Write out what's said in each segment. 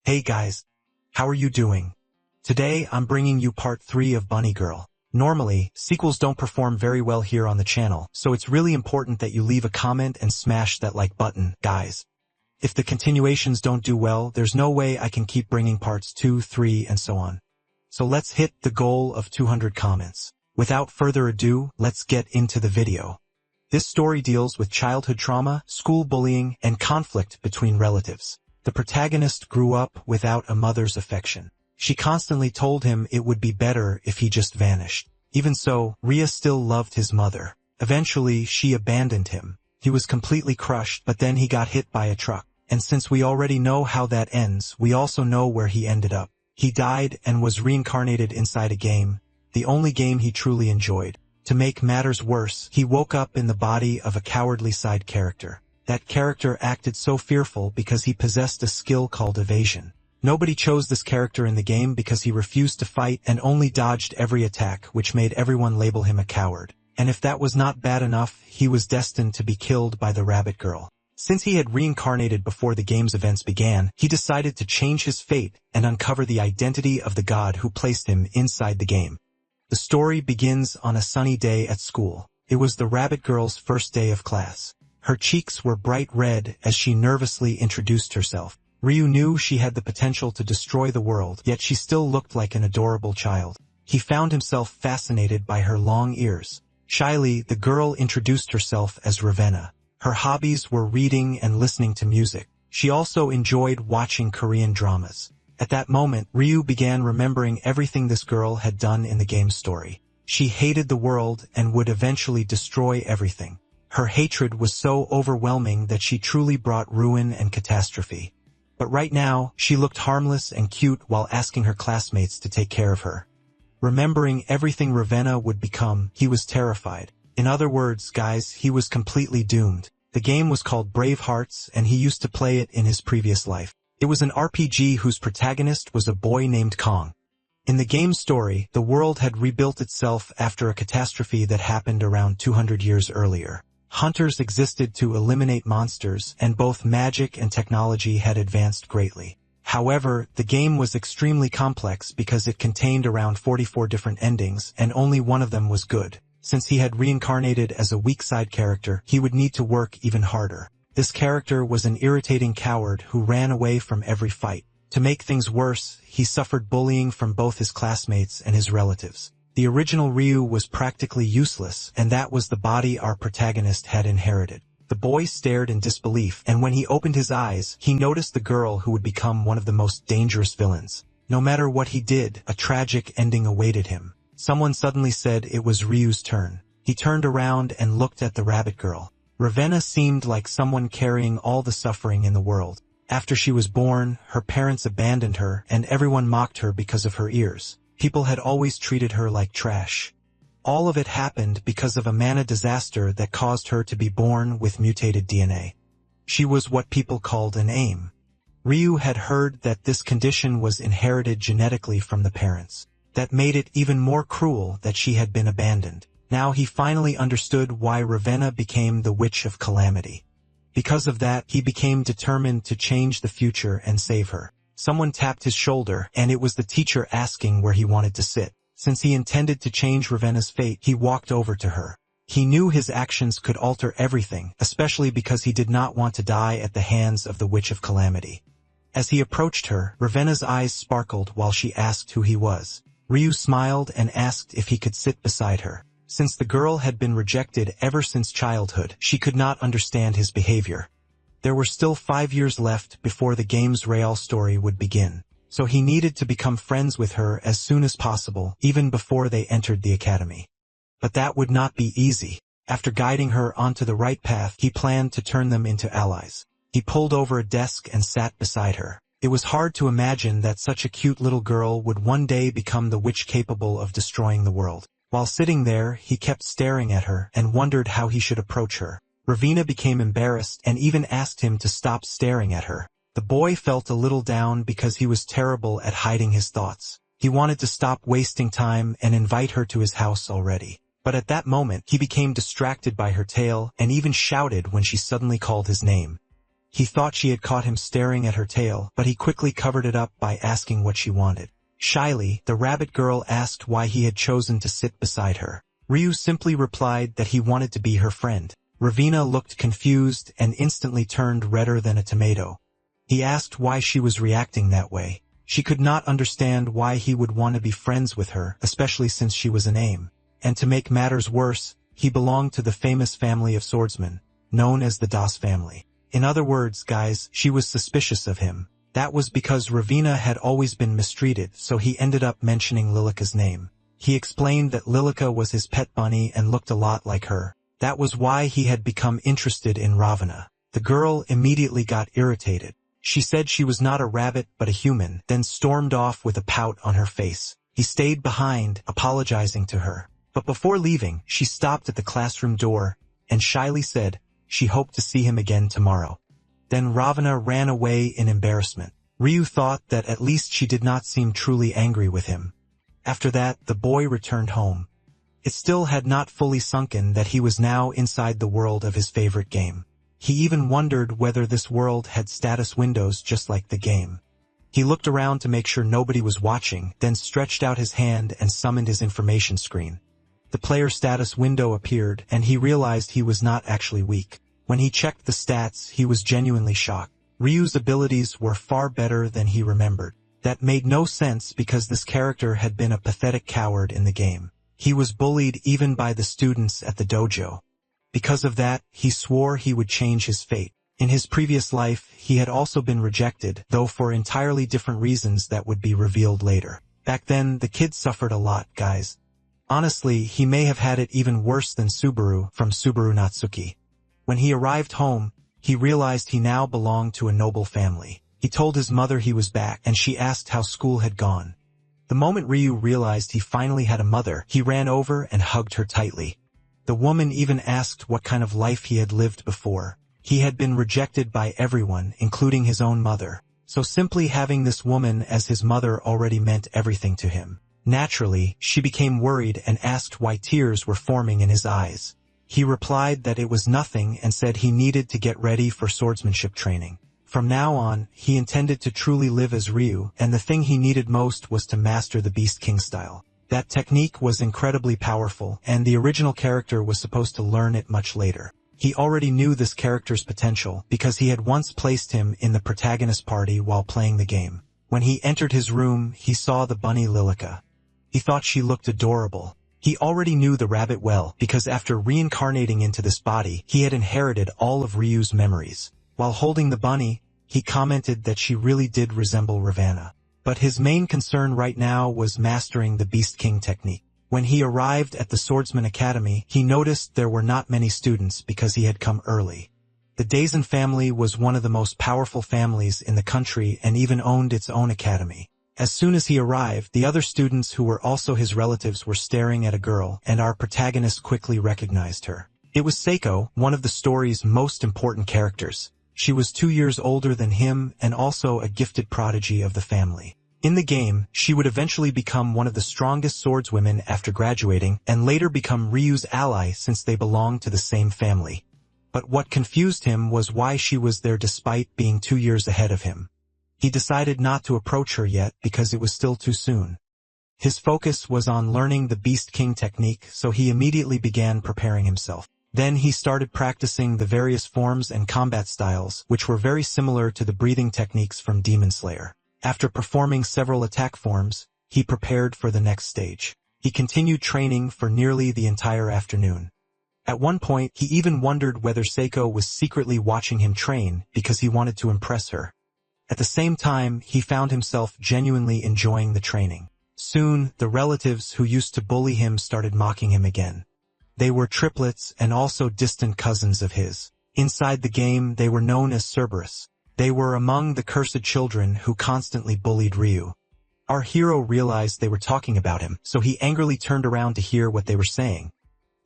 Hey guys, how are you doing? Today I'm bringing you part 3 of Bunny Girl. Normally, sequels don't perform very well here on the channel, so it's really important that you leave a comment and smash that like button, guys. If the continuations don't do well, there's no way I can keep bringing parts 2, 3, and so on. So let's hit the goal of 200 comments. Without further ado, let's get into the video. This story deals with childhood trauma, school bullying, and conflict between relatives. The protagonist grew up without a mother's affection. She constantly told him it would be better if he just vanished. Even so, Rhea still loved his mother. Eventually, she abandoned him. He was completely crushed, but then he got hit by a truck. And since we already know how that ends, we also know where he ended up. He died and was reincarnated inside a game, the only game he truly enjoyed. To make matters worse, he woke up in the body of a cowardly side character. That character acted so fearful because he possessed a skill called evasion. Nobody chose this character in the game because he refused to fight and only dodged every attack, which made everyone label him a coward. And if that was not bad enough, he was destined to be killed by the rabbit girl. Since he had reincarnated before the game's events began, he decided to change his fate and uncover the identity of the god who placed him inside the game. The story begins on a sunny day at school. It was the rabbit girl's first day of class. Her cheeks were bright red as she nervously introduced herself. Ryu knew she had the potential to destroy the world, yet she still looked like an adorable child. He found himself fascinated by her long ears. Shyly, the girl introduced herself as Ravenna. Her hobbies were reading and listening to music. She also enjoyed watching Korean dramas. At that moment, Ryu began remembering everything this girl had done in the game's story. She hated the world and would eventually destroy everything. Her hatred was so overwhelming that she truly brought ruin and catastrophe. But right now, she looked harmless and cute while asking her classmates to take care of her. Remembering everything Ravenna would become, he was terrified. In other words, guys, he was completely doomed. The game was called Brave Hearts, and he used to play it in his previous life. It was an RPG whose protagonist was a boy named Kong. In the game's story, the world had rebuilt itself after a catastrophe that happened around 200 years earlier. Hunters existed to eliminate monsters, and both magic and technology had advanced greatly. However, the game was extremely complex because it contained around 44 different endings, and only one of them was good. Since he had reincarnated as a weak side character, he would need to work even harder. This character was an irritating coward who ran away from every fight. To make things worse, he suffered bullying from both his classmates and his relatives. The original Ryu was practically useless, and that was the body our protagonist had inherited. The boy stared in disbelief, and when he opened his eyes, he noticed the girl who would become one of the most dangerous villains. No matter what he did, a tragic ending awaited him. Someone suddenly said it was Ryu's turn. He turned around and looked at the rabbit girl. Ravenna seemed like someone carrying all the suffering in the world. After she was born, her parents abandoned her, and everyone mocked her because of her ears. People had always treated her like trash. All of it happened because of a mana disaster that caused her to be born with mutated DNA. She was what people called an AIM. Ryu had heard that this condition was inherited genetically from the parents. That made it even more cruel that she had been abandoned. Now he finally understood why Ravenna became the Witch of Calamity. Because of that, he became determined to change the future and save her. Someone tapped his shoulder, and it was the teacher asking where he wanted to sit. Since he intended to change Ravenna's fate, he walked over to her. He knew his actions could alter everything, especially because he did not want to die at the hands of the Witch of Calamity. As he approached her, Ravenna's eyes sparkled while she asked who he was. Ryu smiled and asked if he could sit beside her. Since the girl had been rejected ever since childhood, she could not understand his behavior. There were still 5 years left before the game's real story would begin, so he needed to become friends with her as soon as possible, even before they entered the academy. But that would not be easy. After guiding her onto the right path, he planned to turn them into allies. He pulled over a desk and sat beside her. It was hard to imagine that such a cute little girl would one day become the witch capable of destroying the world. While sitting there, he kept staring at her and wondered how he should approach her. Ravenna became embarrassed and even asked him to stop staring at her. The boy felt a little down because he was terrible at hiding his thoughts. He wanted to stop wasting time and invite her to his house already. But at that moment, he became distracted by her tail and even shouted when she suddenly called his name. He thought she had caught him staring at her tail, but he quickly covered it up by asking what she wanted. Shyly, the rabbit girl asked why he had chosen to sit beside her. Ryu simply replied that he wanted to be her friend. Ravina looked confused and instantly turned redder than a tomato. He asked why she was reacting that way. She could not understand why he would want to be friends with her, especially since she was an aim. And to make matters worse, he belonged to the famous family of swordsmen, known as the Das family. In other words, guys, she was suspicious of him. That was because Ravina had always been mistreated, so he ended up mentioning Lilica's name. He explained that Lilica was his pet bunny and looked a lot like her. That was why he had become interested in Ravana. The girl immediately got irritated. She said she was not a rabbit but a human, then stormed off with a pout on her face. He stayed behind, apologizing to her. But before leaving, she stopped at the classroom door and shyly said she hoped to see him again tomorrow. Then Ravana ran away in embarrassment. Ryu thought that at least she did not seem truly angry with him. After that, the boy returned home. It still had not fully sunken that he was now inside the world of his favorite game. He even wondered whether this world had status windows just like the game. He looked around to make sure nobody was watching, then stretched out his hand and summoned his information screen. The player status window appeared, and he realized he was not actually weak. When he checked the stats, he was genuinely shocked. Ryu's abilities were far better than he remembered. That made no sense because this character had been a pathetic coward in the game. He was bullied even by the students at the dojo. Because of that, he swore he would change his fate. In his previous life, he had also been rejected, though for entirely different reasons that would be revealed later. Back then, the kid suffered a lot, guys. Honestly, he may have had it even worse than Subaru from Subaru Natsuki. When he arrived home, he realized he now belonged to a noble family. He told his mother he was back, and she asked how school had gone. The moment Ryu realized he finally had a mother, he ran over and hugged her tightly. The woman even asked what kind of life he had lived before. He had been rejected by everyone, including his own mother. So simply having this woman as his mother already meant everything to him. Naturally, she became worried and asked why tears were forming in his eyes. He replied that it was nothing and said he needed to get ready for swordsmanship training. From now on, he intended to truly live as Ryu, and the thing he needed most was to master the Beast King style. That technique was incredibly powerful, and the original character was supposed to learn it much later. He already knew this character's potential because he had once placed him in the protagonist party while playing the game. When he entered his room, he saw the bunny Lilica. He thought she looked adorable. He already knew the rabbit well because after reincarnating into this body, he had inherited all of Ryu's memories. While holding the bunny, he commented that she really did resemble Ravana. But his main concern right now was mastering the Beast King technique. When he arrived at the Swordsman Academy, he noticed there were not many students because he had come early. The Daisen family was one of the most powerful families in the country and even owned its own academy. As soon as he arrived, the other students who were also his relatives were staring at a girl, and our protagonist quickly recognized her. It was Seiko, one of the story's most important characters. She was 2 years older than him and also a gifted prodigy of the family. In the game, she would eventually become one of the strongest swordswomen after graduating and later become Ryu's ally since they belonged to the same family. But what confused him was why she was there despite being 2 years ahead of him. He decided not to approach her yet because it was still too soon. His focus was on learning the Beast King technique, so he immediately began preparing himself. Then he started practicing the various forms and combat styles, which were very similar to the breathing techniques from Demon Slayer. After performing several attack forms, he prepared for the next stage. He continued training for nearly the entire afternoon. At one point, he even wondered whether Seiko was secretly watching him train because he wanted to impress her. At the same time, he found himself genuinely enjoying the training. Soon, the relatives who used to bully him started mocking him again. They were triplets and also distant cousins of his. Inside the game, they were known as Cerberus. They were among the cursed children who constantly bullied Ryu. Our hero realized they were talking about him, so he angrily turned around to hear what they were saying.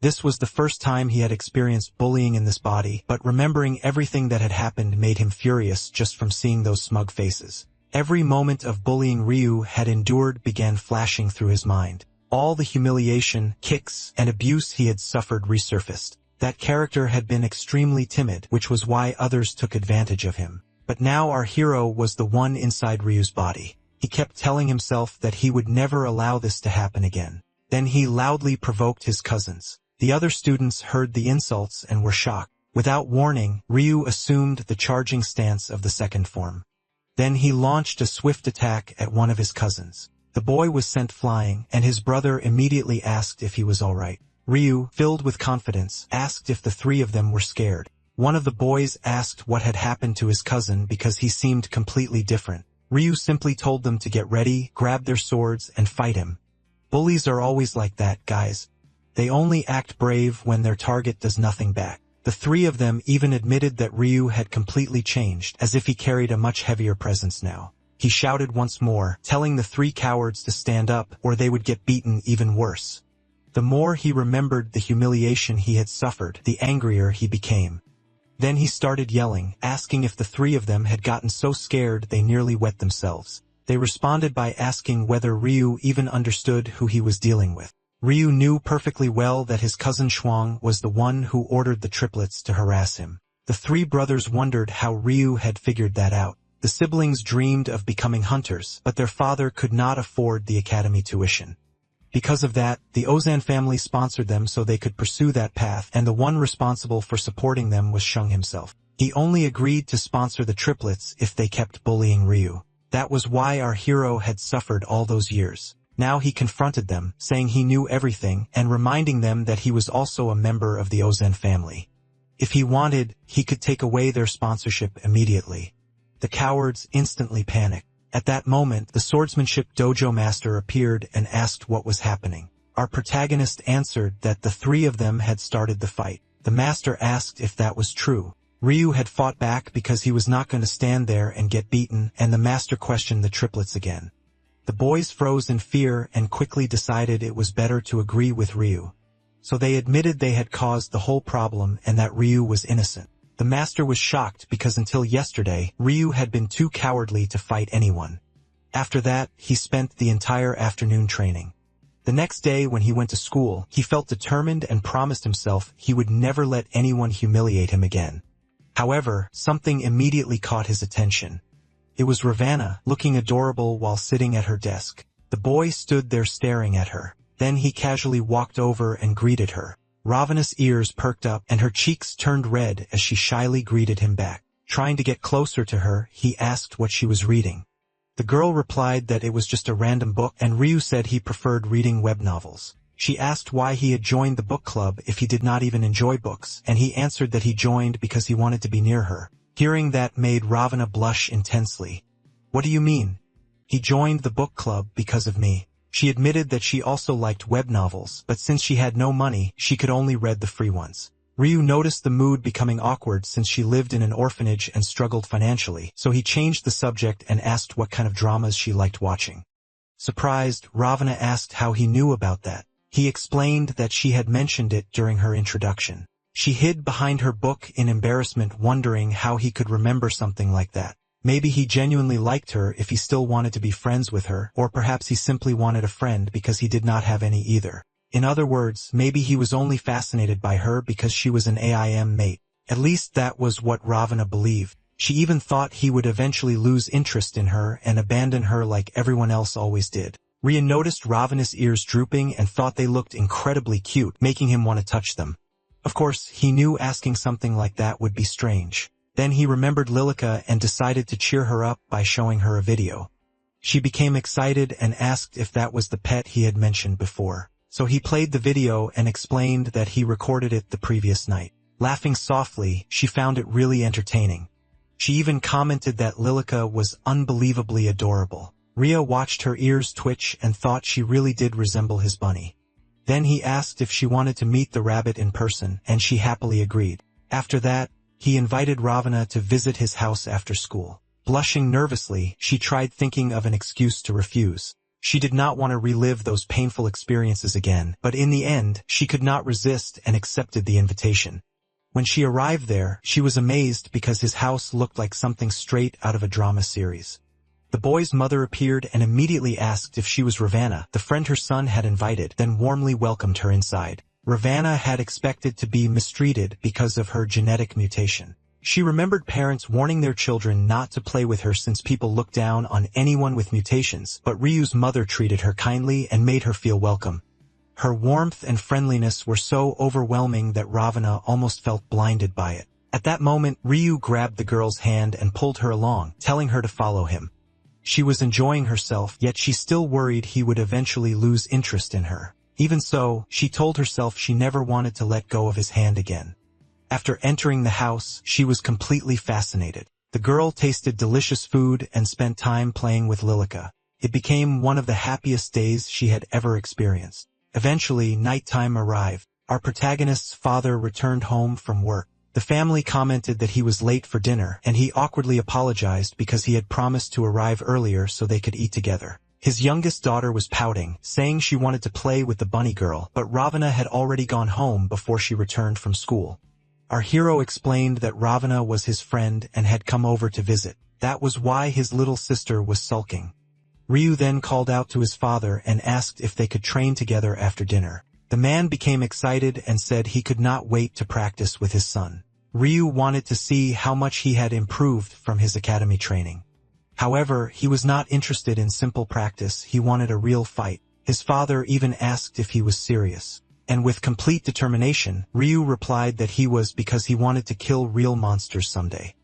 This was the first time he had experienced bullying in this body, but remembering everything that had happened made him furious just from seeing those smug faces. Every moment of bullying Ryu had endured began flashing through his mind. All the humiliation, kicks, and abuse he had suffered resurfaced. That character had been extremely timid, which was why others took advantage of him. But now our hero was the one inside Ryu's body. He kept telling himself that he would never allow this to happen again. Then he loudly provoked his cousins. The other students heard the insults and were shocked. Without warning, Ryu assumed the charging stance of the second form. Then he launched a swift attack at one of his cousins. The boy was sent flying, and his brother immediately asked if he was alright. Ryu, filled with confidence, asked if the three of them were scared. One of the boys asked what had happened to his cousin because he seemed completely different. Ryu simply told them to get ready, grab their swords, and fight him. Bullies are always like that, guys. They only act brave when their target does nothing back. The three of them even admitted that Ryu had completely changed, as if he carried a much heavier presence now. He shouted once more, telling the three cowards to stand up, or they would get beaten even worse. The more he remembered the humiliation he had suffered, the angrier he became. Then he started yelling, asking if the three of them had gotten so scared they nearly wet themselves. They responded by asking whether Ryu even understood who he was dealing with. Ryu knew perfectly well that his cousin Shuang was the one who ordered the triplets to harass him. The three brothers wondered how Ryu had figured that out. The siblings dreamed of becoming hunters, but their father could not afford the academy tuition. Because of that, the Ozan family sponsored them so they could pursue that path, and the one responsible for supporting them was Shung himself. He only agreed to sponsor the triplets if they kept bullying Ryu. That was why our hero had suffered all those years. Now he confronted them, saying he knew everything, and reminding them that he was also a member of the Ozan family. If he wanted, he could take away their sponsorship immediately. The cowards instantly panicked. At that moment, the swordsmanship dojo master appeared and asked what was happening. Our protagonist answered that the three of them had started the fight. The master asked if that was true. Ryu had fought back because he was not going to stand there and get beaten, and the master questioned the triplets again. The boys froze in fear and quickly decided it was better to agree with Ryu. So they admitted they had caused the whole problem and that Ryu was innocent. The master was shocked because until yesterday, Ryu had been too cowardly to fight anyone. After that, he spent the entire afternoon training. The next day when he went to school, he felt determined and promised himself he would never let anyone humiliate him again. However, something immediately caught his attention. It was Ravana, looking adorable while sitting at her desk. The boy stood there staring at her. Then he casually walked over and greeted her. Ravana's ears perked up and her cheeks turned red as she shyly greeted him back. Trying to get closer to her, he asked what she was reading. The girl replied that it was just a random book, and Ryu said he preferred reading web novels. She asked why he had joined the book club if he did not even enjoy books, and he answered that he joined because he wanted to be near her. Hearing that made Ravana blush intensely. What do you mean? He joined the book club because of me. She admitted that she also liked web novels, but since she had no money, she could only read the free ones. Ryu noticed the mood becoming awkward since she lived in an orphanage and struggled financially, so he changed the subject and asked what kind of dramas she liked watching. Surprised, Ravana asked how he knew about that. He explained that she had mentioned it during her introduction. She hid behind her book in embarrassment, wondering how he could remember something like that. Maybe he genuinely liked her if he still wanted to be friends with her, or perhaps he simply wanted a friend because he did not have any either. In other words, maybe he was only fascinated by her because she was an AIM mate. At least that was what Ravana believed. She even thought he would eventually lose interest in her and abandon her like everyone else always did. Ryu noticed Ravana's ears drooping and thought they looked incredibly cute, making him want to touch them. Of course, he knew asking something like that would be strange. Then he remembered Lilica and decided to cheer her up by showing her a video. She became excited and asked if that was the pet he had mentioned before. So he played the video and explained that he recorded it the previous night. Laughing softly, she found it really entertaining. She even commented that Lilica was unbelievably adorable. Ryu watched her ears twitch and thought she really did resemble his bunny. Then he asked if she wanted to meet the rabbit in person, and she happily agreed. After that, he invited Ravana to visit his house after school. Blushing nervously, she tried thinking of an excuse to refuse. She did not want to relive those painful experiences again, but in the end, she could not resist and accepted the invitation. When she arrived there, she was amazed because his house looked like something straight out of a drama series. The boy's mother appeared and immediately asked if she was Ravana, the friend her son had invited, then warmly welcomed her inside. Ravana had expected to be mistreated because of her genetic mutation. She remembered parents warning their children not to play with her since people looked down on anyone with mutations, but Ryu's mother treated her kindly and made her feel welcome. Her warmth and friendliness were so overwhelming that Ravana almost felt blinded by it. At that moment, Ryu grabbed the girl's hand and pulled her along, telling her to follow him. She was enjoying herself, yet she still worried he would eventually lose interest in her. Even so, she told herself she never wanted to let go of his hand again. After entering the house, she was completely fascinated. The girl tasted delicious food and spent time playing with Lilica. It became one of the happiest days she had ever experienced. Eventually, nighttime arrived. Our protagonist's father returned home from work. The family commented that he was late for dinner, and he awkwardly apologized because he had promised to arrive earlier so they could eat together. His youngest daughter was pouting, saying she wanted to play with the bunny girl, but Ravana had already gone home before she returned from school. Our hero explained that Ravana was his friend and had come over to visit. That was why his little sister was sulking. Ryu then called out to his father and asked if they could train together after dinner. The man became excited and said he could not wait to practice with his son. Ryu wanted to see how much he had improved from his academy training. However, he was not interested in simple practice, he wanted a real fight. His father even asked if he was serious. And with complete determination, Ryu replied that he was because he wanted to kill real monsters someday.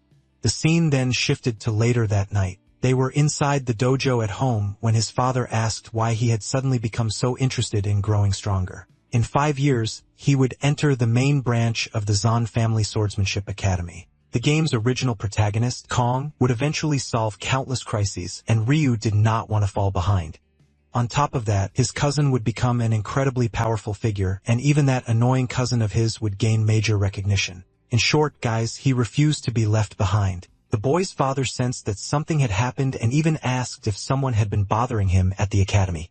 The scene then shifted to later that night. They were inside the dojo at home when his father asked why he had suddenly become so interested in growing stronger. In 5 years, he would enter the main branch of the Zan Family Swordsmanship Academy. The game's original protagonist, Kong, would eventually solve countless crises, and Ryu did not want to fall behind. On top of that, his cousin would become an incredibly powerful figure, and even that annoying cousin of his would gain major recognition. In short, guys, he refused to be left behind. The boy's father sensed that something had happened and even asked if someone had been bothering him at the academy.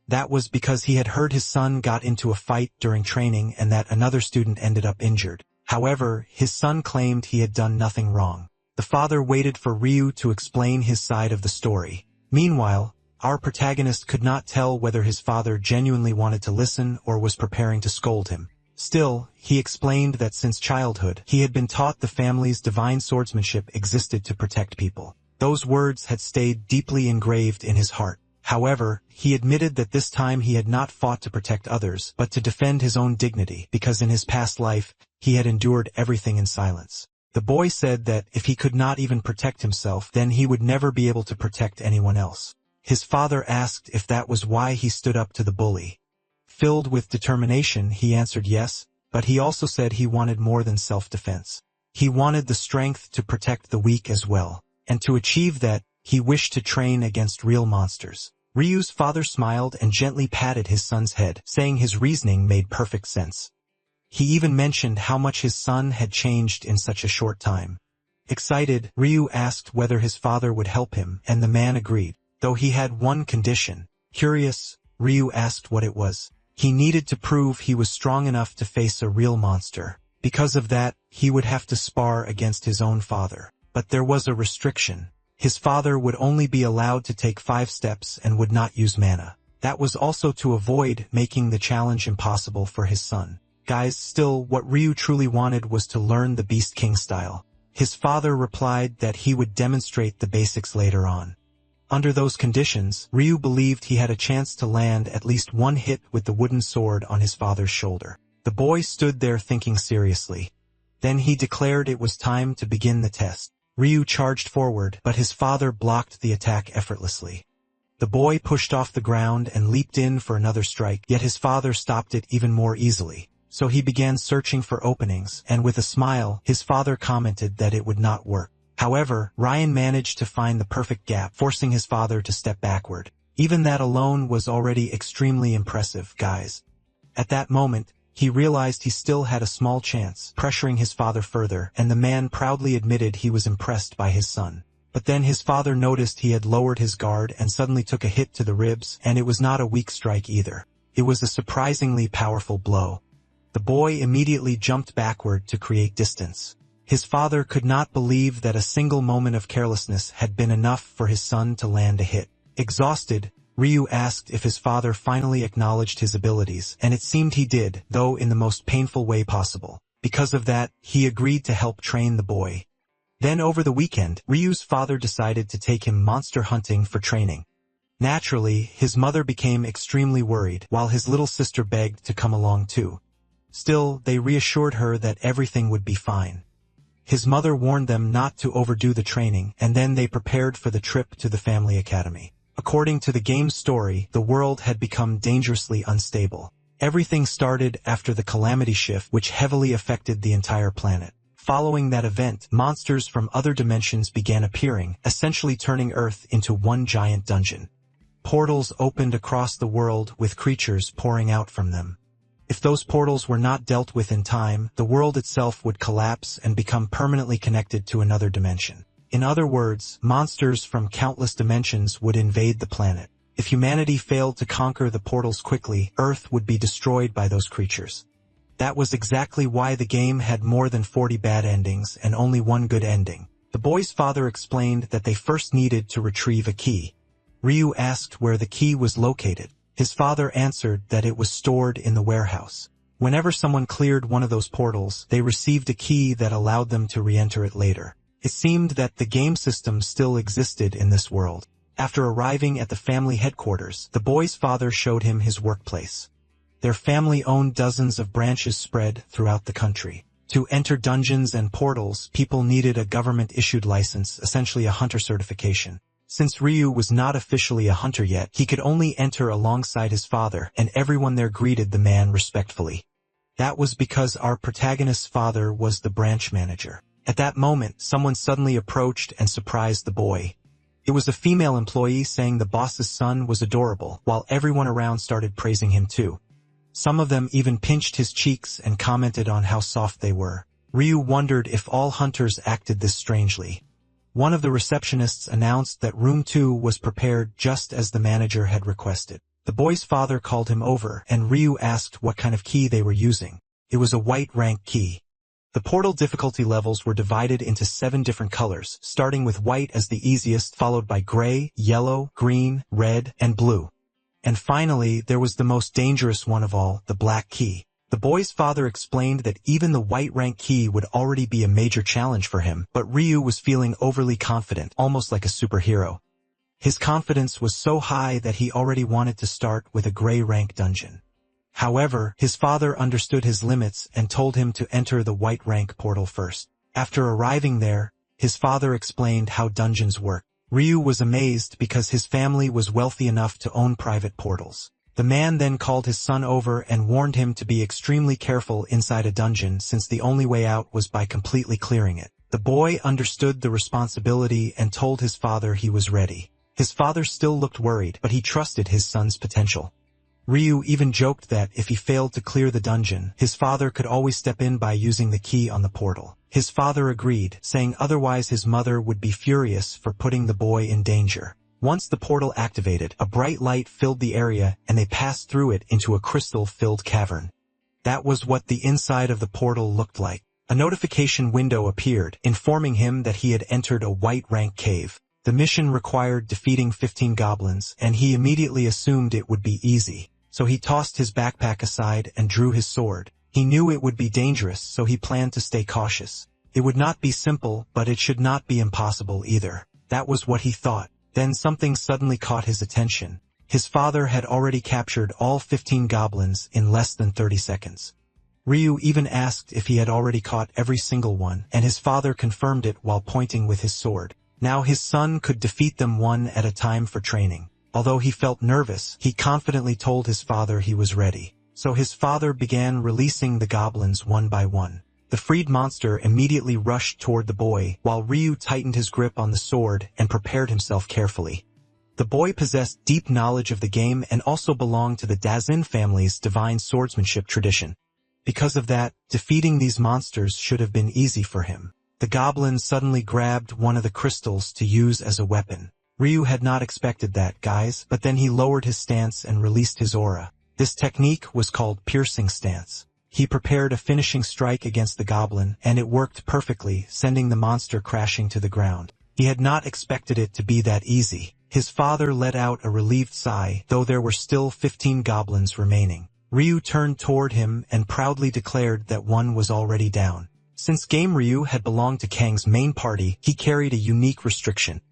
That was because he had heard his son got into a fight during training and that another student ended up injured. However, his son claimed he had done nothing wrong. The father waited for Ryu to explain his side of the story. Meanwhile, our protagonist could not tell whether his father genuinely wanted to listen or was preparing to scold him. Still, he explained that since childhood, he had been taught the family's divine swordsmanship existed to protect people. Those words had stayed deeply engraved in his heart. However, he admitted that this time he had not fought to protect others, but to defend his own dignity, because in his past life, he had endured everything in silence. The boy said that if he could not even protect himself, then he would never be able to protect anyone else. His father asked if that was why he stood up to the bully. Filled with determination, he answered yes, but he also said he wanted more than self-defense. He wanted the strength to protect the weak as well, and to achieve that, he wished to train against real monsters. Ryu's father smiled and gently patted his son's head, saying his reasoning made perfect sense. He even mentioned how much his son had changed in such a short time. Excited, Ryu asked whether his father would help him, and the man agreed, though he had one condition. Curious, Ryu asked what it was. He needed to prove he was strong enough to face a real monster. Because of that, he would have to spar against his own father. But there was a restriction. His father would only be allowed to take 5 steps and would not use mana. That was also to avoid making the challenge impossible for his son. Guys, still, what Ryu truly wanted was to learn the Beast King style. His father replied that he would demonstrate the basics later on. Under those conditions, Ryu believed he had a chance to land at least one hit with the wooden sword on his father's shoulder. The boy stood there thinking seriously. Then he declared it was time to begin the test. Ryu charged forward, but his father blocked the attack effortlessly. The boy pushed off the ground and leaped in for another strike, yet his father stopped it even more easily. So he began searching for openings, and with a smile, his father commented that it would not work. However, Ryan managed to find the perfect gap, forcing his father to step backward. Even that alone was already extremely impressive, guys. At that moment, he realized he still had a small chance, pressuring his father further, and the man proudly admitted he was impressed by his son. But then his father noticed he had lowered his guard and suddenly took a hit to the ribs, and it was not a weak strike either. It was a surprisingly powerful blow. The boy immediately jumped backward to create distance. His father could not believe that a single moment of carelessness had been enough for his son to land a hit. Exhausted, Ryu asked if his father finally acknowledged his abilities, and it seemed he did, though in the most painful way possible. Because of that, he agreed to help train the boy. Then over the weekend, Ryu's father decided to take him monster hunting for training. Naturally, his mother became extremely worried, while his little sister begged to come along too. Still, they reassured her that everything would be fine. His mother warned them not to overdo the training, and then they prepared for the trip to the family academy. According to the game's story, the world had become dangerously unstable. Everything started after the calamity shift, which heavily affected the entire planet. Following that event, monsters from other dimensions began appearing, essentially turning Earth into one giant dungeon. Portals opened across the world with creatures pouring out from them. If those portals were not dealt with in time, the world itself would collapse and become permanently connected to another dimension. In other words, monsters from countless dimensions would invade the planet. If humanity failed to conquer the portals quickly, Earth would be destroyed by those creatures. That was exactly why the game had more than 40 bad endings and only one good ending. The boy's father explained that they first needed to retrieve a key. Ryu asked where the key was located. His father answered that it was stored in the warehouse. Whenever someone cleared one of those portals, they received a key that allowed them to re-enter it later. It seemed that the game system still existed in this world. After arriving at the family headquarters, the boy's father showed him his workplace. Their family owned dozens of branches spread throughout the country. To enter dungeons and portals, people needed a government-issued license, essentially a hunter certification. Since Ryu was not officially a hunter yet, he could only enter alongside his father, and everyone there greeted the man respectfully. That was because our protagonist's father was the branch manager. At that moment, someone suddenly approached and surprised the boy. It was a female employee saying the boss's son was adorable, while everyone around started praising him too. Some of them even pinched his cheeks and commented on how soft they were. Ryu wondered if all hunters acted this strangely. One of the receptionists announced that room 2 was prepared just as the manager had requested. The boy's father called him over, and Ryu asked what kind of key they were using. It was a white rank key. The portal difficulty levels were divided into 7 different colors, starting with white as the easiest, followed by gray, yellow, green, red, and blue. And finally, there was the most dangerous one of all, the black key. The boy's father explained that even the white rank key would already be a major challenge for him, but Ryu was feeling overly confident, almost like a superhero. His confidence was so high that he already wanted to start with a gray rank dungeon. However, his father understood his limits and told him to enter the white rank portal first. After arriving there, his father explained how dungeons work. Ryu was amazed because his family was wealthy enough to own private portals. The man then called his son over and warned him to be extremely careful inside a dungeon since the only way out was by completely clearing it. The boy understood the responsibility and told his father he was ready. His father still looked worried, but he trusted his son's potential. Ryu even joked that if he failed to clear the dungeon, his father could always step in by using the key on the portal. His father agreed, saying otherwise his mother would be furious for putting the boy in danger. Once the portal activated, a bright light filled the area and they passed through it into a crystal-filled cavern. That was what the inside of the portal looked like. A notification window appeared, informing him that he had entered a white rank cave. The mission required defeating 15 goblins, and he immediately assumed it would be easy. So he tossed his backpack aside and drew his sword. He knew it would be dangerous, so he planned to stay cautious. It would not be simple, but it should not be impossible either. That was what he thought. Then something suddenly caught his attention. His father had already captured all 15 goblins in less than 30 seconds. Ryu even asked if he had already caught every single one, and his father confirmed it while pointing with his sword. Now his son could defeat them one at a time for training. Although he felt nervous, he confidently told his father he was ready. So his father began releasing the goblins one by one. The freed monster immediately rushed toward the boy, while Ryu tightened his grip on the sword and prepared himself carefully. The boy possessed deep knowledge of the game and also belonged to the Dazin family's divine swordsmanship tradition. Because of that, defeating these monsters should have been easy for him. The goblin suddenly grabbed one of the crystals to use as a weapon. Ryu had not expected that, guys, but then he lowered his stance and released his aura. This technique was called piercing stance. He prepared a finishing strike against the goblin, and it worked perfectly, sending the monster crashing to the ground. He had not expected it to be that easy. His father let out a relieved sigh, though there were still 15 goblins remaining. Ryu turned toward him and proudly declared that one was already down. Since Game Ryu had belonged to Kang's main party, he carried a unique restriction.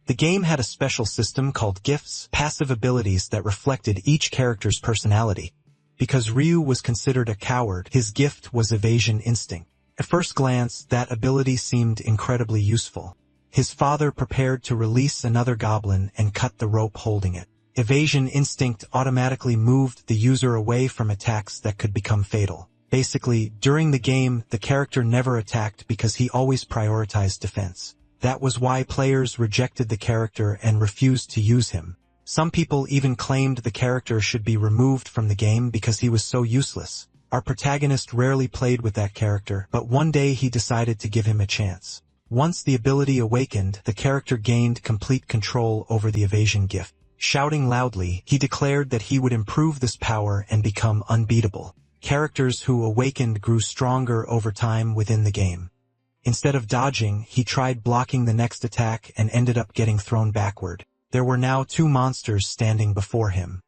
The game had a special system called gifts, passive abilities that reflected each character's personality. Because Ryu was considered a coward, his gift was evasion instinct. At first glance, that ability seemed incredibly useful. His father prepared to release another goblin and cut the rope holding it. Evasion instinct automatically moved the user away from attacks that could become fatal. Basically, during the game, the character never attacked because he always prioritized defense. That was why players rejected the character and refused to use him. Some people even claimed the character should be removed from the game because he was so useless. Our protagonist rarely played with that character, but one day he decided to give him a chance. Once the ability awakened, the character gained complete control over the evasion gift. Shouting loudly, he declared that he would improve this power and become unbeatable. Characters who awakened grew stronger over time within the game. Instead of dodging, he tried blocking the next attack and ended up getting thrown backward. There were now 2 monsters standing before him.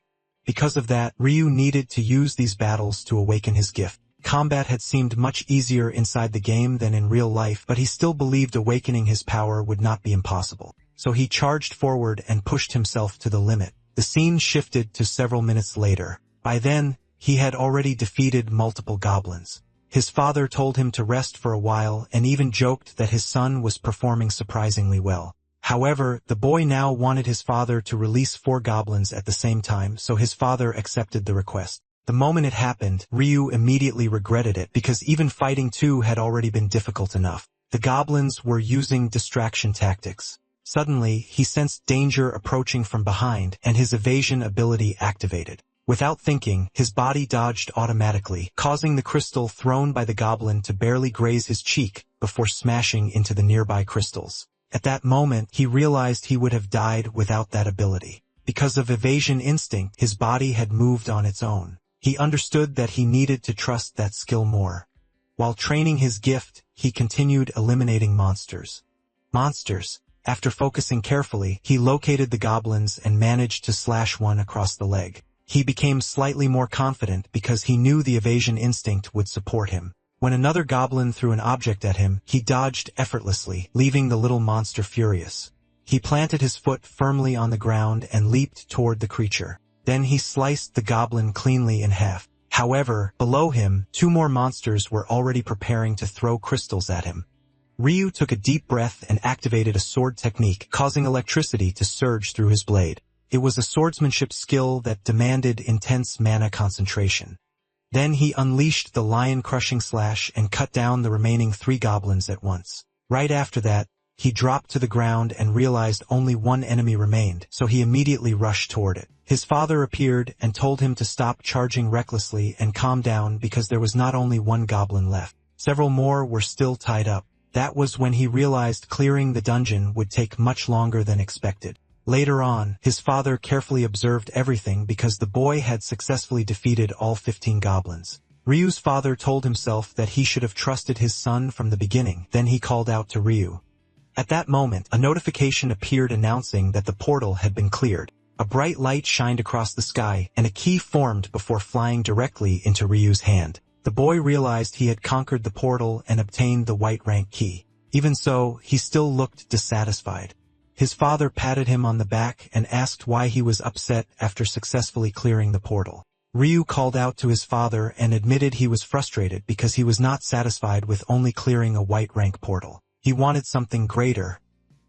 Because of that, Ryu needed to use these battles to awaken his gift. Combat had seemed much easier inside the game than in real life, but he still believed awakening his power would not be impossible. So he charged forward and pushed himself to the limit. The scene shifted to several minutes later. By then, he had already defeated multiple goblins. His father told him to rest for a while and even joked that his son was performing surprisingly well. However, the boy now wanted his father to release 4 goblins at the same time, so his father accepted the request. The moment it happened, Ryu immediately regretted it because even fighting 2 had already been difficult enough. The goblins were using distraction tactics. Suddenly, he sensed danger approaching from behind, and his evasion ability activated. Without thinking, his body dodged automatically, causing the crystal thrown by the goblin to barely graze his cheek before smashing into the nearby crystals. At that moment, he realized he would have died without that ability. Because of evasion instinct, his body had moved on its own. He understood that he needed to trust that skill more. While training his gift, he continued eliminating monsters. After focusing carefully, he located the goblins and managed to slash one across the leg. He became slightly more confident because he knew the evasion instinct would support him. When another goblin threw an object at him, he dodged effortlessly, leaving the little monster furious. He planted his foot firmly on the ground and leaped toward the creature. Then he sliced the goblin cleanly in half. However, below him, 2 more monsters were already preparing to throw crystals at him. Ryu took a deep breath and activated a sword technique, causing electricity to surge through his blade. It was a swordsmanship skill that demanded intense mana concentration. Then he unleashed the lion-crushing slash and cut down the remaining 3 goblins at once. Right after that, he dropped to the ground and realized only 1 enemy remained, so he immediately rushed toward it. His father appeared and told him to stop charging recklessly and calm down because there was not only 1 goblin left. Several more were still tied up. That was when he realized clearing the dungeon would take much longer than expected. Later on, his father carefully observed everything because the boy had successfully defeated all 15 goblins. Ryu's father told himself that he should have trusted his son from the beginning. Then he called out to Ryu. At that moment, a notification appeared announcing that the portal had been cleared. A bright light shined across the sky, and a key formed before flying directly into Ryu's hand. The boy realized he had conquered the portal and obtained the white rank key. Even so, he still looked dissatisfied. His father patted him on the back and asked why he was upset after successfully clearing the portal. Ryu called out to his father and admitted he was frustrated because he was not satisfied with only clearing a white rank portal. He wanted something greater.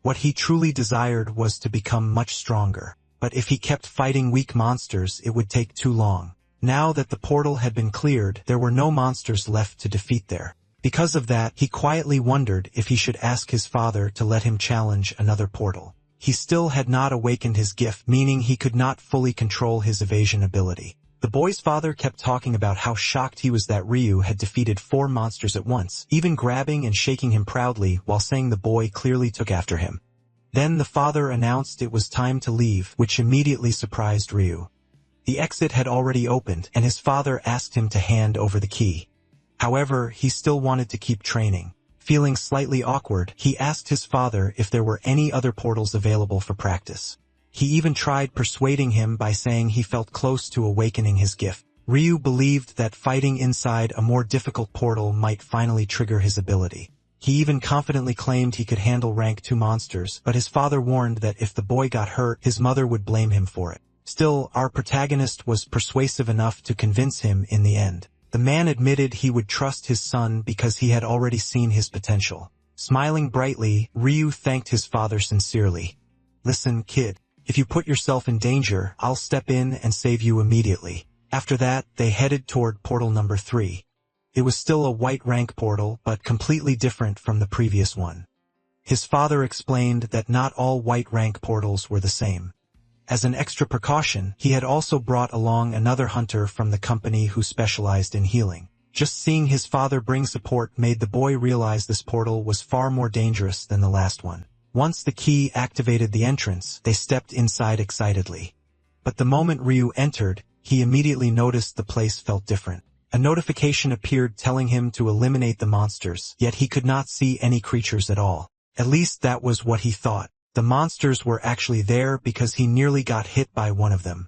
What he truly desired was to become much stronger. But if he kept fighting weak monsters, it would take too long. Now that the portal had been cleared, there were no monsters left to defeat there. Because of that, he quietly wondered if he should ask his father to let him challenge another portal. He still had not awakened his gift, meaning he could not fully control his evasion ability. The boy's father kept talking about how shocked he was that Ryu had defeated 4 monsters at once, even grabbing and shaking him proudly while saying the boy clearly took after him. Then the father announced it was time to leave, which immediately surprised Ryu. The exit had already opened, and his father asked him to hand over the key. However, he still wanted to keep training. Feeling slightly awkward, he asked his father if there were any other portals available for practice. He even tried persuading him by saying he felt close to awakening his gift. Ryu believed that fighting inside a more difficult portal might finally trigger his ability. He even confidently claimed he could handle rank 2 monsters, but his father warned that if the boy got hurt, his mother would blame him for it. Still, our protagonist was persuasive enough to convince him in the end. The man admitted he would trust his son because he had already seen his potential. Smiling brightly, Ryu thanked his father sincerely. "Listen, kid, if you put yourself in danger, I'll step in and save you immediately." After that, they headed toward portal number 3. It was still a white rank portal, but completely different from the previous one. His father explained that not all white rank portals were the same. As an extra precaution, he had also brought along another hunter from the company who specialized in healing. Just seeing his father bring support made the boy realize this portal was far more dangerous than the last one. Once the key activated the entrance, they stepped inside excitedly. But the moment Ryu entered, he immediately noticed the place felt different. A notification appeared telling him to eliminate the monsters, yet he could not see any creatures at all. At least that was what he thought. The monsters were actually there because he nearly got hit by one of them.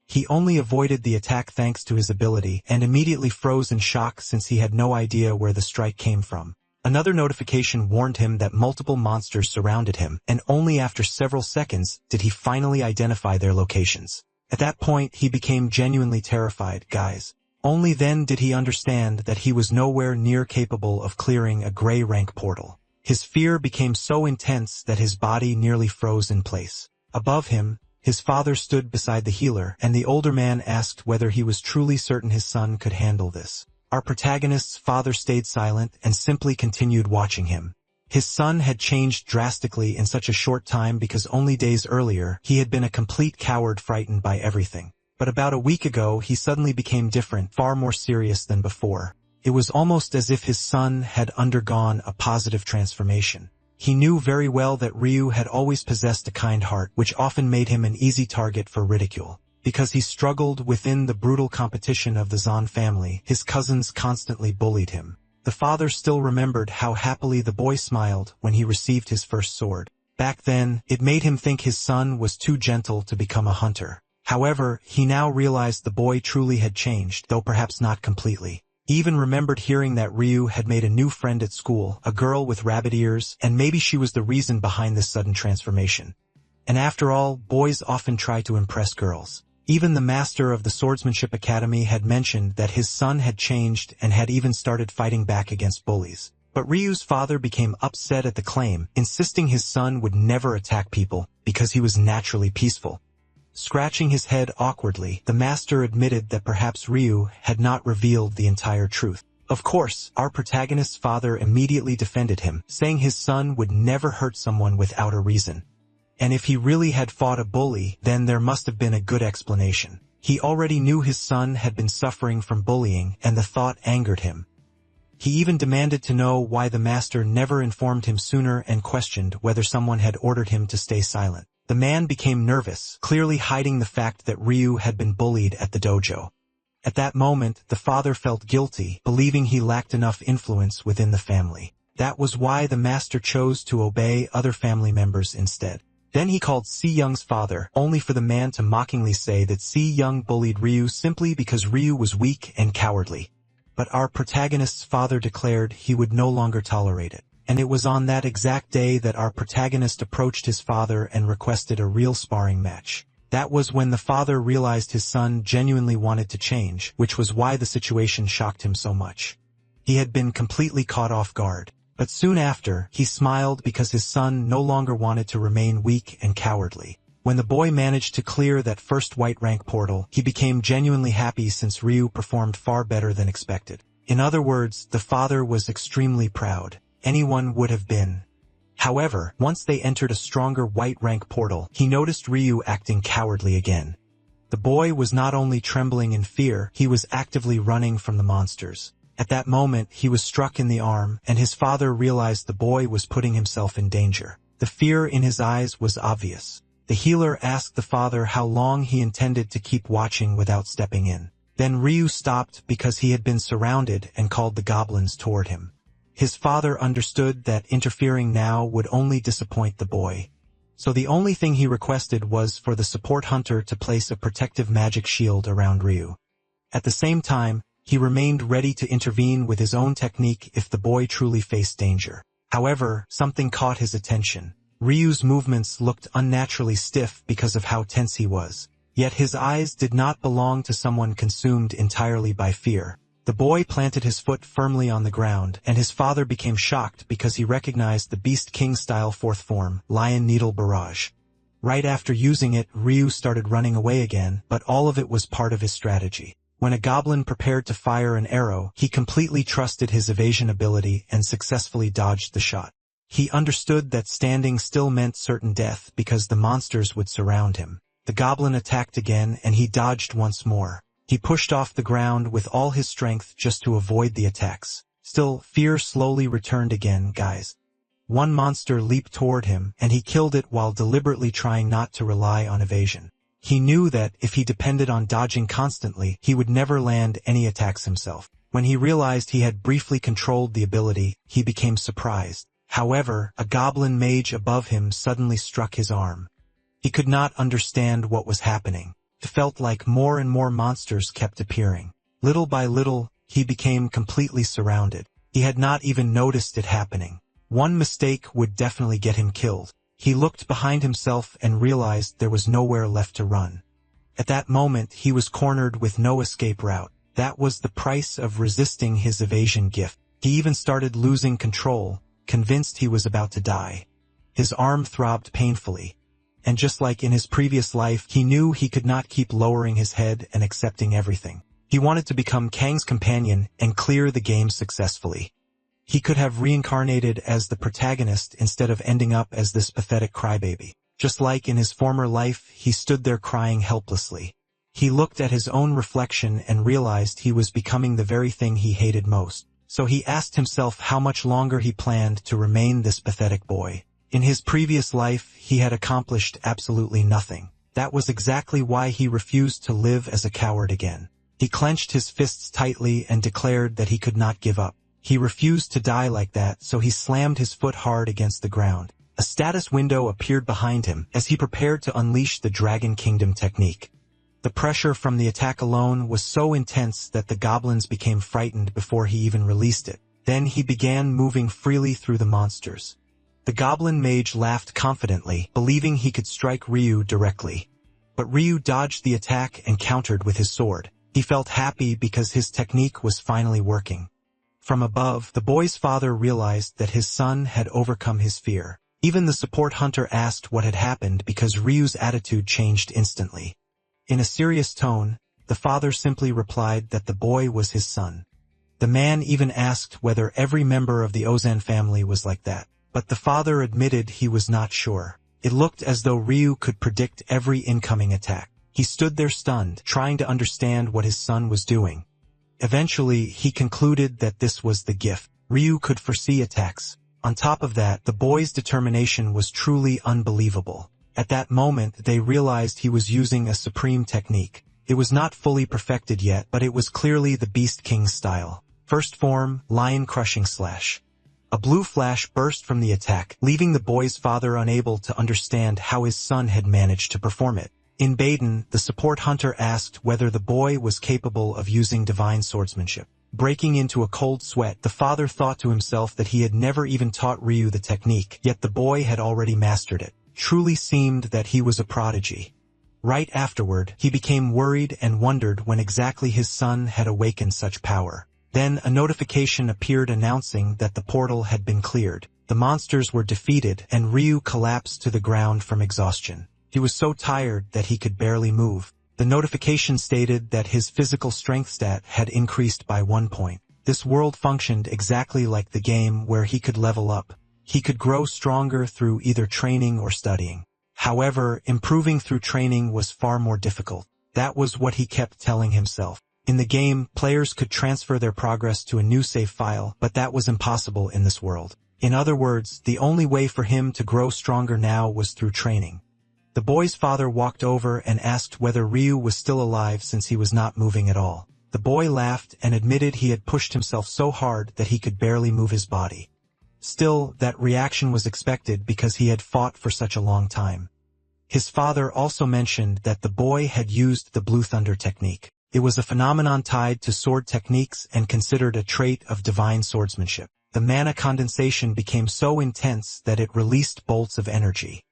He only avoided the attack thanks to his ability, and immediately froze in shock since he had no idea where the strike came from. Another notification warned him that multiple monsters surrounded him, and only after several seconds did he finally identify their locations. At that point, he became genuinely terrified, guys. Only then did he understand that he was nowhere near capable of clearing a gray rank portal. His fear became so intense that his body nearly froze in place. Above him, his father stood beside the healer, and the older man asked whether he was truly certain his son could handle this. Our protagonist's father stayed silent and simply continued watching him. His son had changed drastically in such a short time because only days earlier, he had been a complete coward frightened by everything. But about a week ago, he suddenly became different, far more serious than before. It was almost as if his son had undergone a positive transformation. He knew very well that Ryu had always possessed a kind heart, which often made him an easy target for ridicule. Because he struggled within the brutal competition of the Zan family, his cousins constantly bullied him. The father still remembered how happily the boy smiled when he received his first sword. Back then, it made him think his son was too gentle to become a hunter. However, he now realized the boy truly had changed, though perhaps not completely. He even remembered hearing that Ryu had made a new friend at school, a girl with rabbit ears, and maybe she was the reason behind this sudden transformation. And after all, boys often try to impress girls. Even the master of the Swordsmanship Academy had mentioned that his son had changed and had even started fighting back against bullies. But Ryu's father became upset at the claim, insisting his son would never attack people because he was naturally peaceful. Scratching his head awkwardly, the master admitted that perhaps Ryu had not revealed the entire truth. Of course, our protagonist's father immediately defended him, saying his son would never hurt someone without a reason. And if he really had fought a bully, then there must have been a good explanation. He already knew his son had been suffering from bullying, and the thought angered him. He even demanded to know why the master never informed him sooner and questioned whether someone had ordered him to stay silent. The man became nervous, clearly hiding the fact that Ryu had been bullied at the dojo. At that moment, the father felt guilty, believing he lacked enough influence within the family. That was why the master chose to obey other family members instead. Then he called Si-young's father, only for the man to mockingly say that Si-young bullied Ryu simply because Ryu was weak and cowardly. But our protagonist's father declared he would no longer tolerate it. And it was on that exact day that our protagonist approached his father and requested a real sparring match. That was when the father realized his son genuinely wanted to change, which was why the situation shocked him so much. He had been completely caught off guard. But soon after, he smiled because his son no longer wanted to remain weak and cowardly. When the boy managed to clear that first white rank portal, he became genuinely happy since Ryu performed far better than expected. In other words, the father was extremely proud. Anyone would have been. However, once they entered a stronger white rank portal, he noticed Ryu acting cowardly again. The boy was not only trembling in fear, he was actively running from the monsters. At that moment, he was struck in the arm, and his father realized the boy was putting himself in danger. The fear in his eyes was obvious. The healer asked the father how long he intended to keep watching without stepping in. Then Ryu stopped because he had been surrounded and called the goblins toward him. His father understood that interfering now would only disappoint the boy. so the only thing he requested was for the support hunter to place a protective magic shield around Ryu. At the same time, he remained ready to intervene with his own technique if the boy truly faced danger. However, something caught his attention. Ryu's movements looked unnaturally stiff because of how tense he was. Yet his eyes did not belong to someone consumed entirely by fear. The boy planted his foot firmly on the ground, and his father became shocked because he recognized the Beast King-style fourth form, Lion Needle Barrage. Right after using it, Ryu started running away again, but all of it was part of his strategy. When a goblin prepared to fire an arrow, he completely trusted his evasion ability and successfully dodged the shot. He understood that standing still meant certain death because the monsters would surround him. The goblin attacked again and he dodged once more. He pushed off the ground with all his strength just to avoid the attacks. Still, fear slowly returned again, guys. One monster leaped toward him and he killed it while deliberately trying not to rely on evasion. He knew that if he depended on dodging constantly, he would never land any attacks himself. When he realized he had briefly controlled the ability, he became surprised. However, a goblin mage above him suddenly struck his arm. He could not understand what was happening. It felt like more and more monsters kept appearing. Little by little, he became completely surrounded. He had not even noticed it happening. One mistake would definitely get him killed. He looked behind himself and realized there was nowhere left to run. At that moment, he was cornered with no escape route. That was the price of resisting his evasion gift. He even started losing control, convinced he was about to die. His arm throbbed painfully. And just like in his previous life, he knew he could not keep lowering his head and accepting everything. He wanted to become Kang's companion and clear the game successfully. He could have reincarnated as the protagonist instead of ending up as this pathetic crybaby. Just like in his former life, he stood there crying helplessly. He looked at his own reflection and realized he was becoming the very thing he hated most. So he asked himself how much longer he planned to remain this pathetic boy. In his previous life, he had accomplished absolutely nothing. That was exactly why he refused to live as a coward again. He clenched his fists tightly and declared that he could not give up. He refused to die like that, so he slammed his foot hard against the ground. A status window appeared behind him as he prepared to unleash the Dragon Kingdom technique. The pressure from the attack alone was so intense that the goblins became frightened before he even released it. Then he began moving freely through the monsters. The goblin mage laughed confidently, believing he could strike Ryu directly. But Ryu dodged the attack and countered with his sword. He felt happy because his technique was finally working. From above, the boy's father realized that his son had overcome his fear. Even the support hunter asked what had happened because Ryu's attitude changed instantly. In a serious tone, the father simply replied that the boy was his son. The man even asked whether every member of the Ozan family was like that. But the father admitted he was not sure. It looked as though Ryu could predict every incoming attack. He stood there stunned, trying to understand what his son was doing. Eventually, he concluded that this was the gift. Ryu could foresee attacks. On top of that, the boy's determination was truly unbelievable. At that moment, they realized he was using a supreme technique. It was not fully perfected yet, but it was clearly the Beast King style. First form, Lion Crushing Slash. A blue flash burst from the attack, leaving the boy's father unable to understand how his son had managed to perform it. In Baden, the support hunter asked whether the boy was capable of using divine swordsmanship. Breaking into a cold sweat, the father thought to himself that he had never even taught Ryu the technique, yet the boy had already mastered it. Truly seemed that he was a prodigy. Right afterward, he became worried and wondered when exactly his son had awakened such power. Then a notification appeared announcing that the portal had been cleared. The monsters were defeated and Ryu collapsed to the ground from exhaustion. He was so tired that he could barely move. The notification stated that his physical strength stat had increased by 1 point. This world functioned exactly like the game where he could level up. He could grow stronger through either training or studying. However, improving through training was far more difficult. That was what he kept telling himself. In the game, players could transfer their progress to a new save file, but that was impossible in this world. In other words, the only way for him to grow stronger now was through training. The boy's father walked over and asked whether Ryu was still alive since he was not moving at all. The boy laughed and admitted he had pushed himself so hard that he could barely move his body. Still, that reaction was expected because he had fought for such a long time. His father also mentioned that the boy had used the Blue Thunder technique. It was a phenomenon tied to sword techniques and considered a trait of divine swordsmanship. The mana condensation became so intense that it released bolts of energy.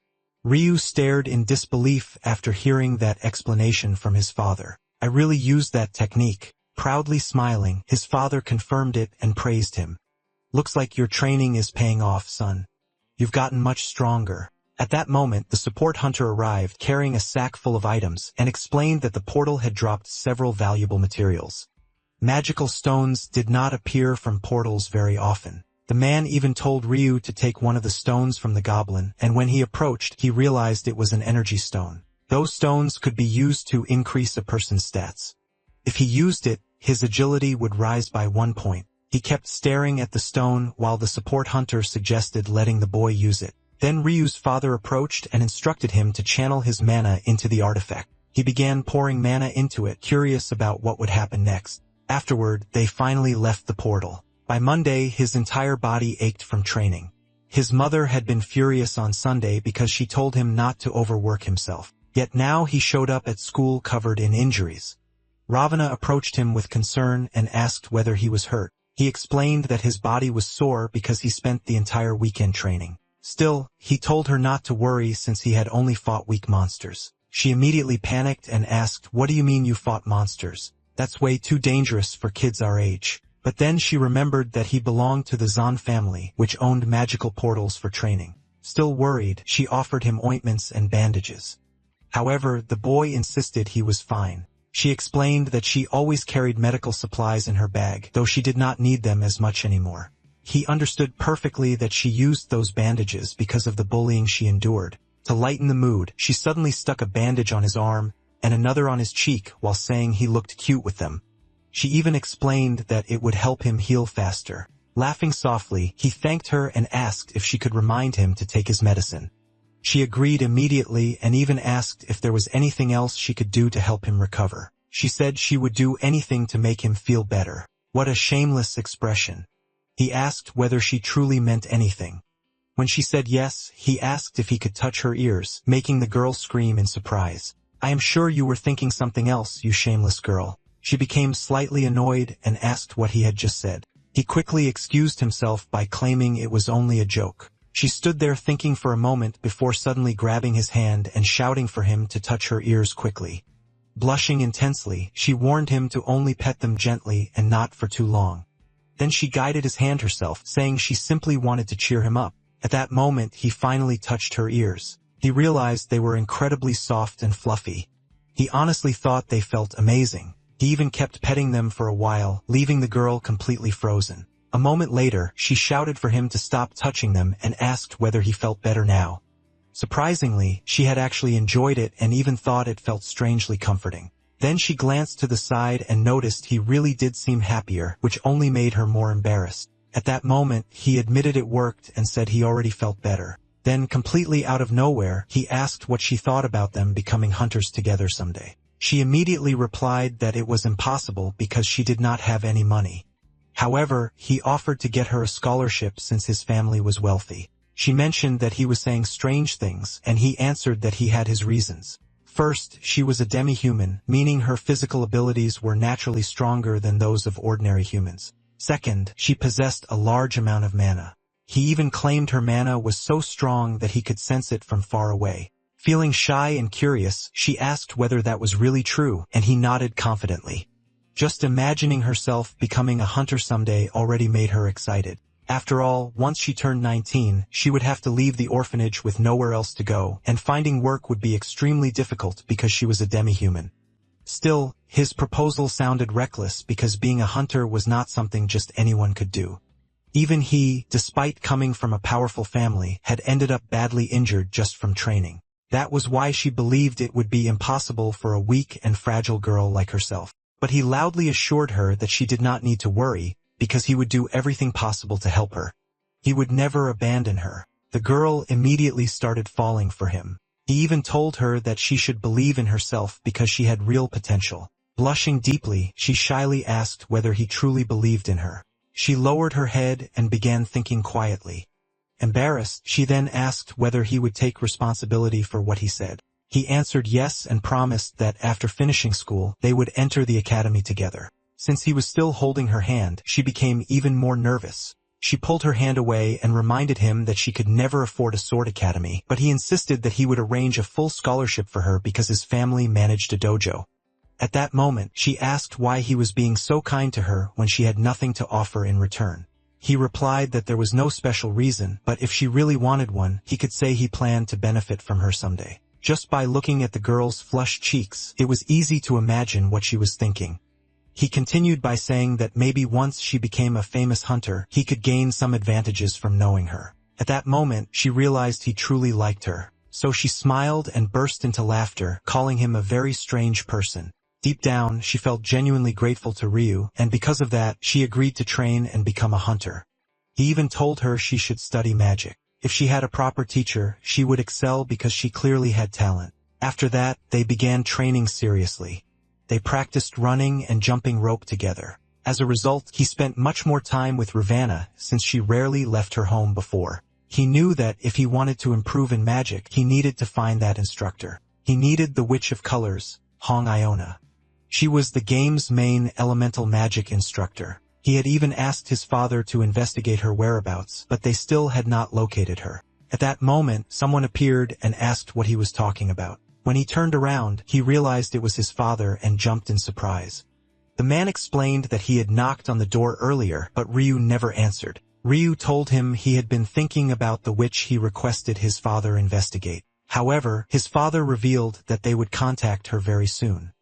Ryu stared in disbelief after hearing that explanation from his father. I really used that technique. Proudly smiling, his father confirmed it and praised him. Looks like your training is paying off, son. You've gotten much stronger. At that moment, the support hunter arrived carrying a sack full of items and explained that the portal had dropped several valuable materials. Magical stones did not appear from portals very often. The man even told Ryu to take one of the stones from the goblin, and when he approached, he realized it was an energy stone. Those stones could be used to increase a person's stats. If he used it, his agility would rise by 1 point. He kept staring at the stone while the support hunter suggested letting the boy use it. Then Ryu's father approached and instructed him to channel his mana into the artifact. He began pouring mana into it, curious about what would happen next. Afterward, they finally left the portal. By Monday, his entire body ached from training. His mother had been furious on Sunday because she told him not to overwork himself. Yet now he showed up at school covered in injuries. Ravana approached him with concern and asked whether he was hurt. He explained that his body was sore because he spent the entire weekend training. Still, he told her not to worry since he had only fought weak monsters. She immediately panicked and asked, "What do you mean you fought monsters? That's way too dangerous for kids our age." But then she remembered that he belonged to the Zan family, which owned magical portals for training. Still worried, she offered him ointments and bandages. However, the boy insisted he was fine. She explained that she always carried medical supplies in her bag, though she did not need them as much anymore. He understood perfectly that she used those bandages because of the bullying she endured. To lighten the mood, she suddenly stuck a bandage on his arm and another on his cheek while saying he looked cute with them. She even explained that it would help him heal faster. Laughing softly, he thanked her and asked if she could remind him to take his medicine. She agreed immediately and even asked if there was anything else she could do to help him recover. She said she would do anything to make him feel better. What a shameless expression. He asked whether she truly meant anything. When she said yes, he asked if he could touch her ears, making the girl scream in surprise. "I am sure you were thinking something else, you shameless girl." She became slightly annoyed and asked what he had just said. He quickly excused himself by claiming it was only a joke. She stood there thinking for a moment before suddenly grabbing his hand and shouting for him to touch her ears quickly. Blushing intensely, she warned him to only pet them gently and not for too long. Then she guided his hand herself, saying she simply wanted to cheer him up. At that moment, he finally touched her ears. He realized they were incredibly soft and fluffy. He honestly thought they felt amazing. He even kept petting them for a while, leaving the girl completely frozen. A moment later, she shouted for him to stop touching them and asked whether he felt better now. Surprisingly, she had actually enjoyed it and even thought it felt strangely comforting. Then she glanced to the side and noticed he really did seem happier, which only made her more embarrassed. At that moment, he admitted it worked and said he already felt better. Then, completely out of nowhere, he asked what she thought about them becoming hunters together someday. She immediately replied that it was impossible because she did not have any money. However, he offered to get her a scholarship since his family was wealthy. She mentioned that he was saying strange things, and he answered that he had his reasons. First, she was a demi-human, meaning her physical abilities were naturally stronger than those of ordinary humans. Second, she possessed a large amount of mana. He even claimed her mana was so strong that he could sense it from far away. Feeling shy and curious, she asked whether that was really true, and he nodded confidently. Just imagining herself becoming a hunter someday already made her excited. After all, once she turned 19, she would have to leave the orphanage with nowhere else to go, and finding work would be extremely difficult because she was a demi-human. Still, his proposal sounded reckless because being a hunter was not something just anyone could do. Even he, despite coming from a powerful family, had ended up badly injured just from training. That was why she believed it would be impossible for a weak and fragile girl like herself. But he loudly assured her that she did not need to worry, because he would do everything possible to help her. He would never abandon her. The girl immediately started falling for him. He even told her that she should believe in herself because she had real potential. Blushing deeply, she shyly asked whether he truly believed in her. She lowered her head and began thinking quietly. Embarrassed, she then asked whether he would take responsibility for what he said. He answered yes and promised that after finishing school, they would enter the academy together. Since he was still holding her hand, she became even more nervous. She pulled her hand away and reminded him that she could never afford a sword academy, but he insisted that he would arrange a full scholarship for her because his family managed a dojo. At that moment, she asked why he was being so kind to her when she had nothing to offer in return. He replied that there was no special reason, but if she really wanted one, he could say he planned to benefit from her someday. Just by looking at the girl's flushed cheeks, it was easy to imagine what she was thinking. He continued by saying that maybe once she became a famous hunter, he could gain some advantages from knowing her. At that moment, she realized he truly liked her. So she smiled and burst into laughter, calling him a very strange person. Deep down, she felt genuinely grateful to Ryu, and because of that, she agreed to train and become a hunter. He even told her she should study magic. If she had a proper teacher, she would excel because she clearly had talent. After that, they began training seriously. They practiced running and jumping rope together. As a result, he spent much more time with Ravana, since she rarely left her home before. He knew that if he wanted to improve in magic, he needed to find that instructor. He needed the Witch of Colors, Hong Iona. She was the game's main elemental magic instructor. He had even asked his father to investigate her whereabouts, but they still had not located her. At that moment, someone appeared and asked what he was talking about. When he turned around, he realized it was his father and jumped in surprise. The man explained that he had knocked on the door earlier, but Ryu never answered. Ryu told him he had been thinking about the witch he requested his father investigate. However, his father revealed that they would contact her very soon.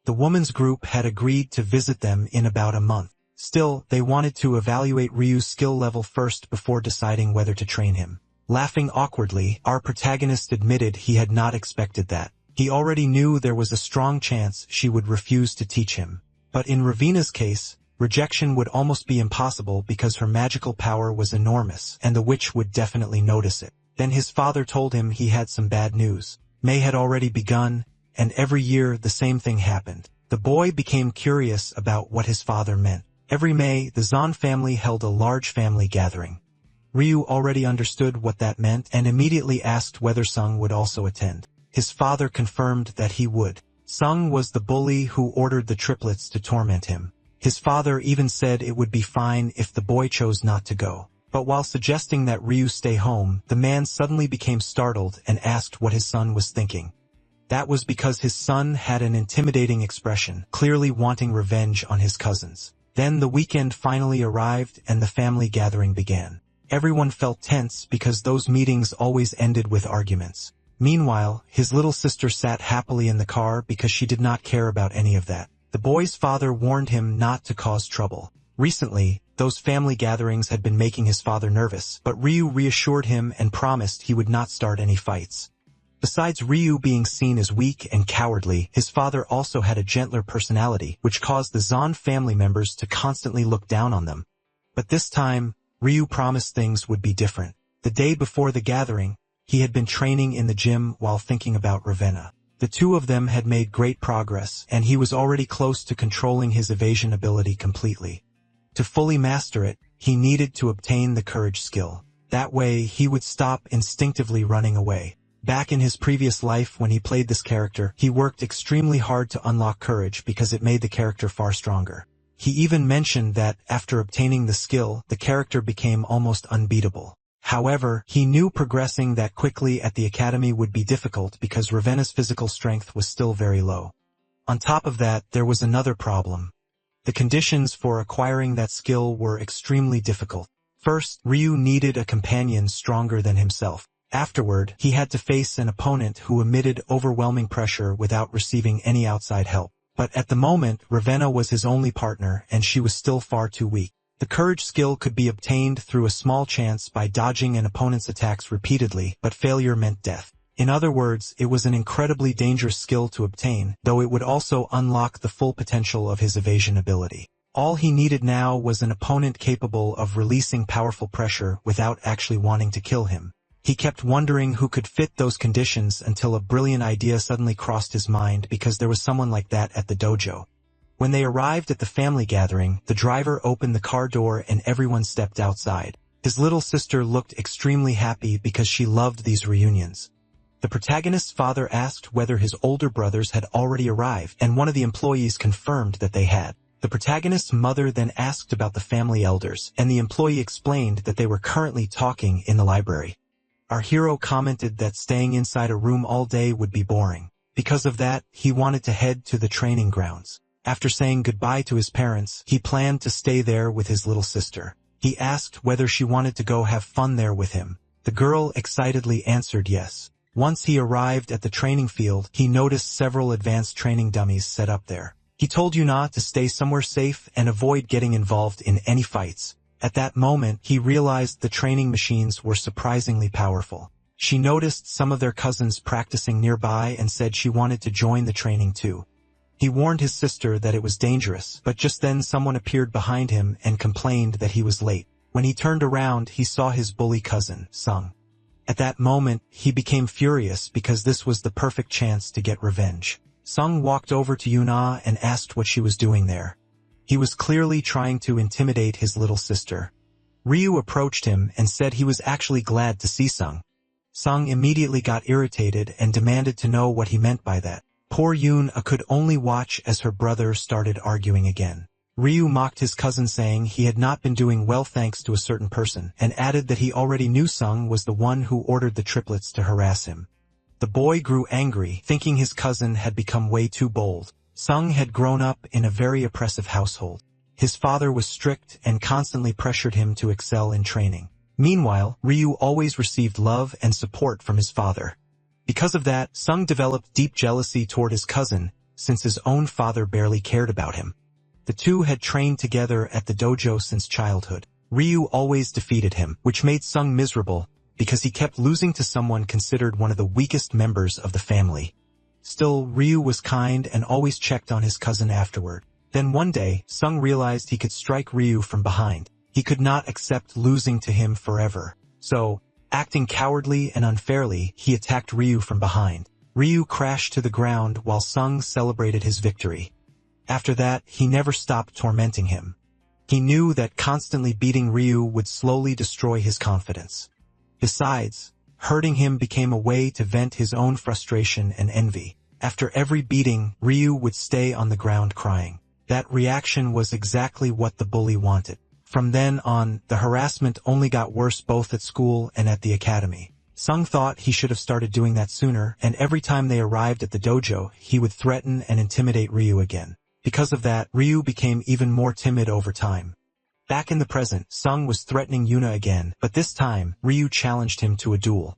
The woman's group had agreed to visit them in about a month. Still, they wanted to evaluate Ryu's skill level first before deciding whether to train him. Laughing awkwardly, our protagonist admitted he had not expected that. He already knew there was a strong chance she would refuse to teach him. But in Ravina's case, rejection would almost be impossible because her magical power was enormous, and the witch would definitely notice it. Then his father told him he had some bad news. May had already begun, and every year the same thing happened. The boy became curious about what his father meant. Every May, the Zan family held a large family gathering. Ryu already understood what that meant and immediately asked whether Sung would also attend. His father confirmed that he would. Sung was the bully who ordered the triplets to torment him. His father even said it would be fine if the boy chose not to go. But while suggesting that Ryu stay home, the man suddenly became startled and asked what his son was thinking. That was because his son had an intimidating expression, clearly wanting revenge on his cousins. Then the weekend finally arrived and the family gathering began. Everyone felt tense because those meetings always ended with arguments. Meanwhile, his little sister sat happily in the car because she did not care about any of that. The boy's father warned him not to cause trouble. Recently, those family gatherings had been making his father nervous, but Ryu reassured him and promised he would not start any fights. Besides Ryu being seen as weak and cowardly, his father also had a gentler personality, which caused the Zan family members to constantly look down on them. But this time, Ryu promised things would be different. The day before the gathering, he had been training in the gym while thinking about Ravenna. The two of them had made great progress, and he was already close to controlling his evasion ability completely. To fully master it, he needed to obtain the courage skill. That way, he would stop instinctively running away. Back in his previous life when he played this character, he worked extremely hard to unlock courage because it made the character far stronger. He even mentioned that, after obtaining the skill, the character became almost unbeatable. However, he knew progressing that quickly at the academy would be difficult because Ravenna's physical strength was still very low. On top of that, there was another problem. The conditions for acquiring that skill were extremely difficult. First, Ryu needed a companion stronger than himself. Afterward, he had to face an opponent who emitted overwhelming pressure without receiving any outside help. But at the moment, Ravenna was his only partner, and she was still far too weak. The courage skill could be obtained through a small chance by dodging an opponent's attacks repeatedly, but failure meant death. In other words, it was an incredibly dangerous skill to obtain, though it would also unlock the full potential of his evasion ability. All he needed now was an opponent capable of releasing powerful pressure without actually wanting to kill him. He kept wondering who could fit those conditions until a brilliant idea suddenly crossed his mind because there was someone like that at the dojo. When they arrived at the family gathering, the driver opened the car door and everyone stepped outside. His little sister looked extremely happy because she loved these reunions. The protagonist's father asked whether his older brothers had already arrived, and one of the employees confirmed that they had. The protagonist's mother then asked about the family elders, and the employee explained that they were currently talking in the library. Our hero commented that staying inside a room all day would be boring. Because of that, he wanted to head to the training grounds. After saying goodbye to his parents, he planned to stay there with his little sister. He asked whether she wanted to go have fun there with him. The girl excitedly answered yes. Once he arrived at the training field, he noticed several advanced training dummies set up there. He told Yuna to stay somewhere safe and avoid getting involved in any fights. At that moment, he realized the training machines were surprisingly powerful. She noticed some of their cousins practicing nearby and said she wanted to join the training too. He warned his sister that it was dangerous, but just then someone appeared behind him and complained that he was late. When he turned around, he saw his bully cousin, Sung. At that moment, he became furious because this was the perfect chance to get revenge. Sung walked over to Yuna and asked what she was doing there. He was clearly trying to intimidate his little sister. Ryu approached him and said he was actually glad to see Sung. Sung immediately got irritated and demanded to know what he meant by that. Poor Yuna could only watch as her brother started arguing again. Ryu mocked his cousin saying he had not been doing well thanks to a certain person, and added that he already knew Sung was the one who ordered the triplets to harass him. The boy grew angry, thinking his cousin had become way too bold. Sung had grown up in a very oppressive household. His father was strict and constantly pressured him to excel in training. Meanwhile, Ryu always received love and support from his father. Because of that, Sung developed deep jealousy toward his cousin, since his own father barely cared about him. The two had trained together at the dojo since childhood. Ryu always defeated him, which made Sung miserable, because he kept losing to someone considered one of the weakest members of the family. Still, Ryu was kind and always checked on his cousin afterward. Then one day, Sung realized he could strike Ryu from behind. He could not accept losing to him forever. So, acting cowardly and unfairly, he attacked Ryu from behind. Ryu crashed to the ground while Sung celebrated his victory. After that, he never stopped tormenting him. He knew that constantly beating Ryu would slowly destroy his confidence. Besides, hurting him became a way to vent his own frustration and envy. After every beating, Ryu would stay on the ground crying. That reaction was exactly what the bully wanted. From then on, the harassment only got worse both at school and at the academy. Sung thought he should have started doing that sooner, and every time they arrived at the dojo, he would threaten and intimidate Ryu again. Because of that, Ryu became even more timid over time. Back in the present, Sung was threatening Yuna again, but this time, Ryu challenged him to a duel.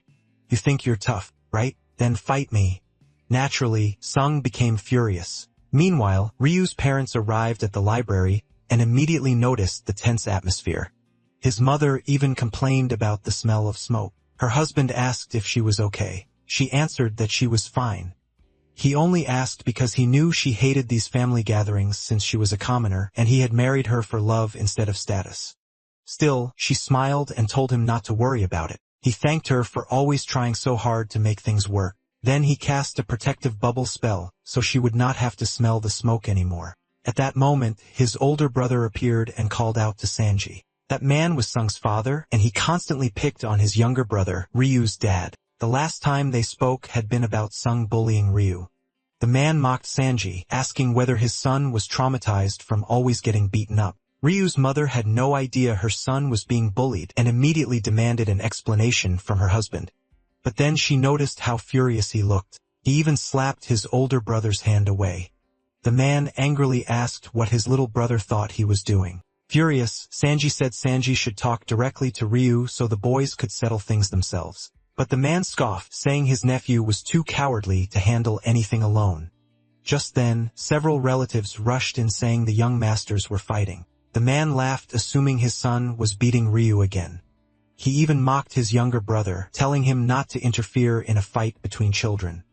"You think you're tough, right? Then fight me." Naturally, Sung became furious. Meanwhile, Ryu's parents arrived at the library and immediately noticed the tense atmosphere. His mother even complained about the smell of smoke. Her husband asked if she was okay. She answered that she was fine. He only asked because he knew she hated these family gatherings since she was a commoner, and he had married her for love instead of status. Still, she smiled and told him not to worry about it. He thanked her for always trying so hard to make things work. Then he cast a protective bubble spell, so she would not have to smell the smoke anymore. At that moment, his older brother appeared and called out to Sanji. That man was Sung's father, and he constantly picked on his younger brother, Ryu's dad. The last time they spoke had been about Sung bullying Ryu. The man mocked Sanji, asking whether his son was traumatized from always getting beaten up. Ryu's mother had no idea her son was being bullied and immediately demanded an explanation from her husband. But then she noticed how furious he looked. He even slapped his older brother's hand away. The man angrily asked what his little brother thought he was doing. Furious, Sanji said Sanji should talk directly to Ryu so the boys could settle things themselves. But the man scoffed, saying his nephew was too cowardly to handle anything alone. Just then, several relatives rushed in saying the young masters were fighting. The man laughed, assuming his son was beating Ryu again. He even mocked his younger brother, telling him not to interfere in a fight between children.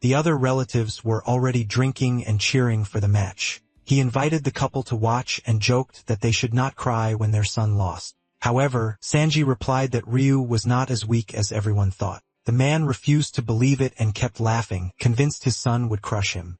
The other relatives were already drinking and cheering for the match. He invited the couple to watch and joked that they should not cry when their son lost. However, Sanji replied that Ryu was not as weak as everyone thought. The man refused to believe it and kept laughing, convinced his son would crush him.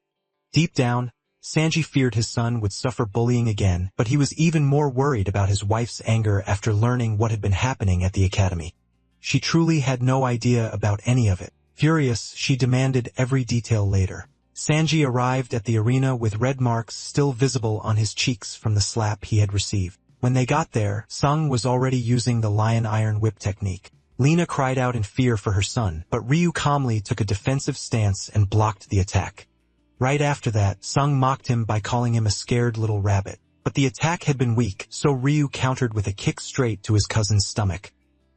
Deep down, Sanji feared his son would suffer bullying again, but he was even more worried about his wife's anger after learning what had been happening at the academy. She truly had no idea about any of it. Furious, she demanded every detail later. Sanji arrived at the arena with red marks still visible on his cheeks from the slap he had received. When they got there, Sung was already using the lion iron whip technique. Lena cried out in fear for her son, but Ryu calmly took a defensive stance and blocked the attack. Right after that, Sung mocked him by calling him a scared little rabbit. But the attack had been weak, so Ryu countered with a kick straight to his cousin's stomach.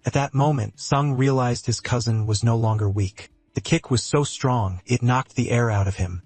At that moment, Sung realized his cousin was no longer weak. The kick was so strong, it knocked the air out of him.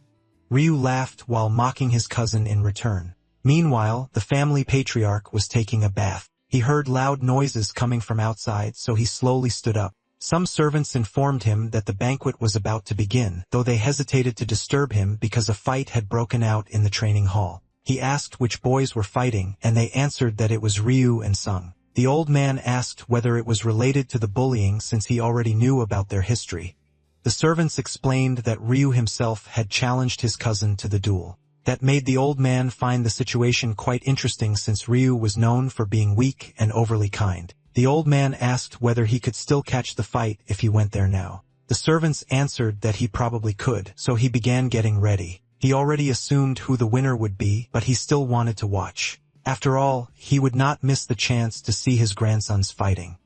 Ryu laughed while mocking his cousin in return. Meanwhile, the family patriarch was taking a bath. He heard loud noises coming from outside, so he slowly stood up. Some servants informed him that the banquet was about to begin, though they hesitated to disturb him because a fight had broken out in the training hall. He asked which boys were fighting, and they answered that it was Ryu and Sung. The old man asked whether it was related to the bullying since he already knew about their history. The servants explained that Ryu himself had challenged his cousin to the duel. That made the old man find the situation quite interesting since Ryu was known for being weak and overly kind. The old man asked whether he could still catch the fight if he went there now. The servants answered that he probably could, so he began getting ready. He already assumed who the winner would be, but he still wanted to watch. After all, he would not miss the chance to see his grandsons fighting.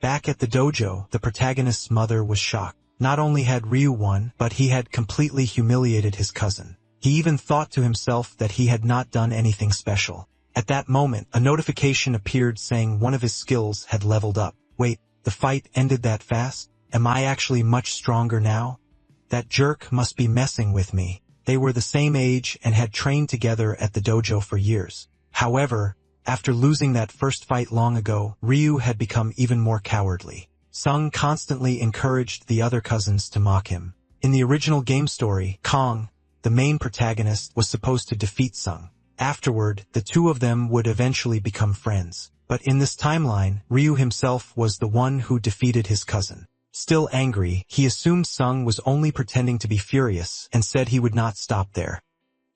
Back at the dojo, the protagonist's mother was shocked. Not only had Ryu won, but he had completely humiliated his cousin. He even thought to himself that he had not done anything special. At that moment, a notification appeared saying one of his skills had leveled up. Wait, the fight ended that fast? Am I actually much stronger now? That jerk must be messing with me. They were the same age and had trained together at the dojo for years. However, after losing that first fight long ago, Ryu had become even more cowardly. Sung constantly encouraged the other cousins to mock him. In the original game story, Kong, the main protagonist, was supposed to defeat Sung. Afterward, the two of them would eventually become friends. But in this timeline, Ryu himself was the one who defeated his cousin. Still angry, he assumed Sung was only pretending to be furious and said he would not stop there.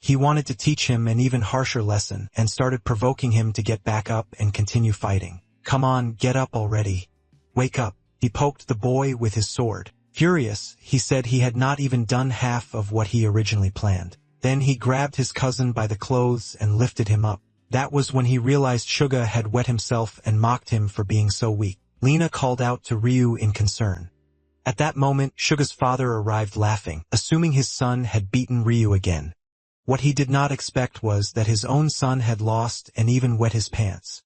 He wanted to teach him an even harsher lesson and started provoking him to get back up and continue fighting. Come on, get up already. Wake up. He poked the boy with his sword. Furious, he said he had not even done half of what he originally planned. Then he grabbed his cousin by the clothes and lifted him up. That was when he realized Suga had wet himself and mocked him for being so weak. Lena called out to Ryu in concern. At that moment, Suga's father arrived laughing, assuming his son had beaten Ryu again. What he did not expect was that his own son had lost and even wet his pants.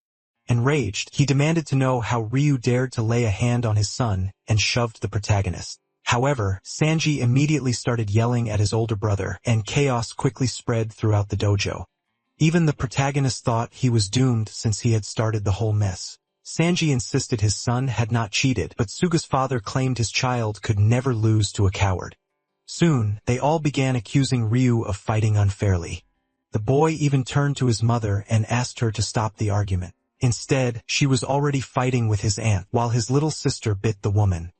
Enraged, he demanded to know how Ryu dared to lay a hand on his son and shoved the protagonist. However, Sanji immediately started yelling at his older brother, and chaos quickly spread throughout the dojo. Even the protagonist thought he was doomed since he had started the whole mess. Sanji insisted his son had not cheated, but Suga's father claimed his child could never lose to a coward. Soon, they all began accusing Ryu of fighting unfairly. The boy even turned to his mother and asked her to stop the argument. Instead, she was already fighting with his aunt, while his little sister bit the woman.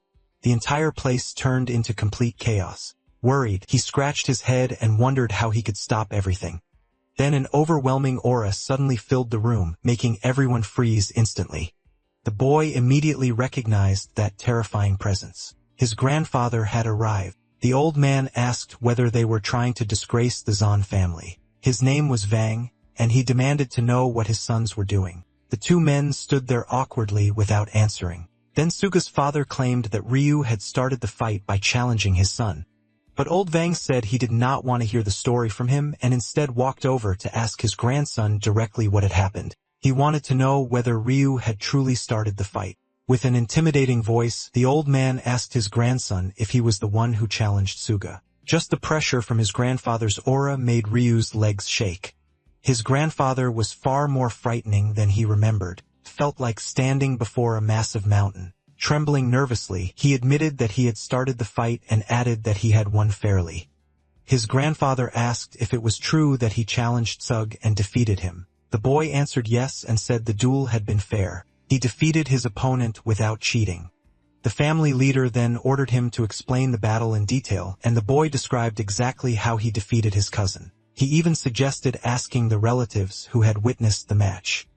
The entire place turned into complete chaos. Worried, he scratched his head and wondered how he could stop everything. Then an overwhelming aura suddenly filled the room, making everyone freeze instantly. The boy immediately recognized that terrifying presence. His grandfather had arrived. The old man asked whether they were trying to disgrace the Zan family. His name was Vang, and he demanded to know what his sons were doing. The two men stood there awkwardly without answering. Then Suga's father claimed that Ryu had started the fight by challenging his son. But old Vang said he did not want to hear the story from him and instead walked over to ask his grandson directly what had happened. He wanted to know whether Ryu had truly started the fight. With an intimidating voice, the old man asked his grandson if he was the one who challenged Suga. Just the pressure from his grandfather's aura made Ryu's legs shake. His grandfather was far more frightening than he remembered. Felt like standing before a massive mountain. Trembling nervously, he admitted that he had started the fight and added that he had won fairly. His grandfather asked if it was true that he challenged Sug and defeated him. The boy answered yes and said the duel had been fair. He defeated his opponent without cheating. The family leader then ordered him to explain the battle in detail, and the boy described exactly how he defeated his cousin. He even suggested asking the relatives who had witnessed the match.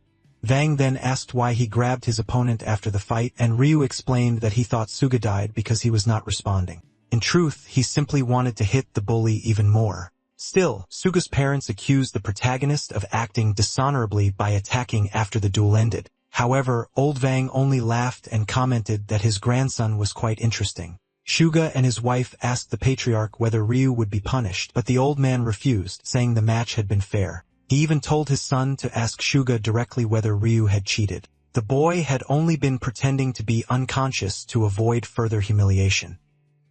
Vang then asked why he grabbed his opponent after the fight, and Ryu explained that he thought Suga died because he was not responding. In truth, he simply wanted to hit the bully even more. Still, Suga's parents accused the protagonist of acting dishonorably by attacking after the duel ended. However, old Vang only laughed and commented that his grandson was quite interesting. Suga and his wife asked the patriarch whether Ryu would be punished, but the old man refused, saying the match had been fair. He even told his son to ask Suga directly whether Ryu had cheated. The boy had only been pretending to be unconscious to avoid further humiliation.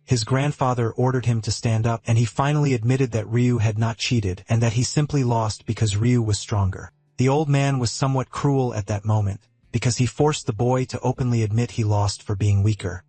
His grandfather ordered him to stand up, and he finally admitted that Ryu had not cheated and that he simply lost because Ryu was stronger. The old man was somewhat cruel at that moment, because he forced the boy to openly admit he lost for being weaker.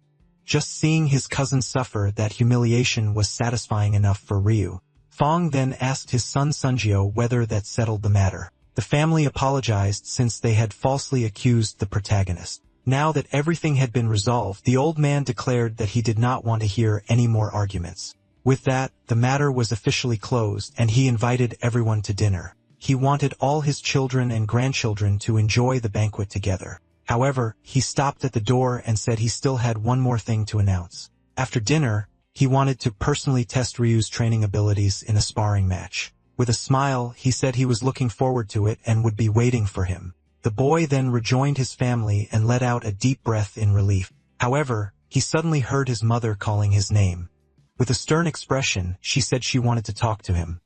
Just seeing his cousin suffer that humiliation was satisfying enough for Ryu. Fong then asked his son Sunjio whether that settled the matter. The family apologized since they had falsely accused the protagonist. Now that everything had been resolved, the old man declared that he did not want to hear any more arguments. With that, the matter was officially closed, and he invited everyone to dinner. He wanted all his children and grandchildren to enjoy the banquet together. However, he stopped at the door and said he still had one more thing to announce. After dinner, he wanted to personally test Ryu's training abilities in a sparring match. With a smile, he said he was looking forward to it and would be waiting for him. The boy then rejoined his family and let out a deep breath in relief. However, he suddenly heard his mother calling his name. With a stern expression, she said she wanted to talk to him.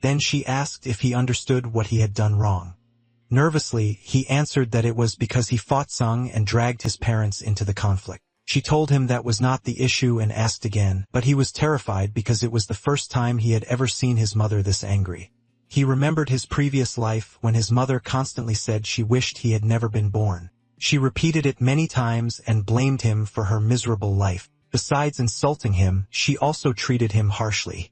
Then she asked if he understood what he had done wrong. Nervously, he answered that it was because he fought Sung and dragged his parents into the conflict. She told him that was not the issue and asked again, but he was terrified because it was the first time he had ever seen his mother this angry. He remembered his previous life when his mother constantly said she wished he had never been born. She repeated it many times and blamed him for her miserable life. Besides insulting him, she also treated him harshly.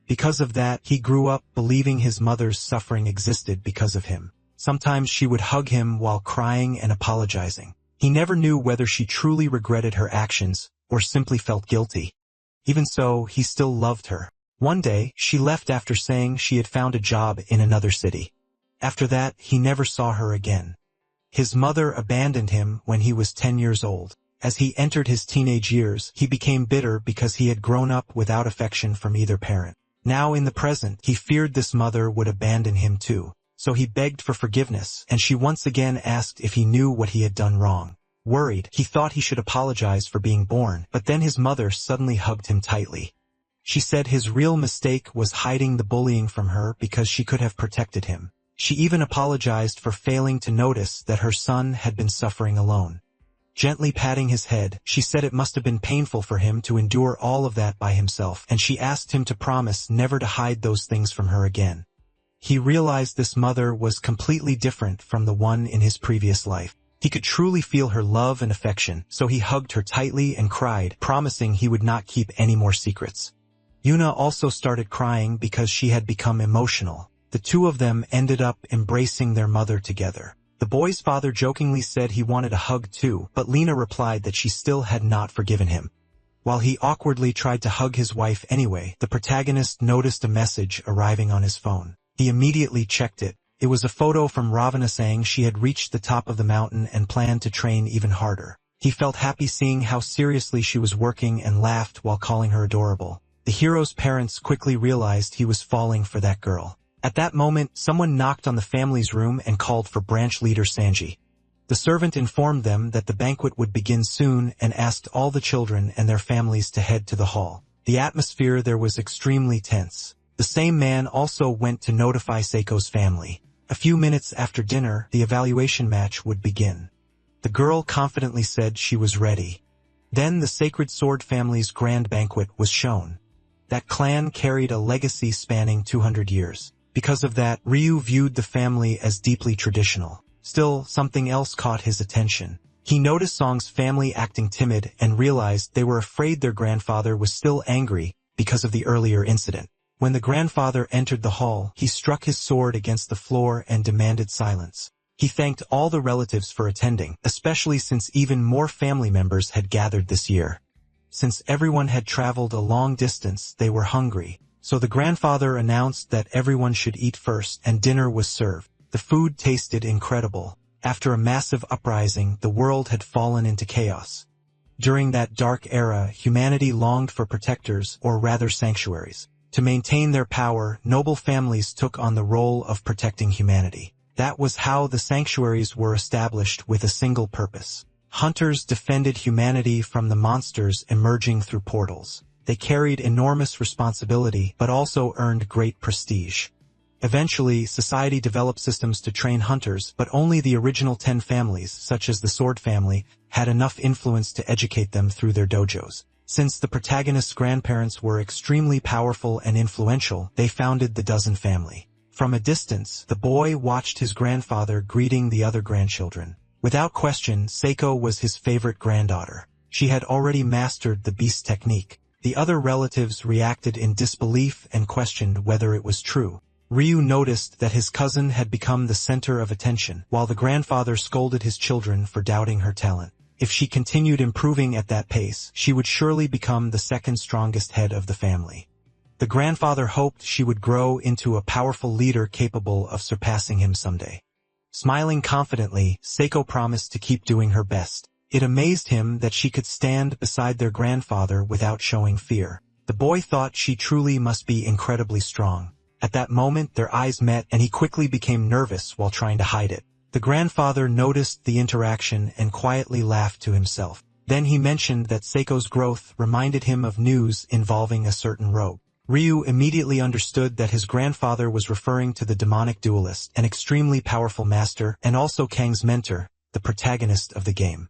Because of that, he grew up believing his mother's suffering existed because of him. Sometimes she would hug him while crying and apologizing. He never knew whether she truly regretted her actions or simply felt guilty. Even so, he still loved her. One day, she left after saying she had found a job in another city. After that, he never saw her again. His mother abandoned him when he was 10 years old. As he entered his teenage years, he became bitter because he had grown up without affection from either parent. Now in the present, he feared this mother would abandon him too. So he begged for forgiveness, and she once again asked if he knew what he had done wrong. Worried, he thought he should apologize for being born, but then his mother suddenly hugged him tightly. She said his real mistake was hiding the bullying from her because she could have protected him. She even apologized for failing to notice that her son had been suffering alone. Gently patting his head, she said it must have been painful for him to endure all of that by himself, and she asked him to promise never to hide those things from her again. He realized this mother was completely different from the one in his previous life. He could truly feel her love and affection, so he hugged her tightly and cried, promising he would not keep any more secrets. Yuna also started crying because she had become emotional. The two of them ended up embracing their mother together. The boy's father jokingly said he wanted a hug too, but Lena replied that she still had not forgiven him. While he awkwardly tried to hug his wife anyway, the protagonist noticed a message arriving on his phone. He immediately checked it. It was a photo from Ravana saying she had reached the top of the mountain and planned to train even harder. He felt happy seeing how seriously she was working and laughed while calling her adorable. The hero's parents quickly realized he was falling for that girl. At that moment, someone knocked on the family's room and called for branch leader Sanji. The servant informed them that the banquet would begin soon and asked all the children and their families to head to the hall. The atmosphere there was extremely tense. The same man also went to notify Seiko's family. A few minutes after dinner, the evaluation match would begin. The girl confidently said she was ready. Then the Sacred Sword family's grand banquet was shown. That clan carried a legacy spanning 200 years. Because of that, Ryu viewed the family as deeply traditional. Still, something else caught his attention. He noticed Song's family acting timid and realized they were afraid their grandfather was still angry because of the earlier incident. When the grandfather entered the hall, he struck his sword against the floor and demanded silence. He thanked all the relatives for attending, especially since even more family members had gathered this year. Since everyone had traveled a long distance, they were hungry. So the grandfather announced that everyone should eat first, and dinner was served. The food tasted incredible. After a massive uprising, the world had fallen into chaos. During that dark era, humanity longed for protectors, or rather sanctuaries. To maintain their power, noble families took on the role of protecting humanity. That was how the sanctuaries were established, with a single purpose. Hunters defended humanity from the monsters emerging through portals. They carried enormous responsibility, but also earned great prestige. Eventually, society developed systems to train hunters, but only the original 10 families, such as the Sword family, had enough influence to educate them through their dojos. Since the protagonist's grandparents were extremely powerful and influential, they founded the Dozen family. From a distance, the boy watched his grandfather greeting the other grandchildren. Without question, Seiko was his favorite granddaughter. She had already mastered the beast technique. The other relatives reacted in disbelief and questioned whether it was true. Ryu noticed that his cousin had become the center of attention, while the grandfather scolded his children for doubting her talent. If she continued improving at that pace, she would surely become the second strongest head of the family. The grandfather hoped she would grow into a powerful leader capable of surpassing him someday. Smiling confidently, Seiko promised to keep doing her best. It amazed him that she could stand beside their grandfather without showing fear. The boy thought she truly must be incredibly strong. At that moment, their eyes met, and he quickly became nervous while trying to hide it. The grandfather noticed the interaction and quietly laughed to himself. Then he mentioned that Seiko's growth reminded him of news involving a certain rogue. Ryu immediately understood that his grandfather was referring to the demonic duelist, an extremely powerful master, and also Kang's mentor, the protagonist of the game.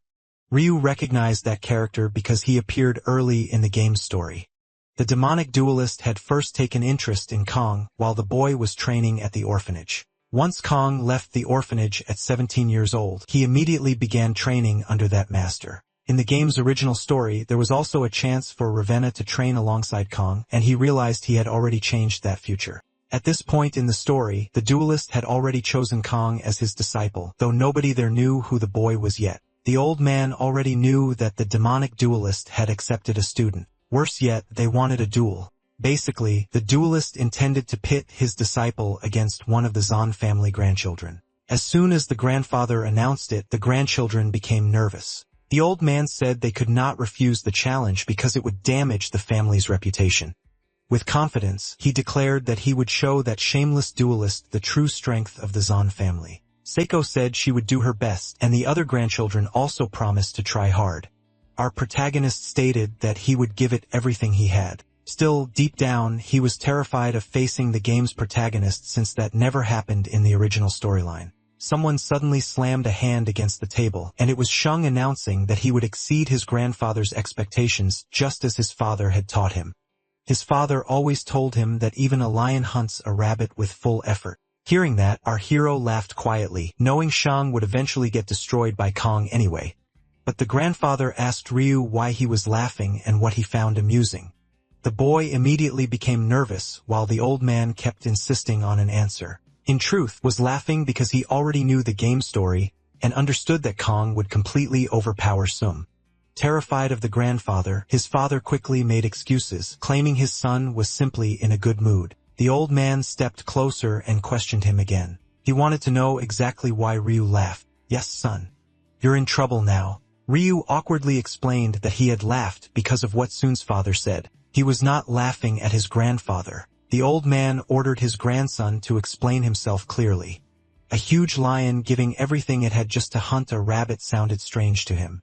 Ryu recognized that character because he appeared early in the game's story. The demonic duelist had first taken interest in Kong while the boy was training at the orphanage. Once Kong left the orphanage at 17 years old, he immediately began training under that master. In the game's original story, there was also a chance for Ravenna to train alongside Kong, and he realized he had already changed that future. At this point in the story, the duelist had already chosen Kong as his disciple, though nobody there knew who the boy was yet. The old man already knew that the demonic duelist had accepted a student. Worse yet, they wanted a duel. Basically, the duelist intended to pit his disciple against one of the Zan family grandchildren. As soon as the grandfather announced it, the grandchildren became nervous. The old man said they could not refuse the challenge because it would damage the family's reputation. With confidence, he declared that he would show that shameless duelist the true strength of the Zan family. Seiko said she would do her best, and the other grandchildren also promised to try hard. Our protagonist stated that he would give it everything he had. Still, deep down, he was terrified of facing the game's protagonist since that never happened in the original storyline. Someone suddenly slammed a hand against the table, and it was Shang announcing that he would exceed his grandfather's expectations just as his father had taught him. His father always told him that even a lion hunts a rabbit with full effort. Hearing that, our hero laughed quietly, knowing Shang would eventually get destroyed by Kong anyway. But the grandfather asked Ryu why he was laughing and what he found amusing. The boy immediately became nervous while the old man kept insisting on an answer. In truth, was laughing because he already knew the game story and understood that Kong would completely overpower Sum. Terrified of the grandfather, his father quickly made excuses, claiming his son was simply in a good mood. The old man stepped closer and questioned him again. He wanted to know exactly why Ryu laughed. "Yes, son. You're in trouble now." Ryu awkwardly explained that he had laughed because of what Sun's father said. He was not laughing at his grandfather. The old man ordered his grandson to explain himself clearly. A huge lion giving everything it had just to hunt a rabbit sounded strange to him.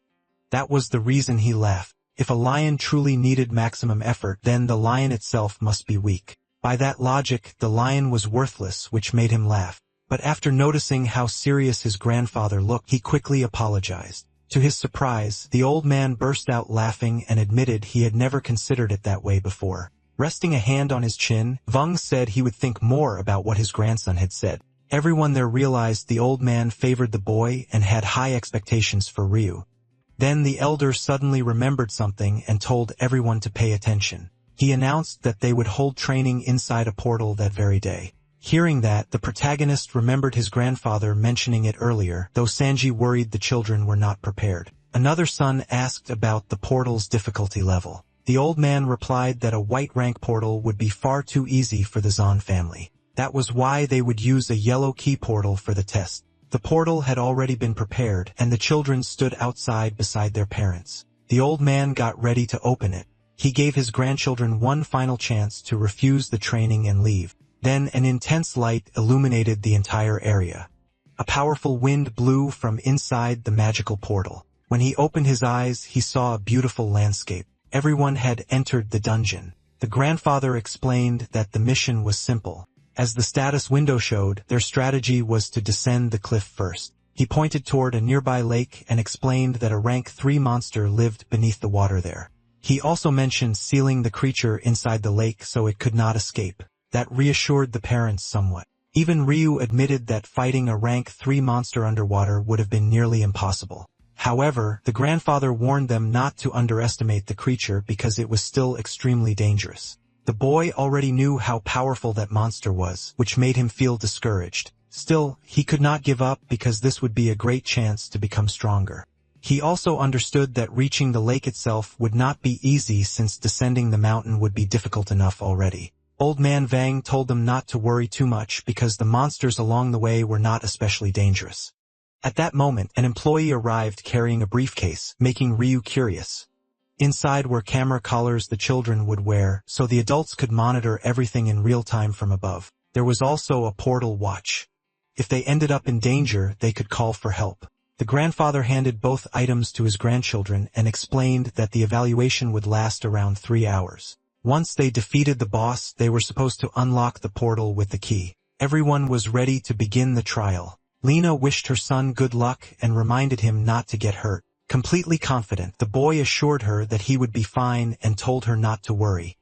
That was the reason he laughed. If a lion truly needed maximum effort, then the lion itself must be weak. By that logic, the lion was worthless, which made him laugh. But after noticing how serious his grandfather looked, he quickly apologized. To his surprise, the old man burst out laughing and admitted he had never considered it that way before. Resting a hand on his chin, Vung said he would think more about what his grandson had said. Everyone there realized the old man favored the boy and had high expectations for Ryu. Then the elder suddenly remembered something and told everyone to pay attention. He announced that they would hold training inside a portal that very day. Hearing that, the protagonist remembered his grandfather mentioning it earlier, though Sanji worried the children were not prepared. Another son asked about the portal's difficulty level. The old man replied that a white rank portal would be far too easy for the Zahn family. That was why they would use a yellow key portal for the test. The portal had already been prepared, and the children stood outside beside their parents. The old man got ready to open it. He gave his grandchildren one final chance to refuse the training and leave. Then an intense light illuminated the entire area. A powerful wind blew from inside the magical portal. When he opened his eyes, he saw a beautiful landscape. Everyone had entered the dungeon. The grandfather explained that the mission was simple. As the status window showed, their strategy was to descend the cliff first. He pointed toward a nearby lake and explained that a rank 3 monster lived beneath the water there. He also mentioned sealing the creature inside the lake so it could not escape. That reassured the parents somewhat. Even Ryu admitted that fighting a rank 3 monster underwater would have been nearly impossible. However, the grandfather warned them not to underestimate the creature because it was still extremely dangerous. The boy already knew how powerful that monster was, which made him feel discouraged. Still, he could not give up because this would be a great chance to become stronger. He also understood that reaching the lake itself would not be easy since descending the mountain would be difficult enough already. Old Man Vang told them not to worry too much because the monsters along the way were not especially dangerous. At that moment, an employee arrived carrying a briefcase, making Ryu curious. Inside were camera collars the children would wear, so the adults could monitor everything in real time from above. There was also a portal watch. If they ended up in danger, they could call for help. The grandfather handed both items to his grandchildren and explained that the evaluation would last around 3 hours. Once they defeated the boss, they were supposed to unlock the portal with the key. Everyone was ready to begin the trial. Lena wished her son good luck and reminded him not to get hurt. Completely confident, the boy assured her that he would be fine and told her not to worry.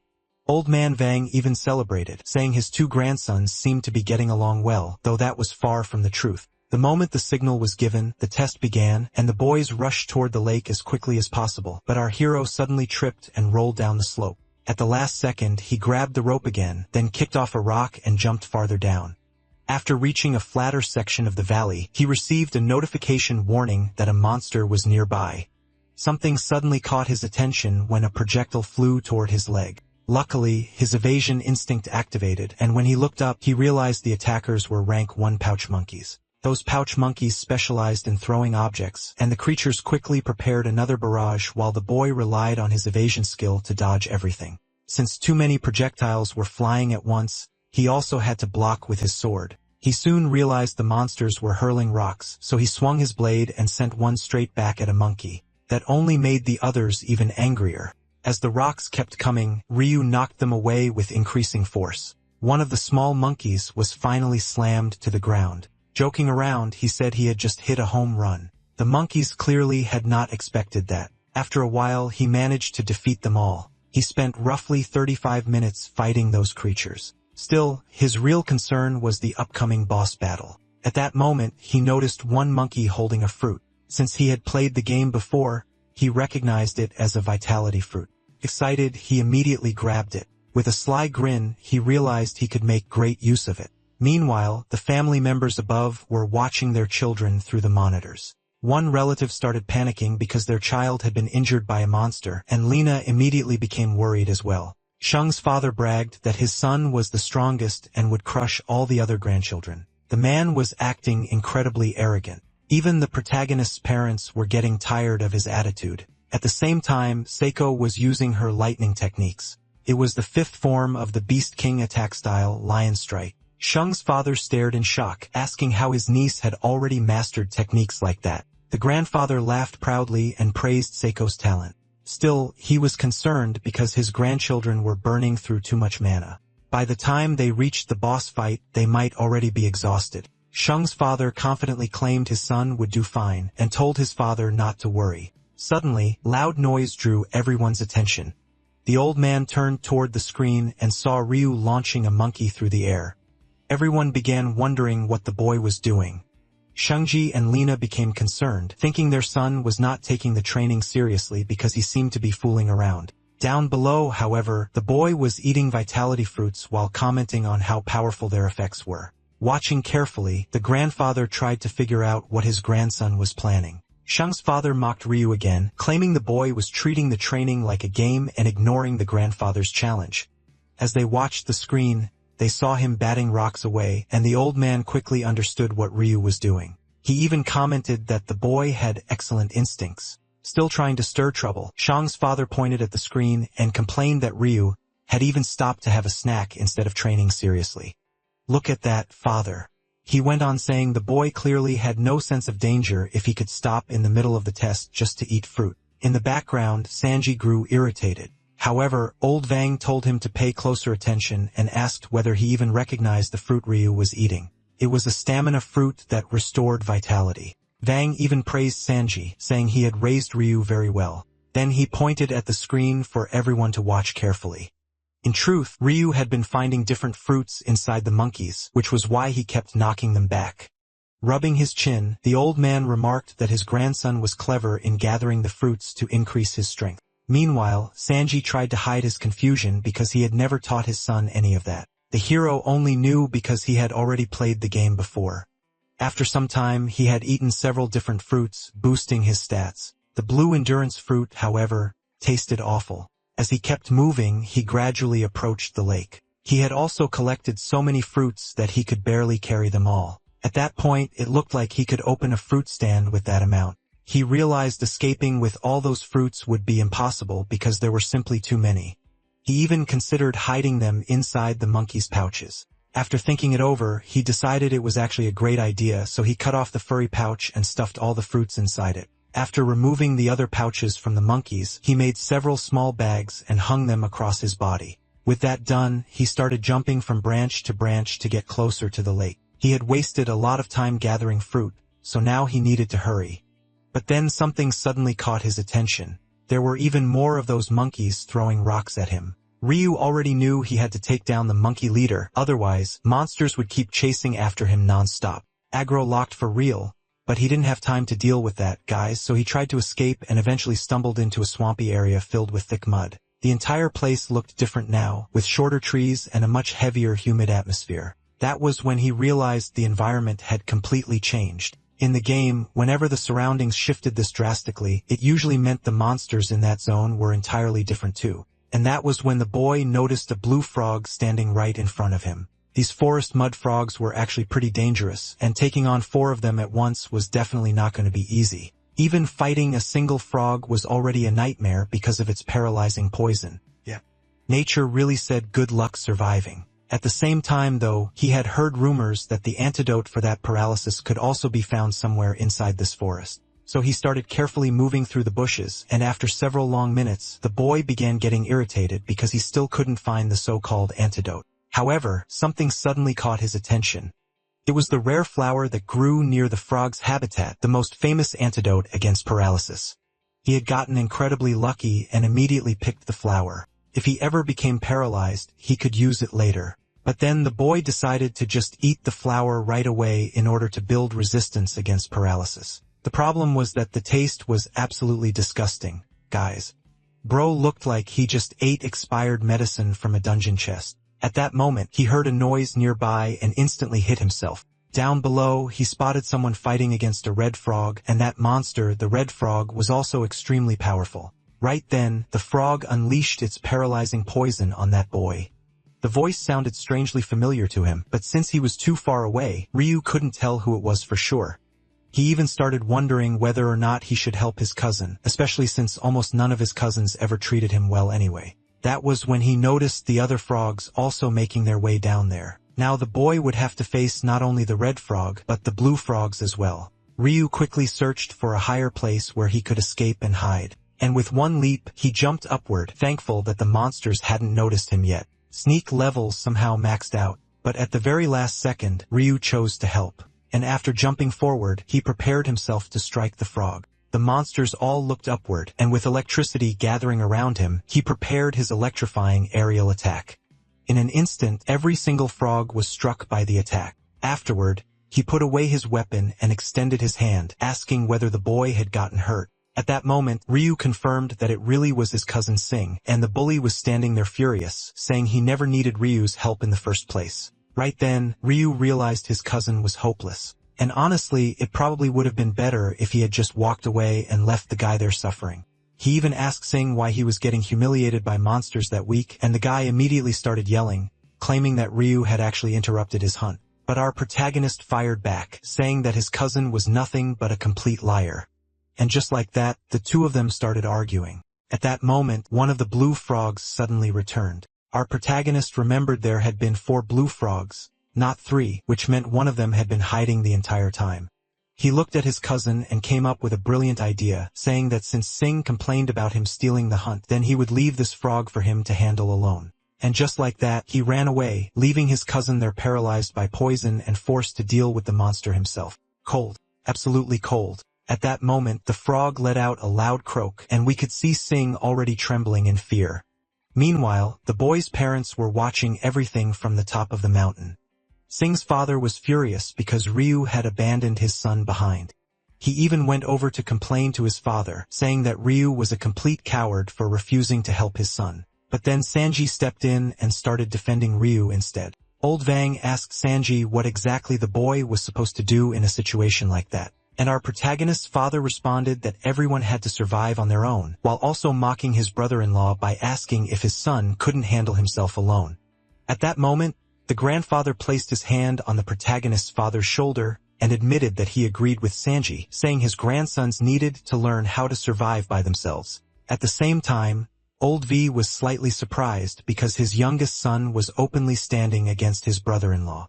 Old Man Vang even celebrated, saying his 2 grandsons seemed to be getting along well, though that was far from the truth. The moment the signal was given, the test began, and the boys rushed toward the lake as quickly as possible, but our hero suddenly tripped and rolled down the slope. At the last second, he grabbed the rope again, then kicked off a rock and jumped farther down. After reaching a flatter section of the valley, he received a notification warning that a monster was nearby. Something suddenly caught his attention when a projectile flew toward his leg. Luckily, his evasion instinct activated, and when he looked up, he realized the attackers were rank 1 pouch monkeys. Those pouch monkeys specialized in throwing objects, and the creatures quickly prepared another barrage while the boy relied on his evasion skill to dodge everything. Since too many projectiles were flying at once, he also had to block with his sword. He soon realized the monsters were hurling rocks, so he swung his blade and sent one straight back at a monkey. That only made the others even angrier. As the rocks kept coming, Ryu knocked them away with increasing force. One of the small monkeys was finally slammed to the ground. Joking around, he said he had just hit a home run. The monkeys clearly had not expected that. After a while, he managed to defeat them all. He spent roughly 35 minutes fighting those creatures. Still, his real concern was the upcoming boss battle. At that moment, he noticed one monkey holding a fruit. Since he had played the game before, he recognized it as a vitality fruit. Excited, he immediately grabbed it. With a sly grin, he realized he could make great use of it. Meanwhile, the family members above were watching their children through the monitors. One relative started panicking because their child had been injured by a monster, and Lena immediately became worried as well. Sheng's father bragged that his son was the strongest and would crush all the other grandchildren. The man was acting incredibly arrogant. Even the protagonist's parents were getting tired of his attitude. At the same time, Seiko was using her lightning techniques. It was the 5th form of the Beast King attack style, Lion Strike. Sheng's father stared in shock, asking how his niece had already mastered techniques like that. The grandfather laughed proudly and praised Seiko's talent. Still, he was concerned because his grandchildren were burning through too much mana. By the time they reached the boss fight, they might already be exhausted. Sheng's father confidently claimed his son would do fine and told his father not to worry. Suddenly, loud noise drew everyone's attention. The old man turned toward the screen and saw Ryu launching a monkey through the air. Everyone began wondering what the boy was doing. Shengji and Lena became concerned, thinking their son was not taking the training seriously because he seemed to be fooling around. Down below, however, the boy was eating vitality fruits while commenting on how powerful their effects were. Watching carefully, the grandfather tried to figure out what his grandson was planning. Shung's father mocked Ryu again, claiming the boy was treating the training like a game and ignoring the grandfather's challenge. As they watched the screen, they saw him batting rocks away, and the old man quickly understood what Ryu was doing. He even commented that the boy had excellent instincts. Still trying to stir trouble, Shung's father pointed at the screen and complained that Ryu had even stopped to have a snack instead of training seriously. "Look at that, father." He went on saying the boy clearly had no sense of danger if he could stop in the middle of the test just to eat fruit. In the background, Sanji grew irritated. However, old Vang told him to pay closer attention and asked whether he even recognized the fruit Ryu was eating. It was a stamina fruit that restored vitality. Vang even praised Sanji, saying he had raised Ryu very well. Then he pointed at the screen for everyone to watch carefully. In truth, Ryu had been finding different fruits inside the monkeys, which was why he kept knocking them back. Rubbing his chin, the old man remarked that his grandson was clever in gathering the fruits to increase his strength. Meanwhile, Sanji tried to hide his confusion because he had never taught his son any of that. The hero only knew because he had already played the game before. After some time, he had eaten several different fruits, boosting his stats. The blue endurance fruit, however, tasted awful. As he kept moving, he gradually approached the lake. He had also collected so many fruits that he could barely carry them all. At that point, it looked like he could open a fruit stand with that amount. He realized escaping with all those fruits would be impossible because there were simply too many. He even considered hiding them inside the monkey's pouches. After thinking it over, he decided it was actually a great idea, so he cut off the furry pouch and stuffed all the fruits inside it. After removing the other pouches from the monkeys, he made several small bags and hung them across his body. With that done, he started jumping from branch to branch to get closer to the lake. He had wasted a lot of time gathering fruit, so now he needed to hurry. But then something suddenly caught his attention. There were even more of those monkeys throwing rocks at him. Ryu already knew he had to take down the monkey leader, otherwise, monsters would keep chasing after him non-stop. Aggro locked for real, but he didn't have time to deal with that, guys, so he tried to escape and eventually stumbled into a swampy area filled with thick mud. The entire place looked different now, with shorter trees and a much heavier, humid atmosphere. That was when he realized the environment had completely changed. In the game, whenever the surroundings shifted this drastically, it usually meant the monsters in that zone were entirely different too. And that was when the boy noticed a blue frog standing right in front of him. These forest mud frogs were actually pretty dangerous, and taking on 4 of them at once was definitely not going to be easy. Even fighting a single frog was already a nightmare because of its paralyzing poison. Yeah. Nature really said good luck surviving. At the same time though, he had heard rumors that the antidote for that paralysis could also be found somewhere inside this forest. So he started carefully moving through the bushes, and after several long minutes, the boy began getting irritated because he still couldn't find the so-called antidote. However, something suddenly caught his attention. It was the rare flower that grew near the frog's habitat, the most famous antidote against paralysis. He had gotten incredibly lucky and immediately picked the flower. If he ever became paralyzed, he could use it later. But then the boy decided to just eat the flower right away in order to build resistance against paralysis. The problem was that the taste was absolutely disgusting, guys. Bro looked like he just ate expired medicine from a dungeon chest. At that moment, he heard a noise nearby and instantly hit himself. Down below, he spotted someone fighting against a red frog, and that monster, the red frog, was also extremely powerful. Right then, the frog unleashed its paralyzing poison on that boy. The voice sounded strangely familiar to him, but since he was too far away, Ryu couldn't tell who it was for sure. He even started wondering whether or not he should help his cousin, especially since almost none of his cousins ever treated him well anyway. That was when he noticed the other frogs also making their way down there. Now the boy would have to face not only the red frog, but the blue frogs as well. Ryu quickly searched for a higher place where he could escape and hide. And with one leap, he jumped upward, thankful that the monsters hadn't noticed him yet. Sneak levels somehow maxed out, but at the very last second, Ryu chose to help. And after jumping forward, he prepared himself to strike the frog. The monsters all looked upward, and with electricity gathering around him, he prepared his electrifying aerial attack. In an instant, every single frog was struck by the attack. Afterward, he put away his weapon and extended his hand, asking whether the boy had gotten hurt. At that moment, Ryu confirmed that it really was his cousin Sing, and the bully was standing there furious, saying he never needed Ryu's help in the first place. Right then, Ryu realized his cousin was hopeless. And honestly, it probably would have been better if he had just walked away and left the guy there suffering. He even asked Sing why he was getting humiliated by monsters that week, and the guy immediately started yelling, claiming that Ryu had actually interrupted his hunt. But our protagonist fired back, saying that his cousin was nothing but a complete liar. And just like that, the two of them started arguing. At that moment, one of the blue frogs suddenly returned. Our protagonist remembered there had been 4 blue frogs, not 3, which meant one of them had been hiding the entire time. He looked at his cousin and came up with a brilliant idea, saying that since Sing complained about him stealing the hunt, then he would leave this frog for him to handle alone. And just like that, he ran away, leaving his cousin there paralyzed by poison and forced to deal with the monster himself. Cold. Absolutely cold. At that moment, the frog let out a loud croak, and we could see Sing already trembling in fear. Meanwhile, the boy's parents were watching everything from the top of the mountain. Sing's father was furious because Ryu had abandoned his son behind. He even went over to complain to his father, saying that Ryu was a complete coward for refusing to help his son. But then Sanji stepped in and started defending Ryu instead. Old Vang asked Sanji what exactly the boy was supposed to do in a situation like that. And our protagonist's father responded that everyone had to survive on their own, while also mocking his brother-in-law by asking if his son couldn't handle himself alone. At that moment, the grandfather placed his hand on the protagonist's father's shoulder and admitted that he agreed with Sanji, saying his grandsons needed to learn how to survive by themselves. At the same time, Old V was slightly surprised because his youngest son was openly standing against his brother-in-law.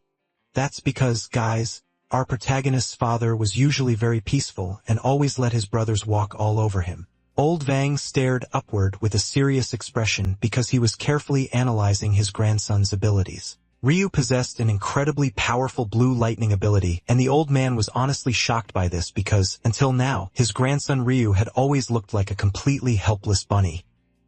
That's because, guys, our protagonist's father was usually very peaceful and always let his brothers walk all over him. Old Vang stared upward with a serious expression because he was carefully analyzing his grandson's abilities. Ryu possessed an incredibly powerful blue lightning ability, and the old man was honestly shocked by this because, until now, his grandson Ryu had always looked like a completely helpless bunny.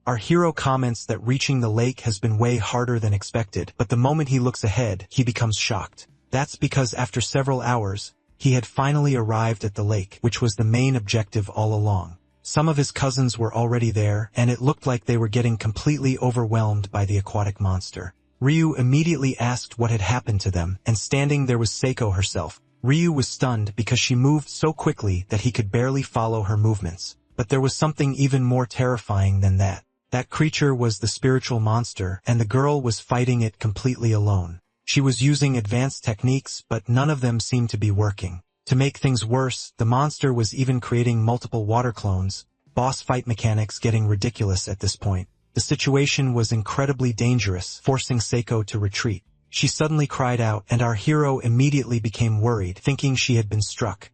Our hero comments that reaching the lake has been way harder than expected, but the moment he looks ahead, he becomes shocked. That's because after several hours, he had finally arrived at the lake, which was the main objective all along. Some of his cousins were already there, and it looked like they were getting completely overwhelmed by the aquatic monster. Ryu immediately asked what had happened to them, and standing there was Seiko herself. Ryu was stunned because she moved so quickly that he could barely follow her movements. But there was something even more terrifying than that. That creature was the spiritual monster, and the girl was fighting it completely alone. She was using advanced techniques, but none of them seemed to be working. To make things worse, the monster was even creating multiple water clones, boss fight mechanics getting ridiculous at this point. The situation was incredibly dangerous, forcing Seiko to retreat. She suddenly cried out, and our hero immediately became worried, thinking she had been struck.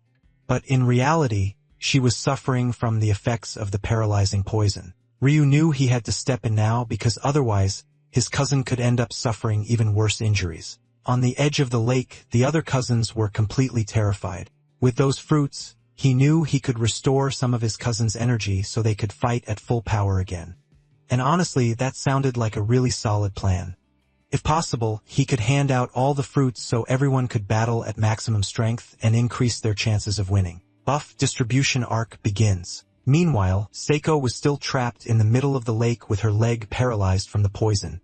But in reality, she was suffering from the effects of the paralyzing poison. Ryu knew he had to step in now because otherwise, his cousin could end up suffering even worse injuries. On the edge of the lake, the other cousins were completely terrified. With those fruits, he knew he could restore some of his cousin's energy so they could fight at full power again. And honestly, that sounded like a really solid plan. If possible, he could hand out all the fruits so everyone could battle at maximum strength and increase their chances of winning. Buff distribution arc begins. Meanwhile, Seiko was still trapped in the middle of the lake with her leg paralyzed from the poison.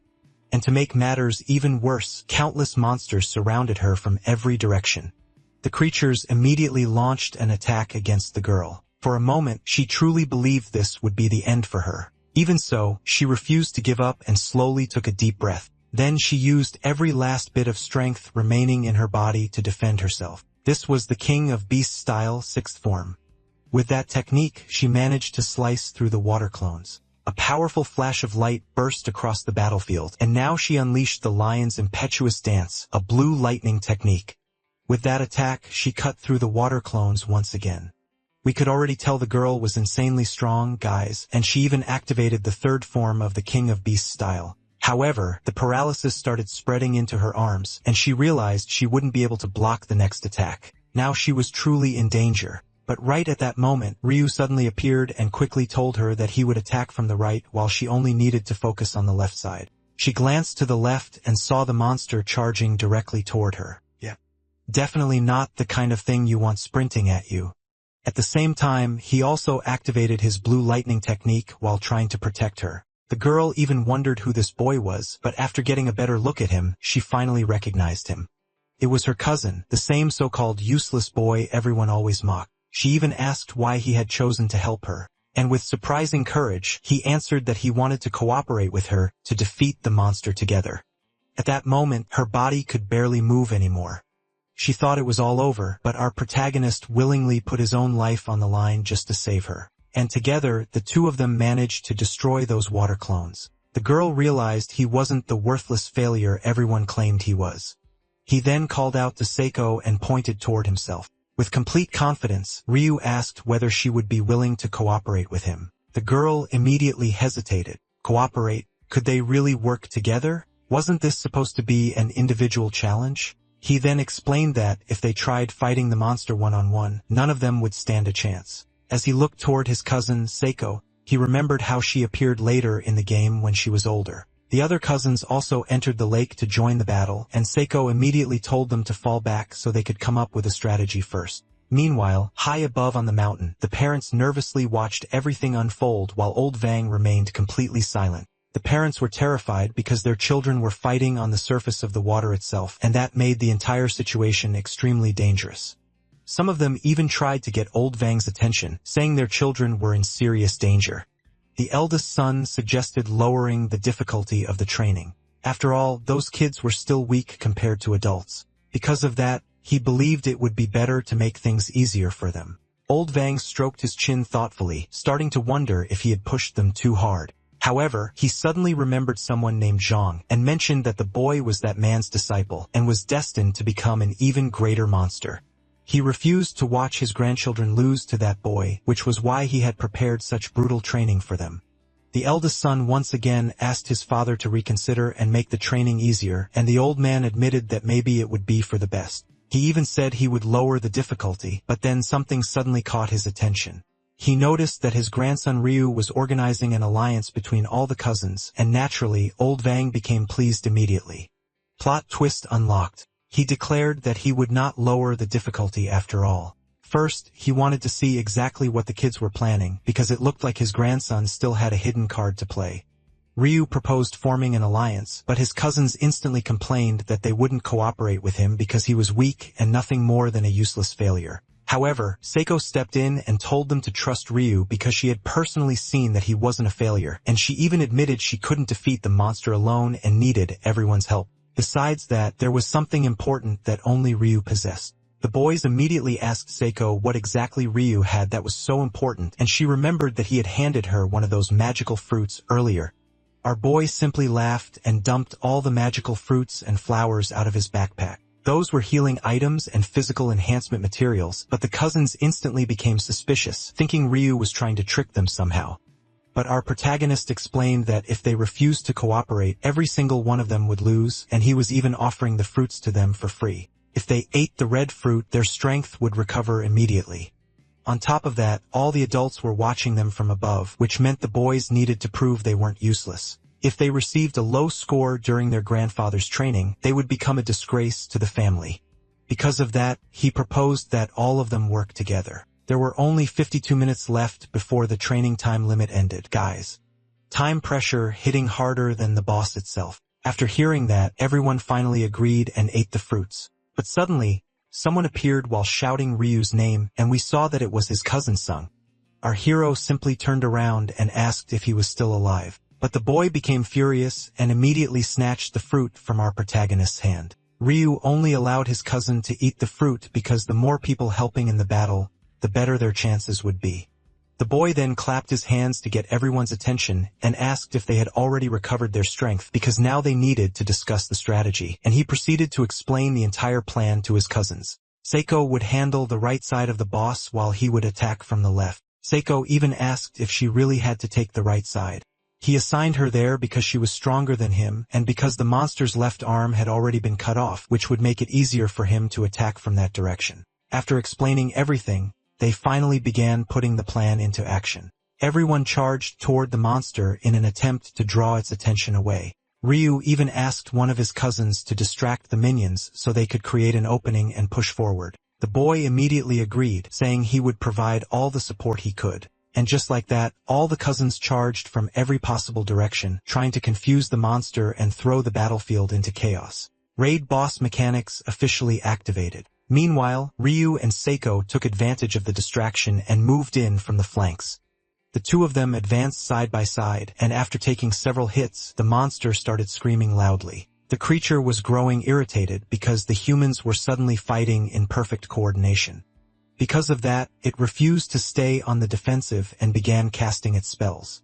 And to make matters even worse, countless monsters surrounded her from every direction. The creatures immediately launched an attack against the girl. For a moment, she truly believed this would be the end for her. Even so, she refused to give up and slowly took a deep breath. Then she used every last bit of strength remaining in her body to defend herself. This was the King of Beasts style 6th form. With that technique, she managed to slice through the water clones. A powerful flash of light burst across the battlefield, and now she unleashed the lion's impetuous dance, a blue lightning technique. With that attack, she cut through the water clones once again. We could already tell the girl was insanely strong, guys, and she even activated the 3rd form of the King of Beasts style. However, the paralysis started spreading into her arms, and she realized she wouldn't be able to block the next attack. Now she was truly in danger. But right at that moment, Ryu suddenly appeared and quickly told her that he would attack from the right while she only needed to focus on the left side. She glanced to the left and saw the monster charging directly toward her. Yeah. Definitely not the kind of thing you want sprinting at you. At the same time, he also activated his blue lightning technique while trying to protect her. The girl even wondered who this boy was, but after getting a better look at him, she finally recognized him. It was her cousin, the same so-called useless boy everyone always mocked. She even asked why he had chosen to help her. And with surprising courage, he answered that he wanted to cooperate with her to defeat the monster together. At that moment, her body could barely move anymore. She thought it was all over, but our protagonist willingly put his own life on the line just to save her. And together, the two of them managed to destroy those water clones. The girl realized he wasn't the worthless failure everyone claimed he was. He then called out to Seiko and pointed toward himself. With complete confidence, Ryu asked whether she would be willing to cooperate with him. The girl immediately hesitated. Cooperate? Could they really work together? Wasn't this supposed to be an individual challenge? He then explained that, if they tried fighting the monster one-on-one, none of them would stand a chance. As he looked toward his cousin, Seiko, he remembered how she appeared later in the game when she was older. The other cousins also entered the lake to join the battle, and Seiko immediately told them to fall back so they could come up with a strategy first. Meanwhile, high above on the mountain, the parents nervously watched everything unfold while old Vang remained completely silent. The parents were terrified because their children were fighting on the surface of the water itself, and that made the entire situation extremely dangerous. Some of them even tried to get old Vang's attention, saying their children were in serious danger. The eldest son suggested lowering the difficulty of the training. After all, those kids were still weak compared to adults. Because of that, he believed it would be better to make things easier for them. Old Vang stroked his chin thoughtfully, starting to wonder if he had pushed them too hard. However, he suddenly remembered someone named Zhang and mentioned that the boy was that man's disciple and was destined to become an even greater monster. He refused to watch his grandchildren lose to that boy, which was why he had prepared such brutal training for them. The eldest son once again asked his father to reconsider and make the training easier, and the old man admitted that maybe it would be for the best. He even said he would lower the difficulty, but then something suddenly caught his attention. He noticed that his grandson Ryu was organizing an alliance between all the cousins, and naturally, old Vang became pleased immediately. Plot twist unlocked. He declared that he would not lower the difficulty after all. First, he wanted to see exactly what the kids were planning, because it looked like his grandson still had a hidden card to play. Ryu proposed forming an alliance, but his cousins instantly complained that they wouldn't cooperate with him because he was weak and nothing more than a useless failure. However, Seiko stepped in and told them to trust Ryu because she had personally seen that he wasn't a failure, and she even admitted she couldn't defeat the monster alone and needed everyone's help. Besides that, there was something important that only Ryu possessed. The boys immediately asked Seiko what exactly Ryu had that was so important, and she remembered that he had handed her one of those magical fruits earlier. Our boy simply laughed and dumped all the magical fruits and flowers out of his backpack. Those were healing items and physical enhancement materials, but the cousins instantly became suspicious, thinking Ryu was trying to trick them somehow. But our protagonist explained that if they refused to cooperate, every single one of them would lose, and he was even offering the fruits to them for free. If they ate the red fruit, their strength would recover immediately. On top of that, all the adults were watching them from above, which meant the boys needed to prove they weren't useless. If they received a low score during their grandfather's training, they would become a disgrace to the family. Because of that, he proposed that all of them work together. There were only 52 minutes left before the training time limit ended, guys. Time pressure hitting harder than the boss itself. After hearing that, everyone finally agreed and ate the fruits. But suddenly, someone appeared while shouting Ryu's name, and we saw that it was his cousin Sung. Our hero simply turned around and asked if he was still alive. But the boy became furious and immediately snatched the fruit from our protagonist's hand. Ryu only allowed his cousin to eat the fruit because the more people helping in the battle, the better their chances would be. The boy then clapped his hands to get everyone's attention and asked if they had already recovered their strength because now they needed to discuss the strategy, and he proceeded to explain the entire plan to his cousins. Seiko would handle the right side of the boss while he would attack from the left. Seiko even asked if she really had to take the right side. He assigned her there because she was stronger than him and because the monster's left arm had already been cut off, which would make it easier for him to attack from that direction. After explaining everything, they finally began putting the plan into action. Everyone charged toward the monster in an attempt to draw its attention away. Ryu even asked one of his cousins to distract the minions so they could create an opening and push forward. The boy immediately agreed, saying he would provide all the support he could. And just like that, all the cousins charged from every possible direction, trying to confuse the monster and throw the battlefield into chaos. Raid boss mechanics officially activated. Meanwhile, Ryu and Seiko took advantage of the distraction and moved in from the flanks. The two of them advanced side by side, and after taking several hits, the monster started screaming loudly. The creature was growing irritated because the humans were suddenly fighting in perfect coordination. Because of that, it refused to stay on the defensive and began casting its spells.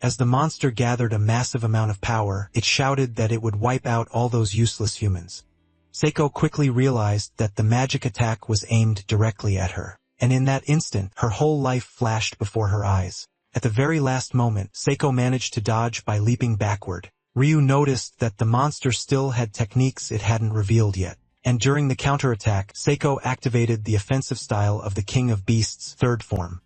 As the monster gathered a massive amount of power, it shouted that it would wipe out all those useless humans. Seiko quickly realized that the magic attack was aimed directly at her, and in that instant, her whole life flashed before her eyes. At the very last moment, Seiko managed to dodge by leaping backward. Ryu noticed that the monster still had techniques it hadn't revealed yet, and during the counterattack, Seiko activated the offensive style of the King of Beasts' third form.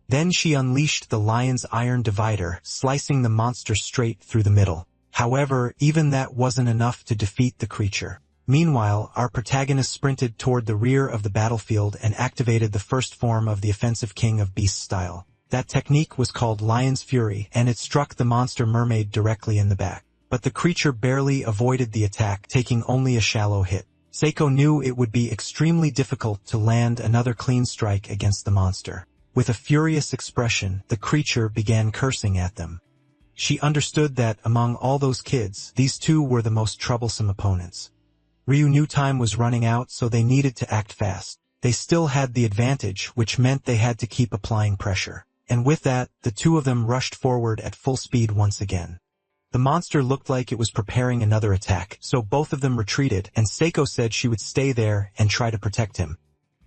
Then she unleashed the Lion's Iron Divider, slicing the monster straight through the middle. However, even that wasn't enough to defeat the creature. Meanwhile, our protagonist sprinted toward the rear of the battlefield and activated the first form of the offensive King of Beasts style. That technique was called Lion's Fury, and it struck the monster mermaid directly in the back. But the creature barely avoided the attack, taking only a shallow hit. Seiko knew it would be extremely difficult to land another clean strike against the monster. With a furious expression, the creature began cursing at them. She understood that, among all those kids, these two were the most troublesome opponents. Ryu knew time was running out, so they needed to act fast. They still had the advantage, which meant they had to keep applying pressure. And with that, the two of them rushed forward at full speed once again. The monster looked like it was preparing another attack, so both of them retreated, and Seiko said she would stay there and try to protect him.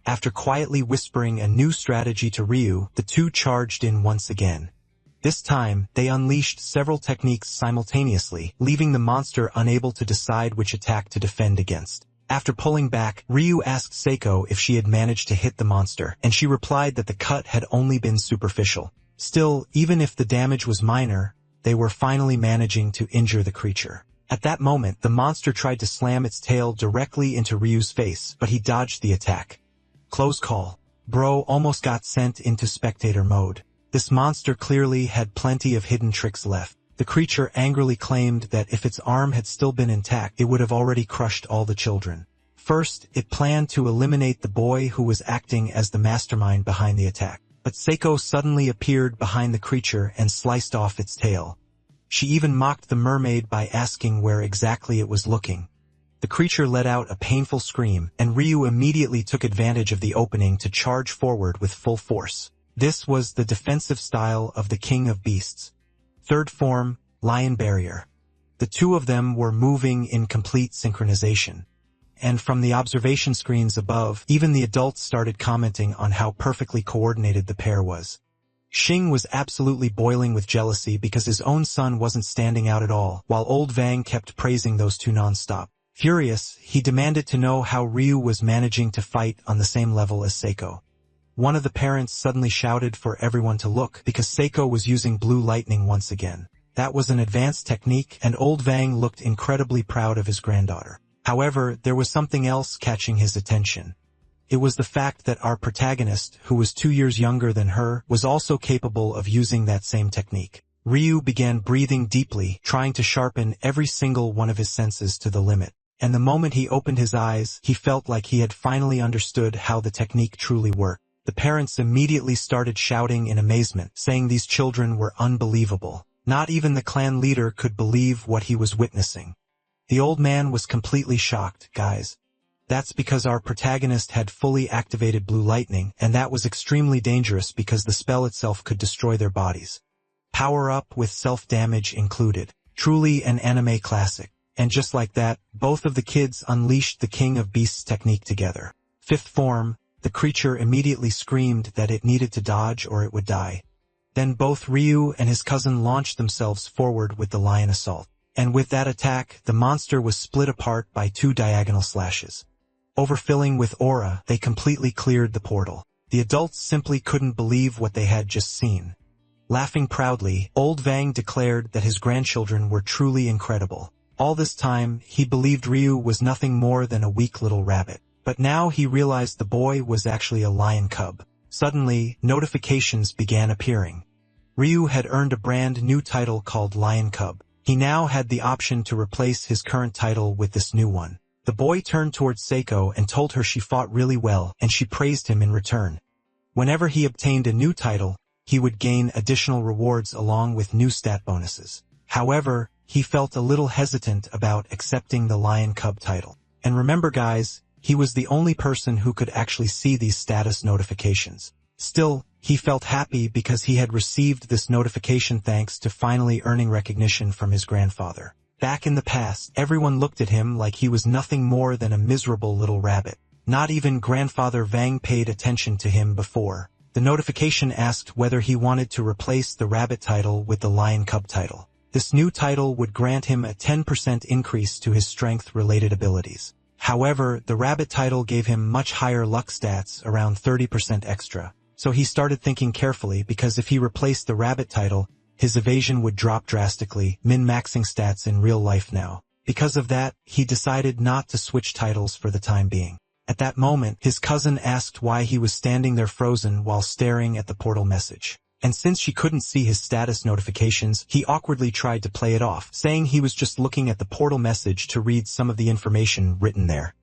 After quietly whispering a new strategy to Ryu, the two charged in once again. This time, they unleashed several techniques simultaneously, leaving the monster unable to decide which attack to defend against. After pulling back, Ryu asked Seiko if she had managed to hit the monster, and she replied that the cut had only been superficial. Still, even if the damage was minor, they were finally managing to injure the creature. At that moment, the monster tried to slam its tail directly into Ryu's face, but he dodged the attack. Close call. Bro almost got sent into spectator mode. This monster clearly had plenty of hidden tricks left. The creature angrily claimed that if its arm had still been intact, it would have already crushed all the children. First, it planned to eliminate the boy who was acting as the mastermind behind the attack. But Seiko suddenly appeared behind the creature and sliced off its tail. She even mocked the mermaid by asking where exactly it was looking. The creature let out a painful scream, and Ryu immediately took advantage of the opening to charge forward with full force. This was the defensive style of the King of Beasts. Third form, Lion Barrier. The two of them were moving in complete synchronization. And from the observation screens above, even the adults started commenting on how perfectly coordinated the pair was. Xing was absolutely boiling with jealousy because his own son wasn't standing out at all, while old Vang kept praising those two non-stop. Furious, he demanded to know how Ryu was managing to fight on the same level as Seiko. One of the parents suddenly shouted for everyone to look because Seiko was using blue lightning once again. That was an advanced technique, and old Vang looked incredibly proud of his granddaughter. However, there was something else catching his attention. It was the fact that our protagonist, who was 2 years younger than her, was also capable of using that same technique. Ryu began breathing deeply, trying to sharpen every single one of his senses to the limit. And the moment he opened his eyes, he felt like he had finally understood how the technique truly worked. The parents immediately started shouting in amazement, saying these children were unbelievable. Not even the clan leader could believe what he was witnessing. The old man was completely shocked. Guys, that's because our protagonist had fully activated blue lightning, and that was extremely dangerous because the spell itself could destroy their bodies. Power up with self-damage included. Truly an anime classic. And just like that, both of the kids unleashed the King of Beasts technique together. Fifth form, the creature immediately screamed that it needed to dodge or it would die. Then both Ryu and his cousin launched themselves forward with the lion assault. And with that attack, the monster was split apart by 2 diagonal slashes. Overfilling with aura, they completely cleared the portal. The adults simply couldn't believe what they had just seen. Laughing proudly, old Vang declared that his grandchildren were truly incredible. All this time, he believed Ryu was nothing more than a weak little rabbit. But now he realized the boy was actually a lion cub. Suddenly, notifications began appearing. Ryu had earned a brand new title called Lion Cub. He now had the option to replace his current title with this new one. The boy turned towards Seiko and told her she fought really well and she praised him in return. Whenever he obtained a new title, he would gain additional rewards along with new stat bonuses. However, he felt a little hesitant about accepting the Lion Cub title. And remember guys, he was the only person who could actually see these status notifications. Still, he felt happy because he had received this notification thanks to finally earning recognition from his grandfather. Back in the past, everyone looked at him like he was nothing more than a miserable little rabbit. Not even Grandfather Vang paid attention to him before. The notification asked whether he wanted to replace the rabbit title with the Lion Cub title. This new title would grant him a 10% increase to his strength-related abilities. However, the rabbit title gave him much higher luck stats, around 30% extra. So he started thinking carefully because if he replaced the rabbit title, his evasion would drop drastically, min-maxing stats in real life now. Because of that, he decided not to switch titles for the time being. At that moment, his cousin asked why he was standing there frozen while staring at the portal message. And since she couldn't see his status notifications, he awkwardly tried to play it off, saying he was just looking at the portal message to read some of the information written there.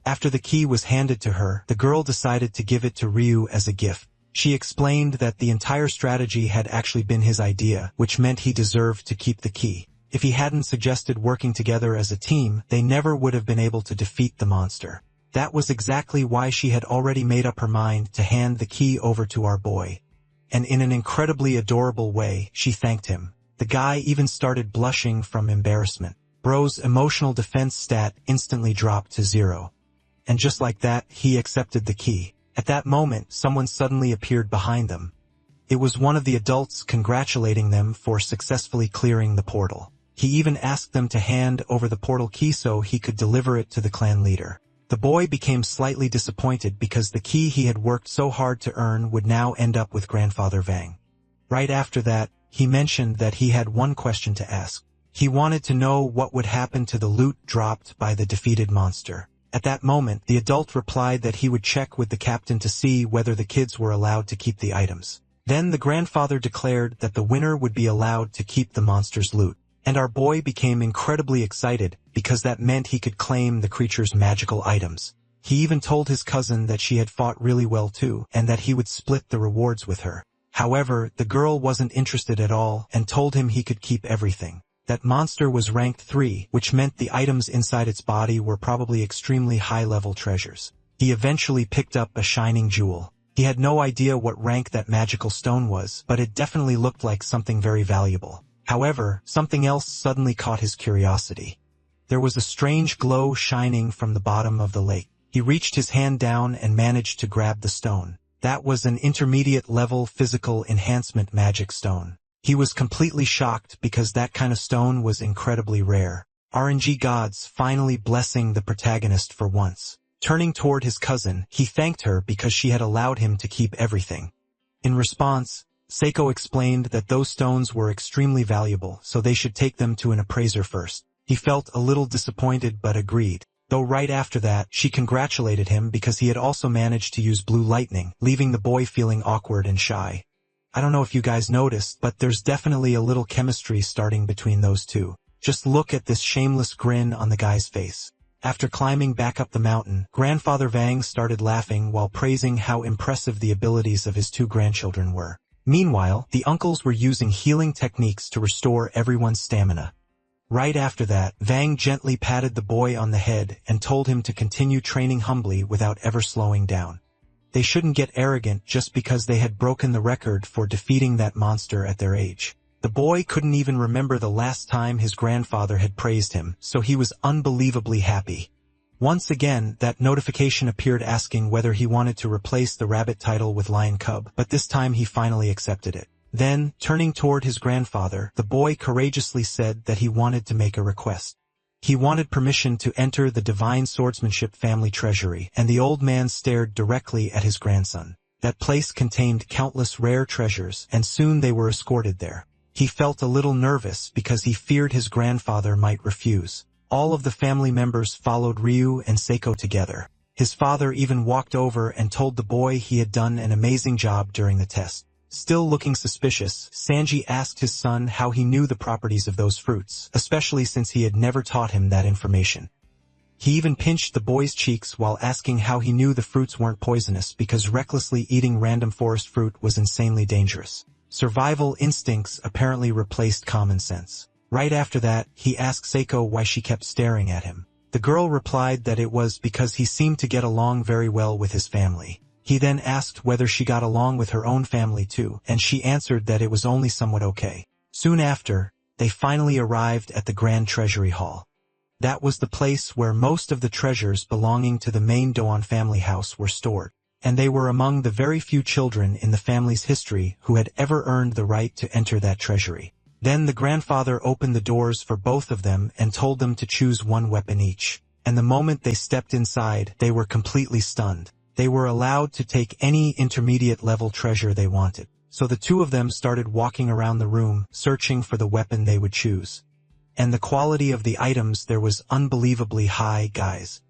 After the key was handed to her, the girl decided to give it to Ryu as a gift. She explained that the entire strategy had actually been his idea, which meant he deserved to keep the key. If he hadn't suggested working together as a team, they never would have been able to defeat the monster. That was exactly why she had already made up her mind to hand the key over to our boy. And in an incredibly adorable way, she thanked him. The guy even started blushing from embarrassment. Bro's emotional defense stat instantly dropped to 0. And just like that, he accepted the key. At that moment, someone suddenly appeared behind them. It was one of the adults congratulating them for successfully clearing the portal. He even asked them to hand over the portal key so he could deliver it to the clan leader. The boy became slightly disappointed because the key he had worked so hard to earn would now end up with Grandfather Vang. Right after that, he mentioned that he had one question to ask. He wanted to know what would happen to the loot dropped by the defeated monster. At that moment, the adult replied that he would check with the captain to see whether the kids were allowed to keep the items. Then the grandfather declared that the winner would be allowed to keep the monster's loot. And our boy became incredibly excited because that meant he could claim the creature's magical items. He even told his cousin that she had fought really well too, and that he would split the rewards with her. However, the girl wasn't interested at all and told him he could keep everything. That monster was ranked 3, which meant the items inside its body were probably extremely high-level treasures. He eventually picked up a shining jewel. He had no idea what rank that magical stone was, but it definitely looked like something very valuable. However, something else suddenly caught his curiosity. There was a strange glow shining from the bottom of the lake. He reached his hand down and managed to grab the stone. That was an intermediate-level physical enhancement magic stone. He was completely shocked because that kind of stone was incredibly rare. RNG gods finally blessing the protagonist for once. Turning toward his cousin, he thanked her because she had allowed him to keep everything. In response, Seiko explained that those stones were extremely valuable, so they should take them to an appraiser first. He felt a little disappointed but agreed. Though right after that, she congratulated him because he had also managed to use blue lightning, leaving the boy feeling awkward and shy. I don't know if you guys noticed, but there's definitely a little chemistry starting between those two. Just look at this shameless grin on the guy's face. After climbing back up the mountain, Grandfather Vang started laughing while praising how impressive the abilities of his 2 grandchildren were. Meanwhile, the uncles were using healing techniques to restore everyone's stamina. Right after that, Vang gently patted the boy on the head and told him to continue training humbly without ever slowing down. They shouldn't get arrogant just because they had broken the record for defeating that monster at their age. The boy couldn't even remember the last time his grandfather had praised him, so he was unbelievably happy. Once again, that notification appeared asking whether he wanted to replace the rabbit title with Lion Cub, but this time he finally accepted it. Then, turning toward his grandfather, the boy courageously said that he wanted to make a request. He wanted permission to enter the Divine Swordsmanship family treasury, and the old man stared directly at his grandson. That place contained countless rare treasures, and soon they were escorted there. He felt a little nervous because he feared his grandfather might refuse. All of the family members followed Ryu and Seiko together. His father even walked over and told the boy he had done an amazing job during the test. Still looking suspicious, Sanji asked his son how he knew the properties of those fruits, especially since he had never taught him that information. He even pinched the boy's cheeks while asking how he knew the fruits weren't poisonous because recklessly eating random forest fruit was insanely dangerous. Survival instincts apparently replaced common sense. Right after that, he asked Seiko why she kept staring at him. The girl replied that it was because he seemed to get along very well with his family. He then asked whether she got along with her own family too, and she answered that it was only somewhat okay. Soon after, they finally arrived at the Grand Treasury Hall. That was the place where most of the treasures belonging to the main Doan family house were stored, and they were among the very few children in the family's history who had ever earned the right to enter that treasury. Then the grandfather opened the doors for both of them and told them to choose one weapon each, and the moment they stepped inside, they were completely stunned. They were allowed to take any intermediate-level treasure they wanted, so the two of them started walking around the room, searching for the weapon they would choose. And the quality of the items there was unbelievably high, guys.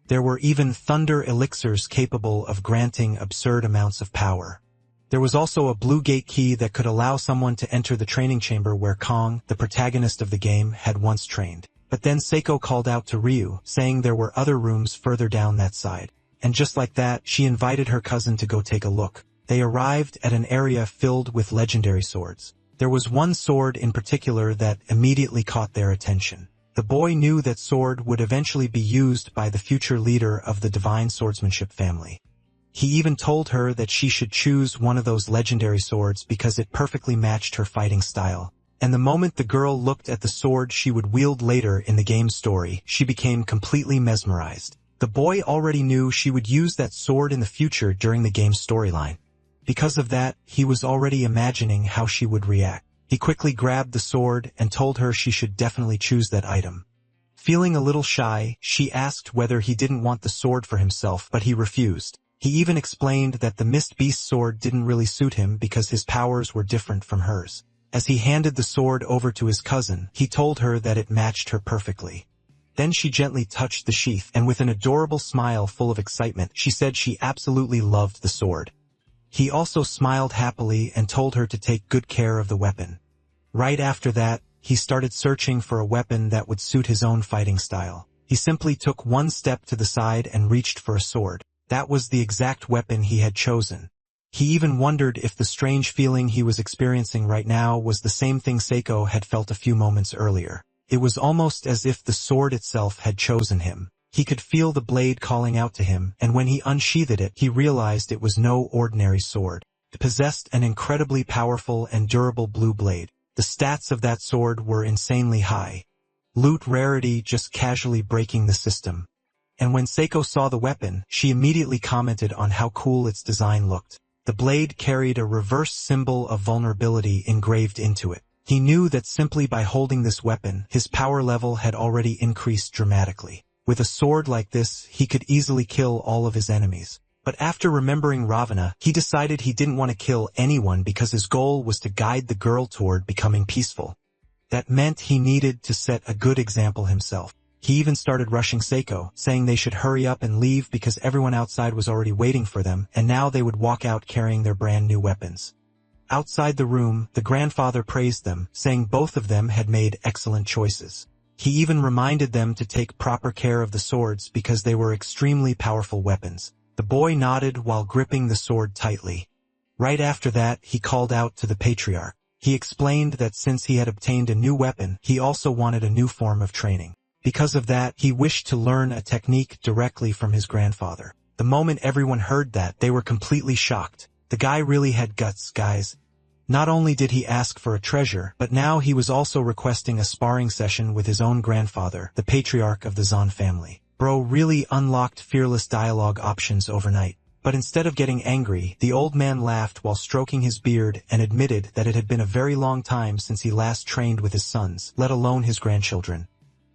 There were even thunder elixirs capable of granting absurd amounts of power. There was also a blue gate key that could allow someone to enter the training chamber where Kong, the protagonist of the game, had once trained. But then Seiko called out to Ryu, saying there were other rooms further down that side. And just like that, she invited her cousin to go take a look. They arrived at an area filled with legendary swords. There was one sword in particular that immediately caught their attention. The boy knew that sword would eventually be used by the future leader of the divine swordsmanship family. He even told her that she should choose one of those legendary swords because it perfectly matched her fighting style. And the moment the girl looked at the sword she would wield later in the game's story, she became completely mesmerized. The boy already knew she would use that sword in the future during the game's storyline. Because of that, he was already imagining how she would react. He quickly grabbed the sword and told her she should definitely choose that item. Feeling a little shy, she asked whether he didn't want the sword for himself, but he refused. He even explained that the Mist Beast sword didn't really suit him because his powers were different from hers. As he handed the sword over to his cousin, he told her that it matched her perfectly. Then she gently touched the sheath, and with an adorable smile full of excitement, she said she absolutely loved the sword. He also smiled happily and told her to take good care of the weapon. Right after that, he started searching for a weapon that would suit his own fighting style. He simply took one step to the side and reached for a sword. That was the exact weapon he had chosen. He even wondered if the strange feeling he was experiencing right now was the same thing Seiko had felt a few moments earlier. It was almost as if the sword itself had chosen him. He could feel the blade calling out to him, and when he unsheathed it, he realized it was no ordinary sword. It possessed an incredibly powerful and durable blue blade. The stats of that sword were insanely high. Loot rarity just casually breaking the system. And when Seiko saw the weapon, she immediately commented on how cool its design looked. The blade carried a reverse symbol of vulnerability engraved into it. He knew that simply by holding this weapon, his power level had already increased dramatically. With a sword like this, he could easily kill all of his enemies. But after remembering Ravana, he decided he didn't want to kill anyone because his goal was to guide the girl toward becoming peaceful. That meant he needed to set a good example himself. He even started rushing Seiko, saying they should hurry up and leave because everyone outside was already waiting for them, and now they would walk out carrying their brand new weapons. Outside the room, the grandfather praised them, saying both of them had made excellent choices. He even reminded them to take proper care of the swords because they were extremely powerful weapons. The boy nodded while gripping the sword tightly. Right after that, he called out to the patriarch. He explained that since he had obtained a new weapon, he also wanted a new form of training. Because of that, he wished to learn a technique directly from his grandfather. The moment everyone heard that, they were completely shocked. The guy really had guts, guys. Not only did he ask for a treasure, but now he was also requesting a sparring session with his own grandfather, the patriarch of the Zan family. Bro really unlocked fearless dialogue options overnight. But instead of getting angry, the old man laughed while stroking his beard and admitted that it had been a very long time since he last trained with his sons, let alone his grandchildren.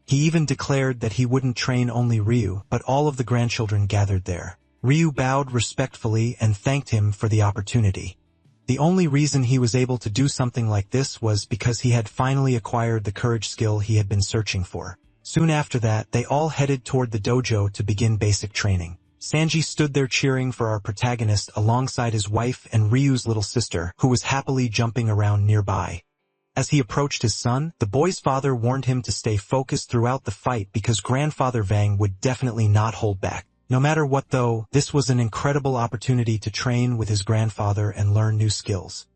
He even declared that he wouldn't train only Ryu, but all of the grandchildren gathered there. Ryu bowed respectfully and thanked him for the opportunity. The only reason he was able to do something like this was because he had finally acquired the courage skill he had been searching for. Soon after that, they all headed toward the dojo to begin basic training. Sanji stood there cheering for our protagonist alongside his wife and Ryu's little sister, who was happily jumping around nearby. As he approached his son, the boy's father warned him to stay focused throughout the fight because Grandfather Vang would definitely not hold back. No matter what though, this was an incredible opportunity to train with his grandfather and learn new skills.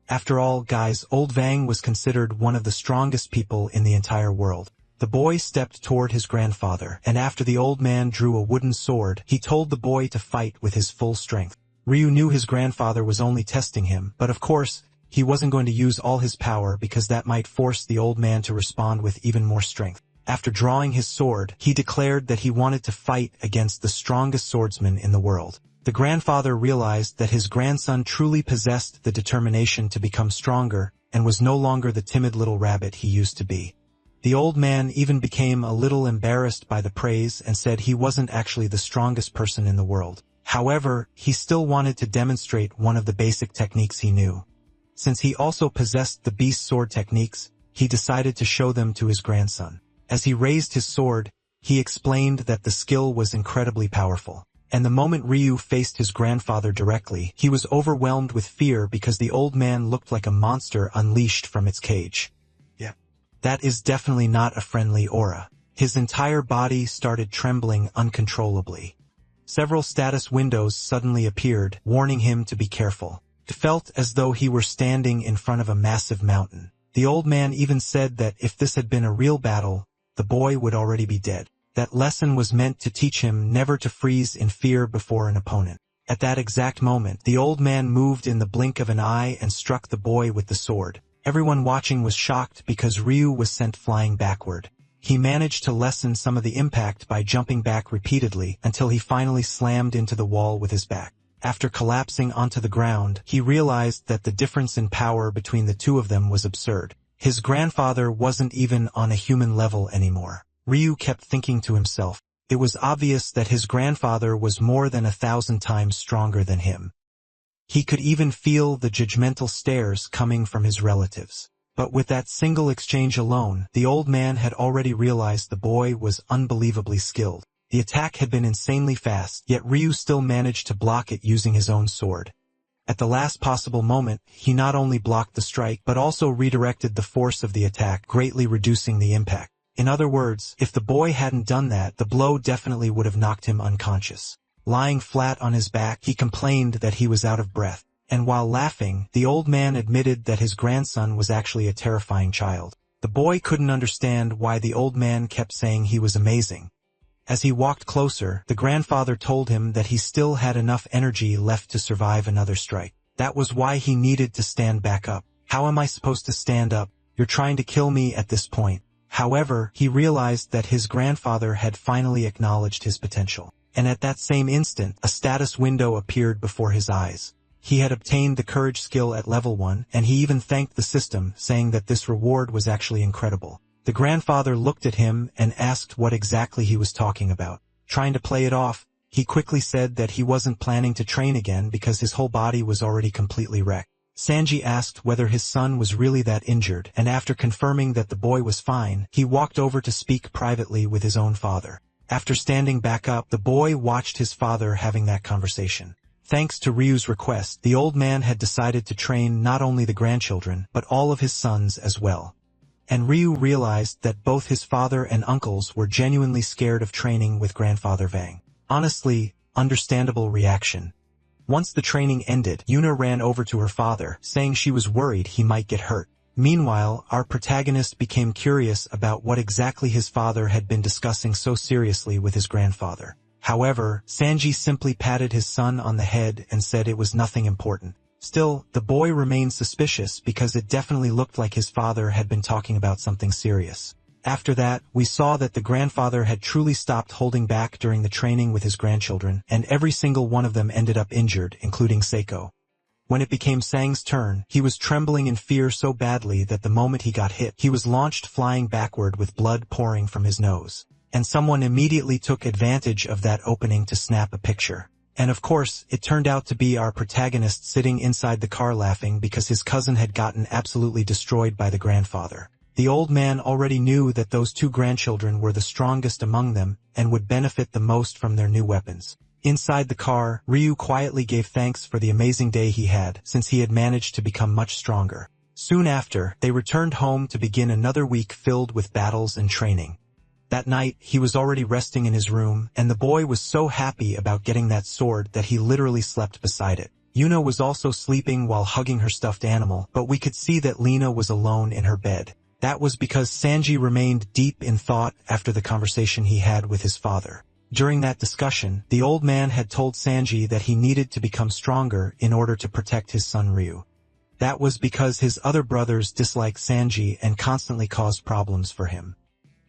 After all, guys, old Vang was considered one of the strongest people in the entire world. The boy stepped toward his grandfather, and after the old man drew a wooden sword, he told the boy to fight with his full strength. Ryu knew his grandfather was only testing him, but of course, he wasn't going to use all his power because that might force the old man to respond with even more strength. After drawing his sword, he declared that he wanted to fight against the strongest swordsman in the world. The grandfather realized that his grandson truly possessed the determination to become stronger and was no longer the timid little rabbit he used to be. The old man even became a little embarrassed by the praise and said he wasn't actually the strongest person in the world. However, he still wanted to demonstrate one of the basic techniques he knew. Since he also possessed the beast sword techniques, he decided to show them to his grandson. As he raised his sword, he explained that the skill was incredibly powerful. And the moment Ryu faced his grandfather directly, he was overwhelmed with fear because the old man looked like a monster unleashed from its cage. Yeah, that is definitely not a friendly aura. His entire body started trembling uncontrollably. Several status windows suddenly appeared, warning him to be careful. It felt as though he were standing in front of a massive mountain. The old man even said that if this had been a real battle, the boy would already be dead. That lesson was meant to teach him never to freeze in fear before an opponent. At that exact moment, the old man moved in the blink of an eye and struck the boy with the sword. Everyone watching was shocked because Ryu was sent flying backward. He managed to lessen some of the impact by jumping back repeatedly until he finally slammed into the wall with his back. After collapsing onto the ground, he realized that the difference in power between the two of them was absurd. His grandfather wasn't even on a human level anymore. Ryu kept thinking to himself. It was obvious that his grandfather was more than 1,000 times stronger than him. He could even feel the judgmental stares coming from his relatives. But with that single exchange alone, the old man had already realized the boy was unbelievably skilled. The attack had been insanely fast, yet Ryu still managed to block it using his own sword. At the last possible moment, he not only blocked the strike but also redirected the force of the attack, greatly reducing the impact. In other words, if the boy hadn't done that, the blow definitely would have knocked him unconscious. Lying flat on his back, he complained that he was out of breath. And while laughing, the old man admitted that his grandson was actually a terrifying child. The boy couldn't understand why the old man kept saying he was amazing. As he walked closer, the grandfather told him that he still had enough energy left to survive another strike. That was why he needed to stand back up. How am I supposed to stand up? You're trying to kill me at this point. However, he realized that his grandfather had finally acknowledged his potential. And at that same instant, a status window appeared before his eyes. He had obtained the courage skill at level 1, and he even thanked the system, saying that this reward was actually incredible. The grandfather looked at him and asked what exactly he was talking about. Trying to play it off, he quickly said that he wasn't planning to train again because his whole body was already completely wrecked. Sanji asked whether his son was really that injured, and after confirming that the boy was fine, he walked over to speak privately with his own father. After standing back up, the boy watched his father having that conversation. Thanks to Ryu's request, the old man had decided to train not only the grandchildren, but all of his sons as well. And Ryu realized that both his father and uncles were genuinely scared of training with Grandfather Vang. Honestly, understandable reaction. Once the training ended, Yuna ran over to her father, saying she was worried he might get hurt. Meanwhile, our protagonist became curious about what exactly his father had been discussing so seriously with his grandfather. However, Sanji simply patted his son on the head and said it was nothing important. Still, the boy remained suspicious because it definitely looked like his father had been talking about something serious. After that, we saw that the grandfather had truly stopped holding back during the training with his grandchildren, and every single one of them ended up injured, including Seiko. When it became Sang's turn, he was trembling in fear so badly that the moment he got hit, he was launched flying backward with blood pouring from his nose. And someone immediately took advantage of that opening to snap a picture. And of course, it turned out to be our protagonist sitting inside the car laughing because his cousin had gotten absolutely destroyed by the grandfather. The old man already knew that those two grandchildren were the strongest among them and would benefit the most from their new weapons. Inside the car, Ryu quietly gave thanks for the amazing day he had, since he had managed to become much stronger. Soon after, they returned home to begin another week filled with battles and training. That night, he was already resting in his room, and the boy was so happy about getting that sword that he literally slept beside it. Yuna was also sleeping while hugging her stuffed animal, but we could see that Lena was alone in her bed. That was because Sanji remained deep in thought after the conversation he had with his father. During that discussion, the old man had told Sanji that he needed to become stronger in order to protect his son Ryu. That was because his other brothers disliked Sanji and constantly caused problems for him.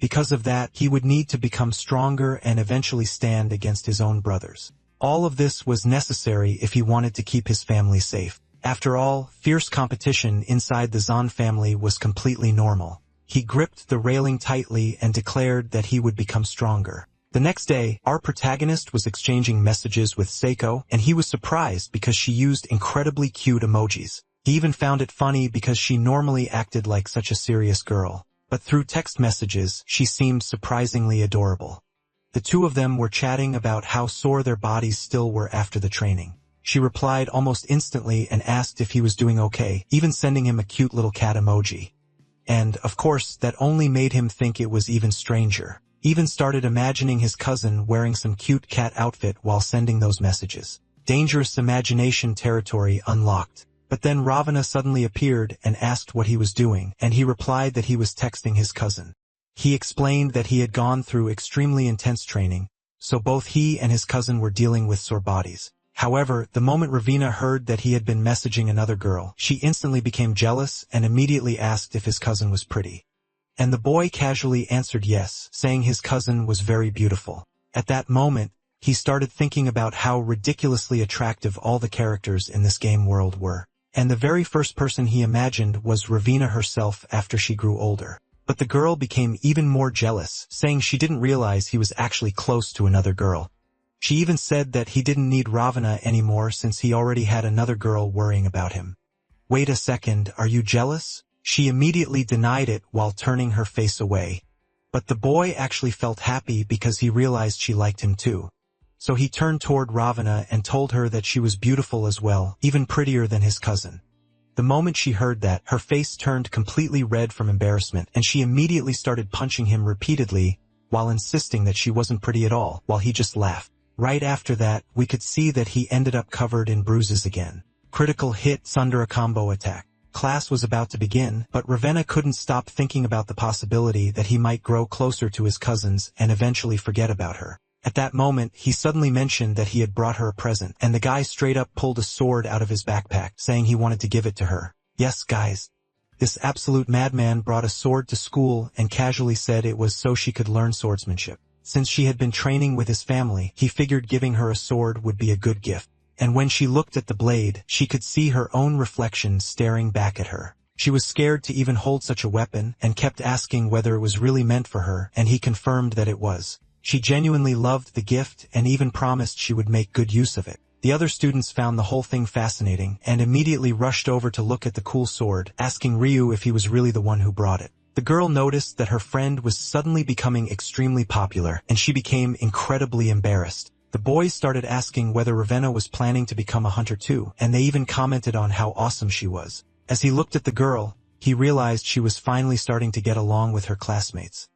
Because of that, he would need to become stronger and eventually stand against his own brothers. All of this was necessary if he wanted to keep his family safe. After all, fierce competition inside the Zan family was completely normal. He gripped the railing tightly and declared that he would become stronger. The next day, our protagonist was exchanging messages with Seiko, and he was surprised because she used incredibly cute emojis. He even found it funny because she normally acted like such a serious girl. But through text messages, she seemed surprisingly adorable. The two of them were chatting about how sore their bodies still were after the training. She replied almost instantly and asked if he was doing okay, even sending him a cute little cat emoji. And, of course, that only made him think it was even stranger. Even started imagining his cousin wearing some cute cat outfit while sending those messages. Dangerous imagination territory unlocked. But then Ravana suddenly appeared and asked what he was doing, and he replied that he was texting his cousin. He explained that he had gone through extremely intense training, so both he and his cousin were dealing with sore bodies. However, the moment Ravina heard that he had been messaging another girl, she instantly became jealous and immediately asked if his cousin was pretty. And the boy casually answered yes, saying his cousin was very beautiful. At that moment, he started thinking about how ridiculously attractive all the characters in this game world were. And the very first person he imagined was Ravina herself after she grew older. But the girl became even more jealous, saying she didn't realize he was actually close to another girl. She even said that he didn't need Ravana anymore since he already had another girl worrying about him. Wait a second, are you jealous? She immediately denied it while turning her face away. But the boy actually felt happy because he realized she liked him too. So he turned toward Ravana and told her that she was beautiful as well, even prettier than his cousin. The moment she heard that, her face turned completely red from embarrassment, and she immediately started punching him repeatedly while insisting that she wasn't pretty at all, while he just laughed. Right after that, we could see that he ended up covered in bruises again. Critical hits under a combo attack. Class was about to begin, but Ravenna couldn't stop thinking about the possibility that he might grow closer to his cousins and eventually forget about her. At that moment, he suddenly mentioned that he had brought her a present, and the guy straight up pulled a sword out of his backpack, saying he wanted to give it to her. Yes, guys. This absolute madman brought a sword to school and casually said it was so she could learn swordsmanship. Since she had been training with his family, he figured giving her a sword would be a good gift. And when she looked at the blade, she could see her own reflection staring back at her. She was scared to even hold such a weapon and kept asking whether it was really meant for her, and he confirmed that it was. She genuinely loved the gift and even promised she would make good use of it. The other students found the whole thing fascinating and immediately rushed over to look at the cool sword, asking Ryu if he was really the one who brought it. The girl noticed that her friend was suddenly becoming extremely popular, and she became incredibly embarrassed. The boys started asking whether Ravenna was planning to become a hunter too, and they even commented on how awesome she was. As he looked at the girl, he realized she was finally starting to get along with her classmates.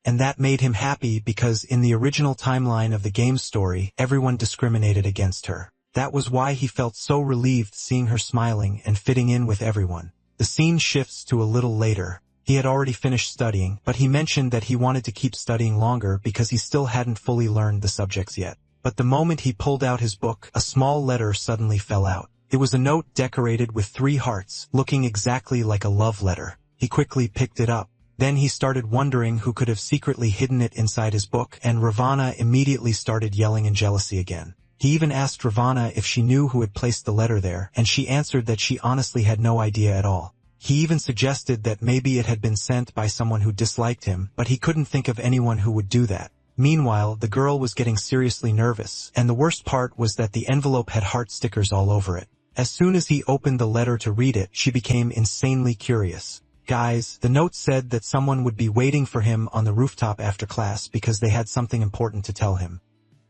And that made him happy because in the original timeline of the game's story, everyone discriminated against her. That was why he felt so relieved seeing her smiling and fitting in with everyone. The scene shifts to a little later. He had already finished studying, but he mentioned that he wanted to keep studying longer because he still hadn't fully learned the subjects yet. But the moment he pulled out his book, a small letter suddenly fell out. It was a note decorated with 3 hearts, looking exactly like a love letter. He quickly picked it up. Then he started wondering who could have secretly hidden it inside his book, and Ravana immediately started yelling in jealousy again. He even asked Ravana if she knew who had placed the letter there, and she answered that she honestly had no idea at all. He even suggested that maybe it had been sent by someone who disliked him, but he couldn't think of anyone who would do that. Meanwhile, the girl was getting seriously nervous, and the worst part was that the envelope had heart stickers all over it. As soon as he opened the letter to read it, she became insanely curious. Guys, the note said that someone would be waiting for him on the rooftop after class because they had something important to tell him.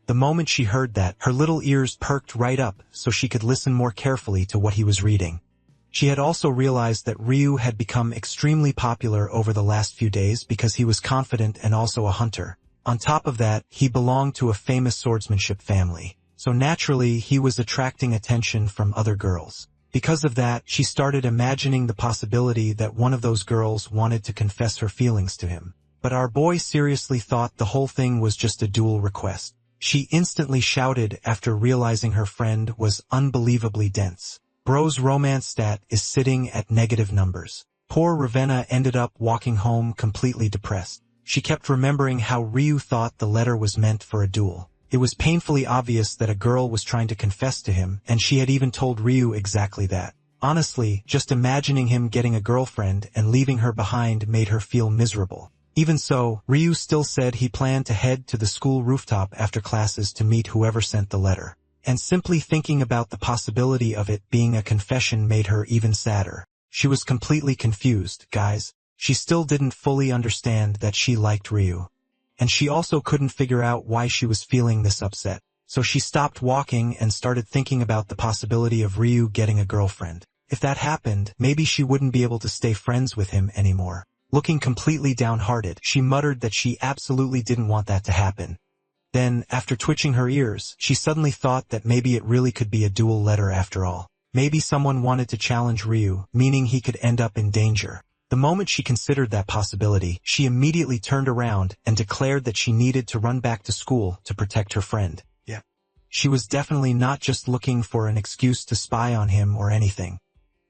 The moment she heard that, her little ears perked right up so she could listen more carefully to what he was reading. She had also realized that Ryu had become extremely popular over the last few days because he was confident and also a hunter. On top of that, he belonged to a famous swordsmanship family, so naturally he was attracting attention from other girls. Because of that, she started imagining the possibility that one of those girls wanted to confess her feelings to him. But our boy seriously thought the whole thing was just a duel request. She instantly shouted after realizing her friend was unbelievably dense. Bro's romance stat is sitting at negative numbers. Poor Ravenna ended up walking home completely depressed. She kept remembering how Ryu thought the letter was meant for a duel. It was painfully obvious that a girl was trying to confess to him, and she had even told Ryu exactly that. Honestly, just imagining him getting a girlfriend and leaving her behind made her feel miserable. Even so, Ryu still said he planned to head to the school rooftop after classes to meet whoever sent the letter. And simply thinking about the possibility of it being a confession made her even sadder. She was completely confused, guys. She still didn't fully understand that she liked Ryu. And she also couldn't figure out why she was feeling this upset. So she stopped walking and started thinking about the possibility of Ryu getting a girlfriend. If that happened, maybe she wouldn't be able to stay friends with him anymore. Looking completely downhearted, she muttered that she absolutely didn't want that to happen. Then, after twitching her ears, she suddenly thought that maybe it really could be a duel letter after all. Maybe someone wanted to challenge Ryu, meaning he could end up in danger. The moment she considered that possibility, she immediately turned around and declared that she needed to run back to school to protect her friend. Yeah. She was definitely not just looking for an excuse to spy on him or anything.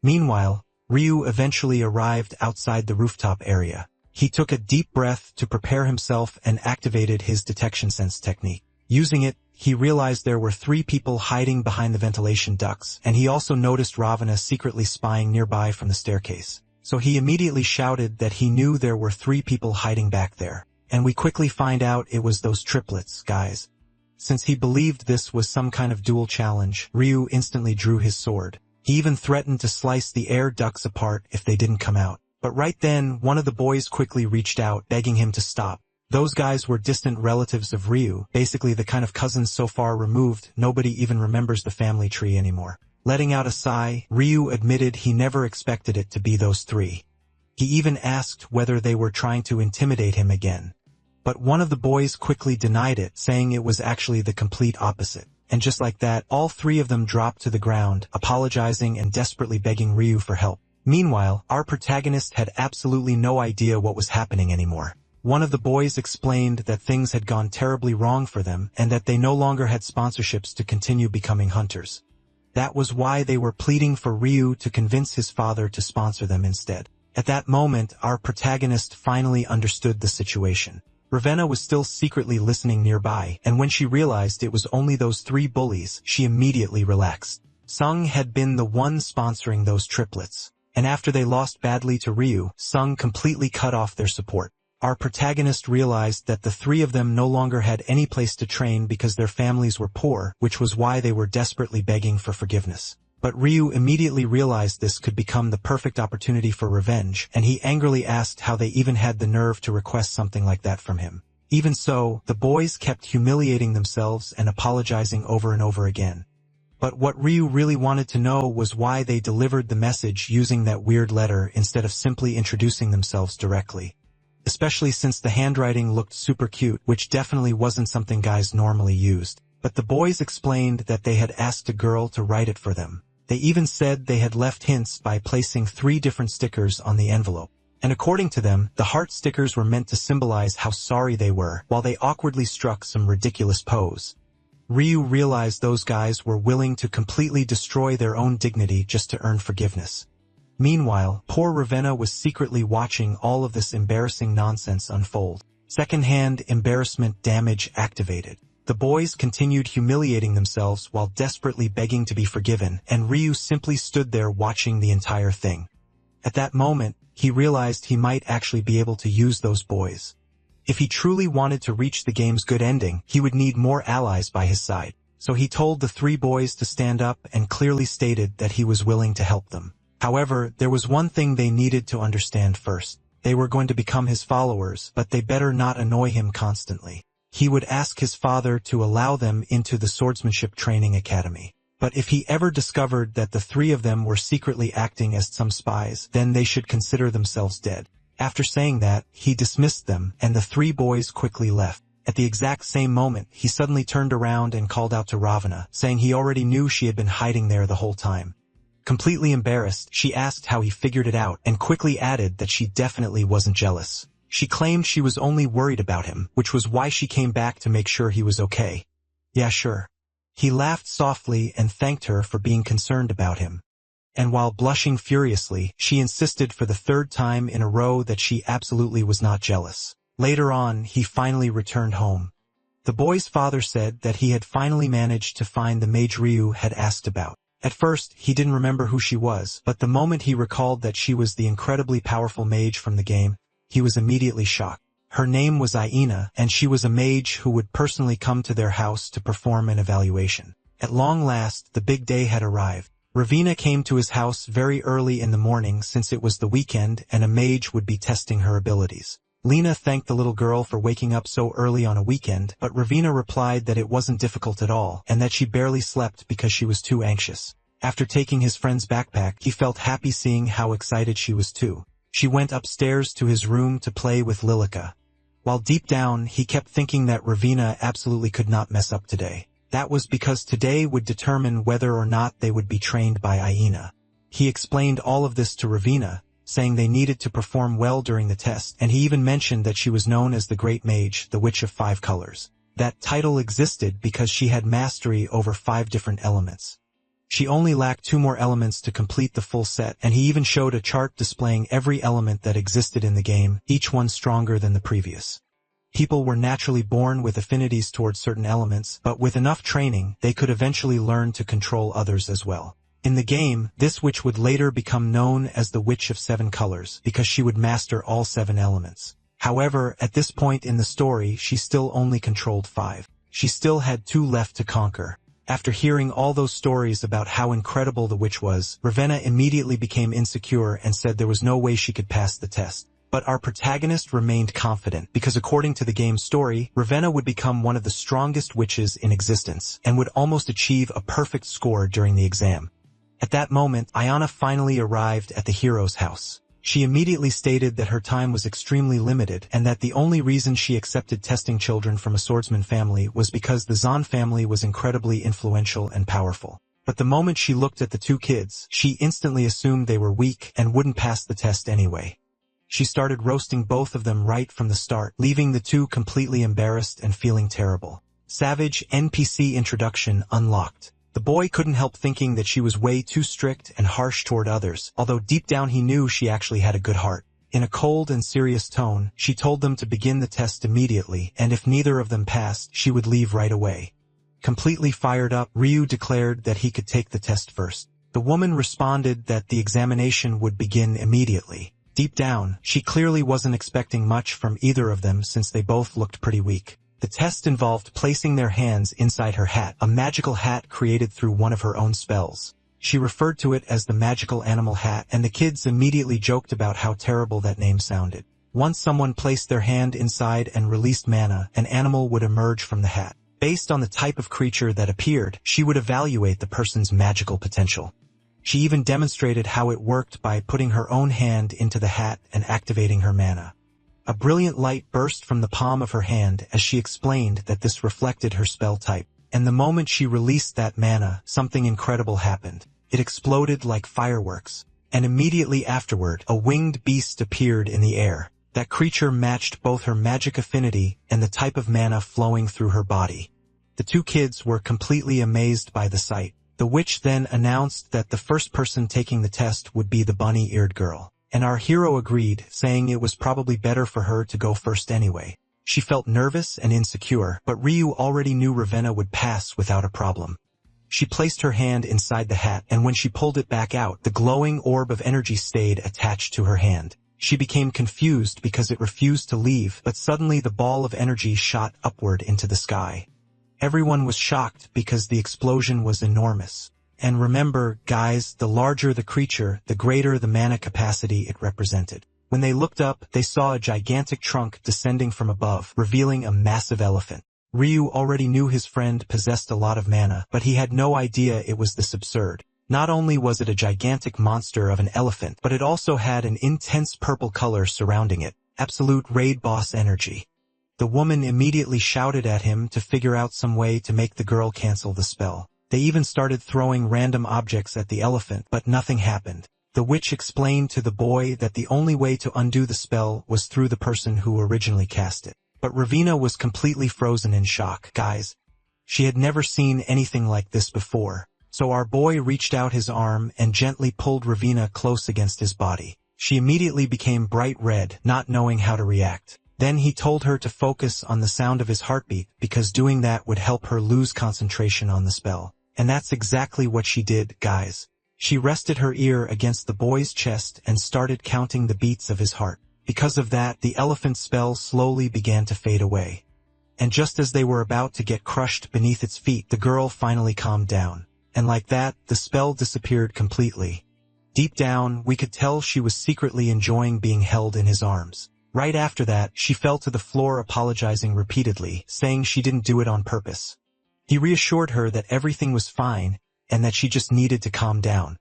Meanwhile, Ryu eventually arrived outside the rooftop area. He took a deep breath to prepare himself and activated his detection sense technique. Using it, he realized there were 3 people hiding behind the ventilation ducts, and he also noticed Ravana secretly spying nearby from the staircase. So he immediately shouted that he knew there were 3 people hiding back there. And we quickly find out it was those triplets, guys. Since he believed this was some kind of duel challenge, Ryu instantly drew his sword. He even threatened to slice the air ducts apart if they didn't come out. But right then, one of the boys quickly reached out, begging him to stop. Those guys were distant relatives of Ryu, basically the kind of cousins so far removed, nobody even remembers the family tree anymore. Letting out a sigh, Ryu admitted he never expected it to be those 3. He even asked whether they were trying to intimidate him again. But one of the boys quickly denied it, saying it was actually the complete opposite. And just like that, all 3 of them dropped to the ground, apologizing and desperately begging Ryu for help. Meanwhile, our protagonist had absolutely no idea what was happening anymore. One of the boys explained that things had gone terribly wrong for them and that they no longer had sponsorships to continue becoming hunters. That was why they were pleading for Ryu to convince his father to sponsor them instead. At that moment, our protagonist finally understood the situation. Ravenna was still secretly listening nearby, and when she realized it was only those 3 bullies, she immediately relaxed. Sung had been the one sponsoring those triplets. And after they lost badly to Ryu, Sung completely cut off their support. Our protagonist realized that the 3 of them no longer had any place to train because their families were poor, which was why they were desperately begging for forgiveness. But Ryu immediately realized this could become the perfect opportunity for revenge, and he angrily asked how they even had the nerve to request something like that from him. Even so, the boys kept humiliating themselves and apologizing over and over again. But what Ryu really wanted to know was why they delivered the message using that weird letter instead of simply introducing themselves directly. Especially since the handwriting looked super cute, which definitely wasn't something guys normally used. But the boys explained that they had asked a girl to write it for them. They even said they had left hints by placing 3 different stickers on the envelope. And according to them, the heart stickers were meant to symbolize how sorry they were, while they awkwardly struck some ridiculous pose. Ryu realized those guys were willing to completely destroy their own dignity just to earn forgiveness. Meanwhile, poor Ravenna was secretly watching all of this embarrassing nonsense unfold. Second-hand embarrassment damage activated. The boys continued humiliating themselves while desperately begging to be forgiven, and Ryu simply stood there watching the entire thing. At that moment, he realized he might actually be able to use those boys. If he truly wanted to reach the game's good ending, he would need more allies by his side. So he told the 3 boys to stand up and clearly stated that he was willing to help them. However, there was one thing they needed to understand first. They were going to become his followers, but they better not annoy him constantly. He would ask his father to allow them into the swordsmanship training academy. But if he ever discovered that the three of them were secretly acting as some spies, then they should consider themselves dead. After saying that, he dismissed them, and the three boys quickly left. At the exact same moment, he suddenly turned around and called out to Ravana, saying he already knew she had been hiding there the whole time. Completely embarrassed, she asked how he figured it out, and quickly added that she definitely wasn't jealous. She claimed she was only worried about him, which was why she came back to make sure he was okay. Yeah, sure. He laughed softly and thanked her for being concerned about him. And while blushing furiously, she insisted for the third time in a row that she absolutely was not jealous. Later on, he finally returned home. The boy's father said that he had finally managed to find the mage Ryu had asked about. At first, he didn't remember who she was, but the moment he recalled that she was the incredibly powerful mage from the game, he was immediately shocked. Her name was Aina, and she was a mage who would personally come to their house to perform an evaluation. At long last, the big day had arrived. Ravina came to his house very early in the morning since it was the weekend and a mage would be testing her abilities. Lena thanked the little girl for waking up so early on a weekend, but Ravina replied that it wasn't difficult at all and that she barely slept because she was too anxious. After taking his friend's backpack, he felt happy seeing how excited she was too. She went upstairs to his room to play with Lilica. While deep down, he kept thinking that Ravina absolutely could not mess up today. That was because today would determine whether or not they would be trained by Aina. He explained all of this to Ravina, saying they needed to perform well during the test, and he even mentioned that she was known as the Great Mage, the Witch of 5 Colors. That title existed because she had mastery over 5 different elements. She only lacked 2 more elements to complete the full set, and he even showed a chart displaying every element that existed in the game, each one stronger than the previous. People were naturally born with affinities towards certain elements, but with enough training, they could eventually learn to control others as well. In the game, this witch would later become known as the Witch of 7 Colors, because she would master all 7 elements. However, at this point in the story, she still only controlled 5. She still had 2 left to conquer. After hearing all those stories about how incredible the witch was, Ravenna immediately became insecure and said there was no way she could pass the test. But our protagonist remained confident, because according to the game's story, Ravenna would become one of the strongest witches in existence, and would almost achieve a perfect score during the exam. At that moment, Ayana finally arrived at the hero's house. She immediately stated that her time was extremely limited and that the only reason she accepted testing children from a swordsman family was because the Zahn family was incredibly influential and powerful. But the moment she looked at the 2 kids, she instantly assumed they were weak and wouldn't pass the test anyway. She started roasting both of them right from the start, leaving the 2 completely embarrassed and feeling terrible. Savage NPC introduction unlocked. The boy couldn't help thinking that she was way too strict and harsh toward others, although deep down he knew she actually had a good heart. In a cold and serious tone, she told them to begin the test immediately, and if neither of them passed, she would leave right away. Completely fired up, Ryu declared that he could take the test first. The woman responded that the examination would begin immediately. Deep down, she clearly wasn't expecting much from either of them since they both looked pretty weak. The test involved placing their hands inside her hat, a magical hat created through one of her own spells. She referred to it as the magical animal hat, and the kids immediately joked about how terrible that name sounded. Once someone placed their hand inside and released mana, an animal would emerge from the hat. Based on the type of creature that appeared, she would evaluate the person's magical potential. She even demonstrated how it worked by putting her own hand into the hat and activating her mana. A brilliant light burst from the palm of her hand as she explained that this reflected her spell type. And the moment she released that mana, something incredible happened. It exploded like fireworks. And immediately afterward, a winged beast appeared in the air. That creature matched both her magic affinity and the type of mana flowing through her body. The 2 kids were completely amazed by the sight. The witch then announced that the first person taking the test would be the bunny-eared girl. And our hero agreed, saying it was probably better for her to go first anyway. She felt nervous and insecure, but Ryu already knew Ravenna would pass without a problem. She placed her hand inside the hat, and when she pulled it back out, the glowing orb of energy stayed attached to her hand. She became confused because it refused to leave, but suddenly the ball of energy shot upward into the sky. Everyone was shocked because the explosion was enormous. And remember, guys, the larger the creature, the greater the mana capacity it represented. When they looked up, they saw a gigantic trunk descending from above, revealing a massive elephant. Ryu already knew his friend possessed a lot of mana, but he had no idea it was this absurd. Not only was it a gigantic monster of an elephant, but it also had an intense purple color surrounding it, absolute raid boss energy. The woman immediately shouted at him to figure out some way to make the girl cancel the spell. They even started throwing random objects at the elephant, but nothing happened. The witch explained to the boy that the only way to undo the spell was through the person who originally cast it. But Ravina was completely frozen in shock, guys. She had never seen anything like this before. So our boy reached out his arm and gently pulled Ravina close against his body. She immediately became bright red, not knowing how to react. Then he told her to focus on the sound of his heartbeat, because doing that would help her lose concentration on the spell. And that's exactly what she did, guys. She rested her ear against the boy's chest and started counting the beats of his heart. Because of that, the elephant's spell slowly began to fade away. And just as they were about to get crushed beneath its feet, the girl finally calmed down. And like that, the spell disappeared completely. Deep down, we could tell she was secretly enjoying being held in his arms. Right after that, she fell to the floor apologizing repeatedly, saying she didn't do it on purpose. He reassured her that everything was fine, and that she just needed to calm down.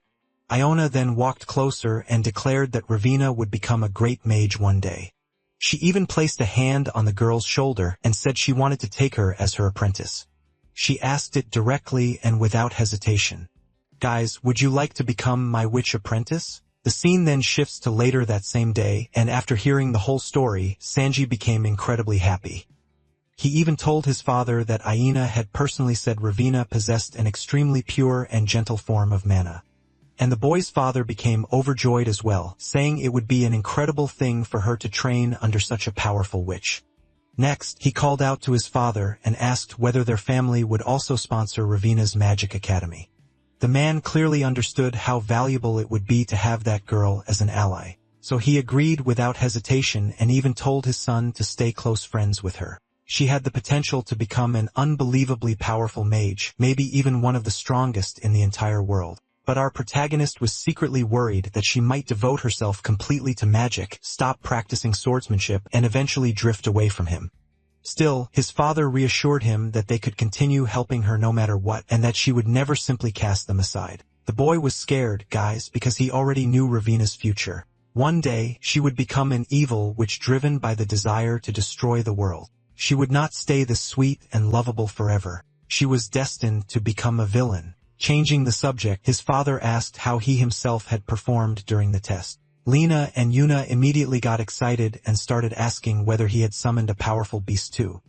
Iona then walked closer and declared that Ravina would become a great mage one day. She even placed a hand on the girl's shoulder and said she wanted to take her as her apprentice. She asked it directly and without hesitation. Guys, would you like to become my witch apprentice? The scene then shifts to later that same day, and after hearing the whole story, Sanji became incredibly happy. He even told his father that Aina had personally said Ravina possessed an extremely pure and gentle form of mana. And the boy's father became overjoyed as well, saying it would be an incredible thing for her to train under such a powerful witch. Next, he called out to his father and asked whether their family would also sponsor Ravina's magic academy. The man clearly understood how valuable it would be to have that girl as an ally, so he agreed without hesitation and even told his son to stay close friends with her. She had the potential to become an unbelievably powerful mage, maybe even one of the strongest in the entire world. But our protagonist was secretly worried that she might devote herself completely to magic, stop practicing swordsmanship, and eventually drift away from him. Still, his father reassured him that they could continue helping her no matter what, and that she would never simply cast them aside. The boy was scared, guys, because he already knew Ravina's future. One day, she would become an evil witch driven by the desire to destroy the world. She would not stay this sweet and lovable forever. She was destined to become a villain. Changing the subject, his father asked how he himself had performed during the test. Lena and Yuna immediately got excited and started asking whether he had summoned a powerful beast too.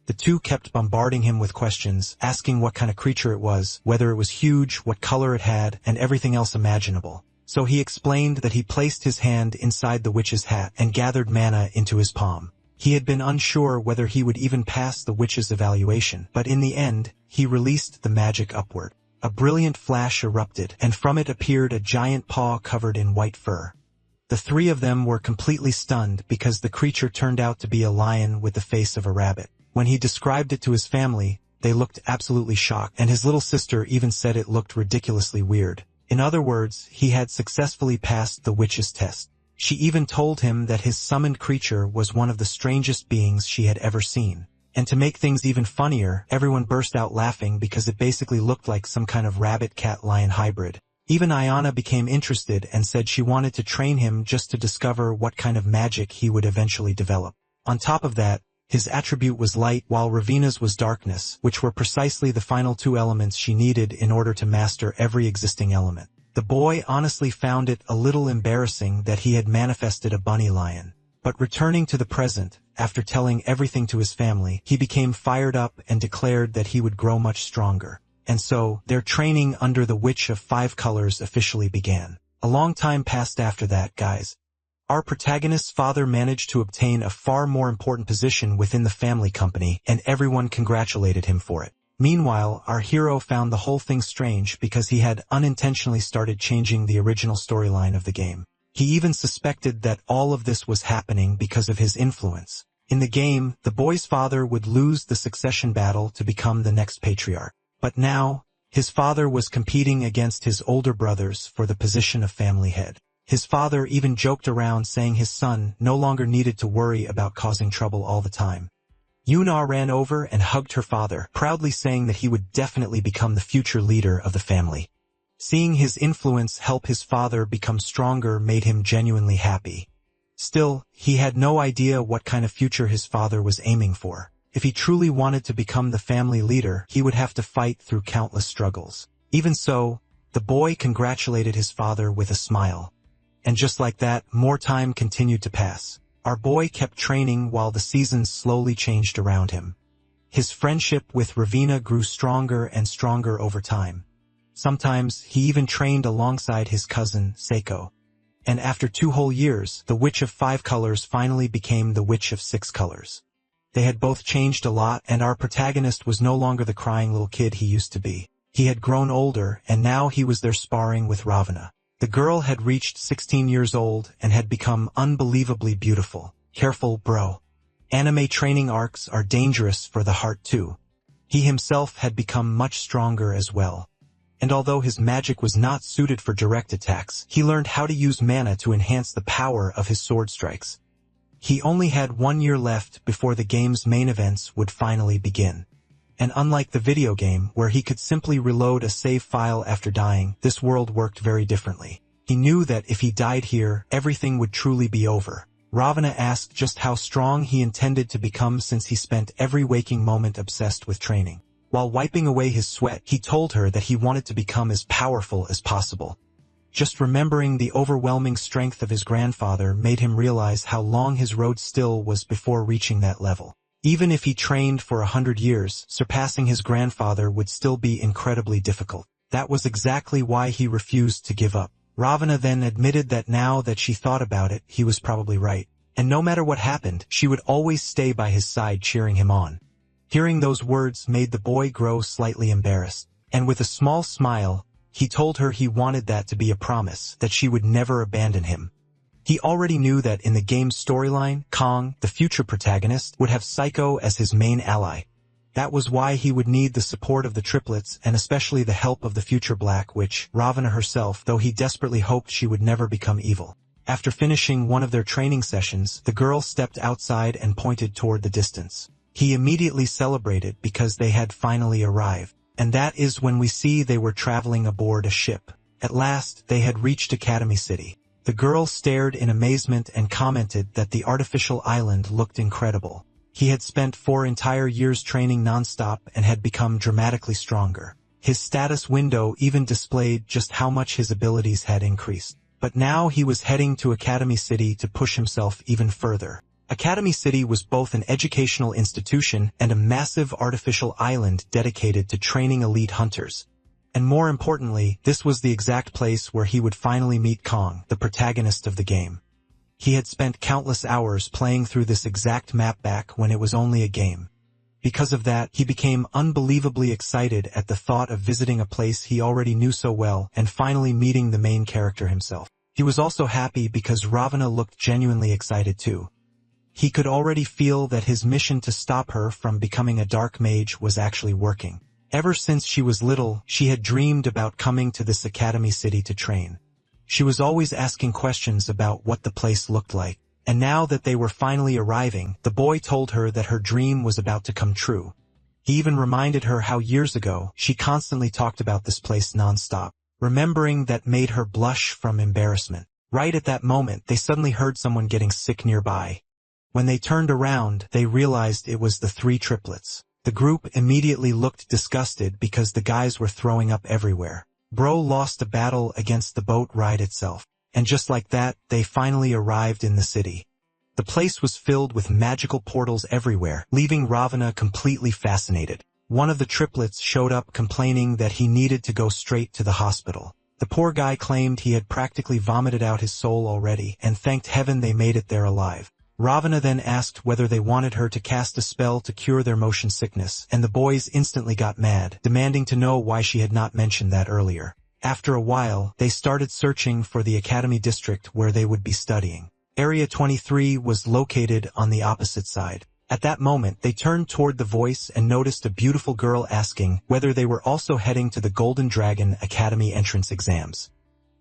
The two kept bombarding him with questions, asking what kind of creature it was, whether it was huge, what color it had, and everything else imaginable. So he explained that he placed his hand inside the witch's hat and gathered mana into his palm. He had been unsure whether he would even pass the witch's evaluation, but in the end, he released the magic upward. A brilliant flash erupted, and from it appeared a giant paw covered in white fur. The three of them were completely stunned because the creature turned out to be a lion with the face of a rabbit. When he described it to his family, they looked absolutely shocked, and his little sister even said it looked ridiculously weird. In other words, he had successfully passed the witch's test. She even told him that his summoned creature was one of the strangest beings she had ever seen. And to make things even funnier, everyone burst out laughing because it basically looked like some kind of rabbit-cat-lion hybrid. Even Ayana became interested and said she wanted to train him just to discover what kind of magic he would eventually develop. On top of that, his attribute was light while Ravina's was darkness, which were precisely the final two elements she needed in order to master every existing element. The boy honestly found it a little embarrassing that he had manifested a bunny lion. But returning to the present, after telling everything to his family, he became fired up and declared that he would grow much stronger. And so, their training under the Witch of Five Colors officially began. A long time passed after that, guys. Our protagonist's father managed to obtain a far more important position within the family company, and everyone congratulated him for it. Meanwhile, our hero found the whole thing strange because he had unintentionally started changing the original storyline of the game. He even suspected that all of this was happening because of his influence. In the game, the boy's father would lose the succession battle to become the next patriarch. But now, his father was competing against his older brothers for the position of family head. His father even joked around saying his son no longer needed to worry about causing trouble all the time. Yuna ran over and hugged her father, proudly saying that he would definitely become the future leader of the family. Seeing his influence help his father become stronger made him genuinely happy. Still, he had no idea what kind of future his father was aiming for. If he truly wanted to become the family leader, he would have to fight through countless struggles. Even so, the boy congratulated his father with a smile. And just like that, more time continued to pass. Our boy kept training while the seasons slowly changed around him. His friendship with Ravina grew stronger and stronger over time. Sometimes, he even trained alongside his cousin, Seiko. And after 2 whole years, the Witch of 5 Colors finally became the Witch of 6 Colors. They had both changed a lot, and our protagonist was no longer the crying little kid he used to be. He had grown older, and now he was there sparring with Ravana. The girl had reached 16 years old and had become unbelievably beautiful. Careful, bro. Anime training arcs are dangerous for the heart too. He himself had become much stronger as well. And although his magic was not suited for direct attacks, he learned how to use mana to enhance the power of his sword strikes. He only had 1 year left before the game's main events would finally begin. And unlike the video game, where he could simply reload a save file after dying, this world worked very differently. He knew that if he died here, everything would truly be over. Ravana asked just how strong he intended to become since he spent every waking moment obsessed with training. While wiping away his sweat, he told her that he wanted to become as powerful as possible. Just remembering the overwhelming strength of his grandfather made him realize how long his road still was before reaching that level. Even if he trained for 100 years, surpassing his grandfather would still be incredibly difficult. That was exactly why he refused to give up. Ravana then admitted that now that she thought about it, he was probably right. And no matter what happened, she would always stay by his side cheering him on. Hearing those words made the boy grow slightly embarrassed. And with a small smile, he told her he wanted that to be a promise, that she would never abandon him. He already knew that in the game's storyline, Kong, the future protagonist, would have Psycho as his main ally. That was why he would need the support of the triplets and especially the help of the future Black Witch, Ravana herself, though he desperately hoped she would never become evil. After finishing one of their training sessions, the girl stepped outside and pointed toward the distance. He immediately celebrated because they had finally arrived. And that is when we see they were traveling aboard a ship. At last, they had reached Academy City. The girl stared in amazement and commented that the artificial island looked incredible. He had spent 4 entire years training non-stop and had become dramatically stronger. His status window even displayed just how much his abilities had increased. But now he was heading to Academy City to push himself even further. Academy City was both an educational institution and a massive artificial island dedicated to training elite hunters. And more importantly, this was the exact place where he would finally meet Kong, the protagonist of the game. He had spent countless hours playing through this exact map back when it was only a game. Because of that, he became unbelievably excited at the thought of visiting a place he already knew so well and finally meeting the main character himself. He was also happy because Ravana looked genuinely excited too. He could already feel that his mission to stop her from becoming a dark mage was actually working. Ever since she was little, she had dreamed about coming to this Academy City to train. She was always asking questions about what the place looked like. And now that they were finally arriving, the boy told her that her dream was about to come true. He even reminded her how years ago, she constantly talked about this place non-stop. Remembering that made her blush from embarrassment. Right at that moment, they suddenly heard someone getting sick nearby. When they turned around, they realized it was the 3 triplets. The group immediately looked disgusted because the guys were throwing up everywhere. Bro lost a battle against the boat ride itself. And just like that, they finally arrived in the city. The place was filled with magical portals everywhere, leaving Ravana completely fascinated. One of the triplets showed up complaining that he needed to go straight to the hospital. The poor guy claimed he had practically vomited out his soul already and thanked heaven they made it there alive. Ravana then asked whether they wanted her to cast a spell to cure their motion sickness, and the boys instantly got mad, demanding to know why she had not mentioned that earlier. After a while, they started searching for the Academy District where they would be studying. Area 23 was located on the opposite side. At that moment, they turned toward the voice and noticed a beautiful girl asking whether they were also heading to the Golden Dragon Academy entrance exams.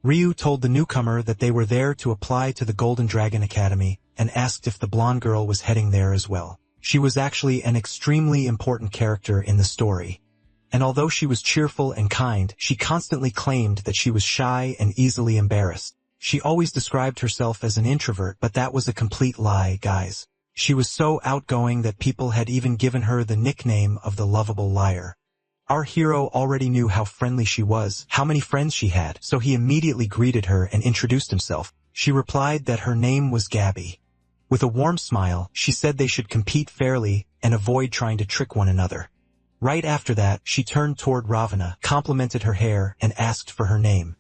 Ryu told the newcomer that they were there to apply to the Golden Dragon Academy and asked if the blonde girl was heading there as well. She was actually an extremely important character in the story. And although she was cheerful and kind, she constantly claimed that she was shy and easily embarrassed. She always described herself as an introvert, but that was a complete lie, guys. She was so outgoing that people had even given her the nickname of the lovable liar. Our hero already knew how friendly she was, how many friends she had, so he immediately greeted her and introduced himself. She replied that her name was Gabby. With a warm smile, she said they should compete fairly and avoid trying to trick one another. Right after that, she turned toward Ravana, complimented her hair, and asked for her name.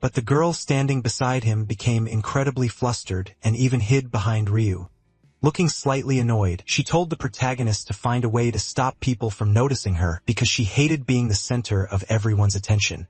But the girl standing beside him became incredibly flustered and even hid behind Ryu. Looking slightly annoyed, she told the protagonist to find a way to stop people from noticing her because she hated being the center of everyone's attention.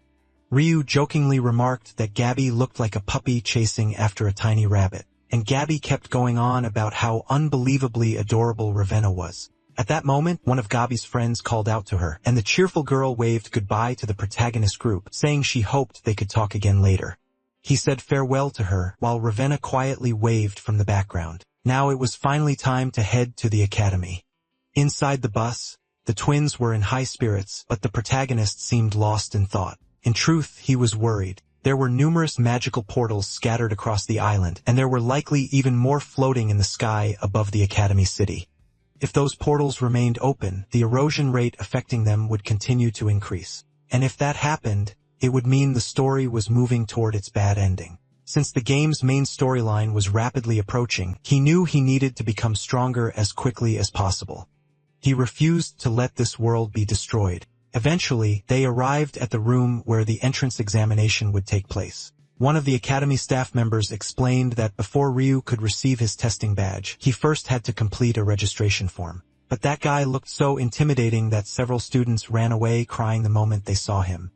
Ryu jokingly remarked that Gabby looked like a puppy chasing after a tiny rabbit, and Gabby kept going on about how unbelievably adorable Ravenna was. At that moment, one of Gabby's friends called out to her, and the cheerful girl waved goodbye to the protagonist group, saying she hoped they could talk again later. He said farewell to her, while Ravenna quietly waved from the background. Now it was finally time to head to the academy. Inside the bus, the twins were in high spirits, but the protagonist seemed lost in thought. In truth, he was worried. There were numerous magical portals scattered across the island, and there were likely even more floating in the sky above the academy city. If those portals remained open, the erosion rate affecting them would continue to increase. And if that happened, it would mean the story was moving toward its bad ending. Since the game's main storyline was rapidly approaching, he knew he needed to become stronger as quickly as possible. He refused to let this world be destroyed. Eventually, they arrived at the room where the entrance examination would take place. One of the academy staff members explained that before Ryu could receive his testing badge, he first had to complete a registration form. But that guy looked so intimidating that several students ran away crying the moment they saw him.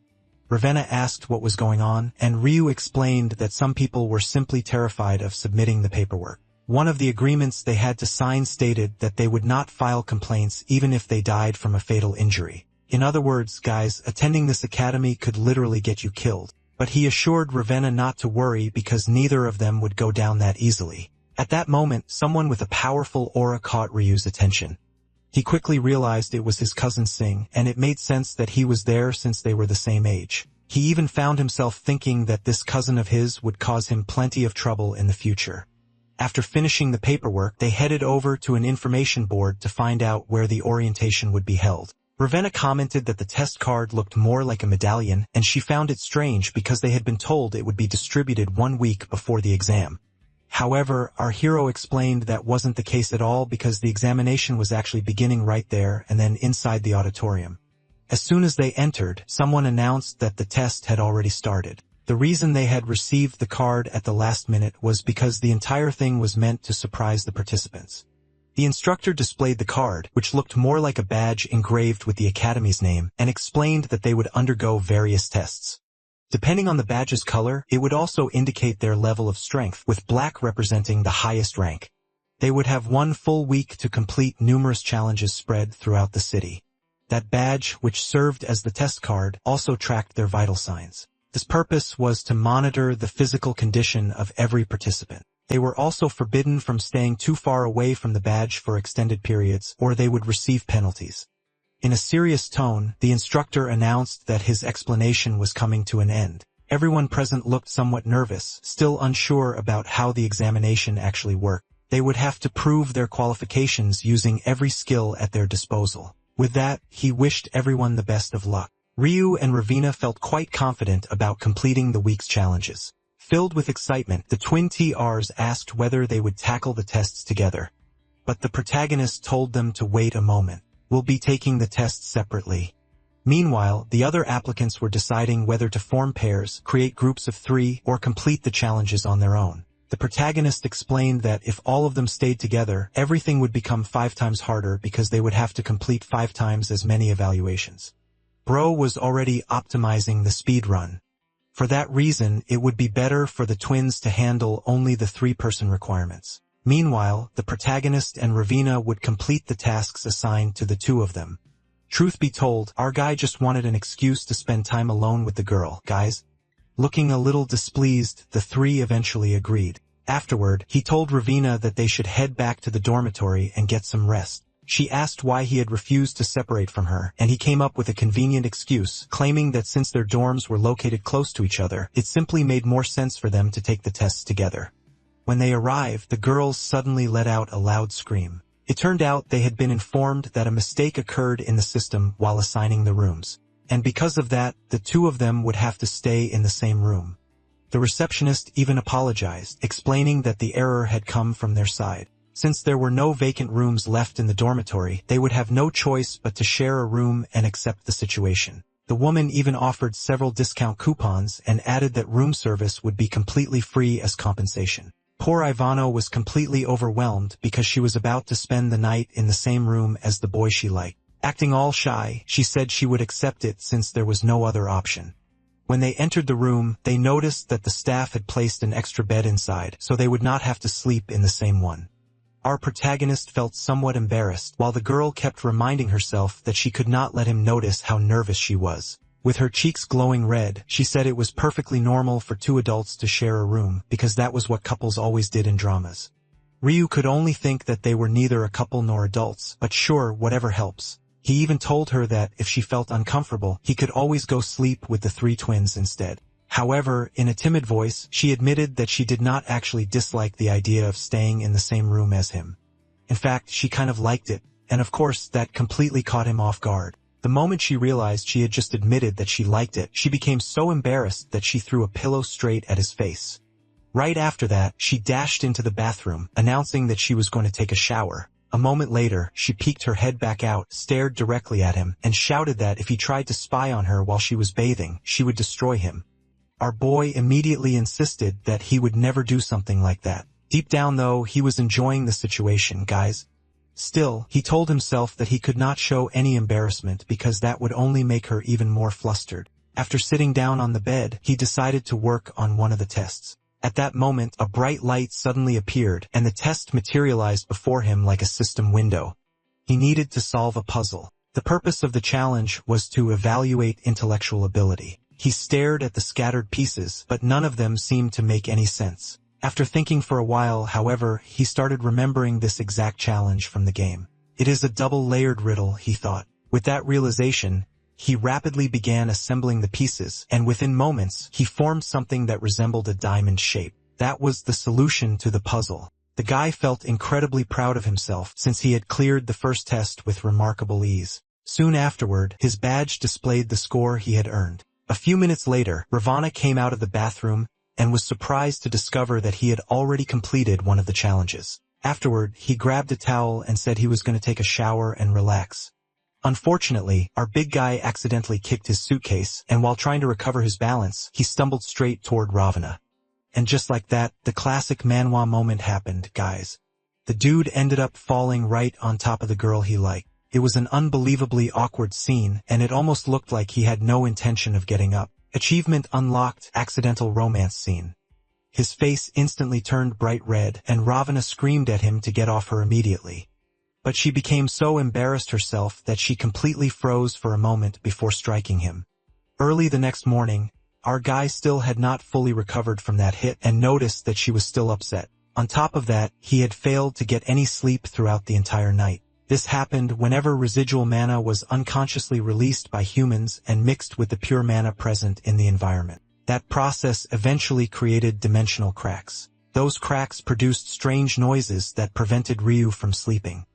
Ravenna asked what was going on, and Ryu explained that some people were simply terrified of submitting the paperwork. One of the agreements they had to sign stated that they would not file complaints even if they died from a fatal injury. In other words, guys, attending this academy could literally get you killed. But he assured Ravenna not to worry because neither of them would go down that easily. At that moment, someone with a powerful aura caught Ryu's attention. He quickly realized it was his cousin Singh, and it made sense that he was there since they were the same age. He even found himself thinking that this cousin of his would cause him plenty of trouble in the future. After finishing the paperwork, they headed over to an information board to find out where the orientation would be held. Ravenna commented that the test card looked more like a medallion, and she found it strange because they had been told it would be distributed 1 week before the exam. However, our hero explained that wasn't the case at all because the examination was actually beginning right there and then inside the auditorium. As soon as they entered, someone announced that the test had already started. The reason they had received the card at the last minute was because the entire thing was meant to surprise the participants. The instructor displayed the card, which looked more like a badge engraved with the academy's name, and explained that they would undergo various tests. Depending on the badge's color, it would also indicate their level of strength, with black representing the highest rank. They would have 1 full week to complete numerous challenges spread throughout the city. That badge, which served as the test card, also tracked their vital signs. This purpose was to monitor the physical condition of every participant. They were also forbidden from staying too far away from the badge for extended periods, or they would receive penalties. In a serious tone, the instructor announced that his explanation was coming to an end. Everyone present looked somewhat nervous, still unsure about how the examination actually worked. They would have to prove their qualifications using every skill at their disposal. With that, he wished everyone the best of luck. Ryu and Ravenna felt quite confident about completing the week's challenges. Filled with excitement, the twin TRs asked whether they would tackle the tests together. But the protagonist told them to wait a moment. We'll be taking the tests separately. Meanwhile, the other applicants were deciding whether to form pairs, create groups of 3, or complete the challenges on their own. The protagonist explained that if all of them stayed together, everything would become 5 times harder because they would have to complete 5 times as many evaluations. Bro was already optimizing the speed run. For that reason, it would be better for the twins to handle only the 3-person requirements. Meanwhile, the protagonist and Ravenna would complete the tasks assigned to the 2 of them. Truth be told, our guy just wanted an excuse to spend time alone with the girl, guys. Looking a little displeased, the 3 eventually agreed. Afterward, he told Ravenna that they should head back to the dormitory and get some rest. She asked why he had refused to separate from her, and he came up with a convenient excuse, claiming that since their dorms were located close to each other, it simply made more sense for them to take the tests together. When they arrived, the girls suddenly let out a loud scream. It turned out they had been informed that a mistake occurred in the system while assigning the rooms, and because of that, the two of them would have to stay in the same room. The receptionist even apologized, explaining that the error had come from their side. Since there were no vacant rooms left in the dormitory, they would have no choice but to share a room and accept the situation. The woman even offered several discount coupons and added that room service would be completely free as compensation. Poor Ivano was completely overwhelmed because she was about to spend the night in the same room as the boy she liked. Acting all shy, she said she would accept it since there was no other option. When they entered the room, they noticed that the staff had placed an extra bed inside, so they would not have to sleep in the same one. Our protagonist felt somewhat embarrassed, while the girl kept reminding herself that she could not let him notice how nervous she was. With her cheeks glowing red, she said it was perfectly normal for two adults to share a room, because that was what couples always did in dramas. Ryu could only think that they were neither a couple nor adults, but sure, whatever helps. He even told her that, if she felt uncomfortable, he could always go sleep with the three twins instead. However, in a timid voice, she admitted that she did not actually dislike the idea of staying in the same room as him. In fact, she kind of liked it, and of course, that completely caught him off guard. The moment she realized she had just admitted that she liked it, she became so embarrassed that she threw a pillow straight at his face. Right after that, she dashed into the bathroom, announcing that she was going to take a shower. A moment later, she peeked her head back out, stared directly at him, and shouted that if he tried to spy on her while she was bathing, she would destroy him. Our boy immediately insisted that he would never do something like that. Deep down though, he was enjoying the situation, guys. Still, he told himself that he could not show any embarrassment because that would only make her even more flustered. After sitting down on the bed, he decided to work on one of the tests. At that moment, a bright light suddenly appeared, and the test materialized before him like a system window. He needed to solve a puzzle. The purpose of the challenge was to evaluate intellectual ability. He stared at the scattered pieces, but none of them seemed to make any sense. After thinking for a while, however, he started remembering this exact challenge from the game. It is a double-layered riddle, he thought. With that realization, he rapidly began assembling the pieces, and within moments, he formed something that resembled a diamond shape. That was the solution to the puzzle. The guy felt incredibly proud of himself since he had cleared the first test with remarkable ease. Soon afterward, his badge displayed the score he had earned. A few minutes later, Ravana came out of the bathroom and was surprised to discover that he had already completed one of the challenges. Afterward, he grabbed a towel and said he was going to take a shower and relax. Unfortunately, our big guy accidentally kicked his suitcase, and while trying to recover his balance, he stumbled straight toward Ravana. And just like that, the classic manhwa moment happened, guys. The dude ended up falling right on top of the girl he liked. It was an unbelievably awkward scene, and it almost looked like he had no intention of getting up. Achievement unlocked, accidental romance scene. His face instantly turned bright red, and Ravana screamed at him to get off her immediately. But she became so embarrassed herself that she completely froze for a moment before striking him. Early the next morning, our guy still had not fully recovered from that hit and noticed that she was still upset. On top of that, he had failed to get any sleep throughout the entire night. This happened whenever residual mana was unconsciously released by humans and mixed with the pure mana present in the environment. That process eventually created dimensional cracks. Those cracks produced strange noises that prevented Ryu from sleeping.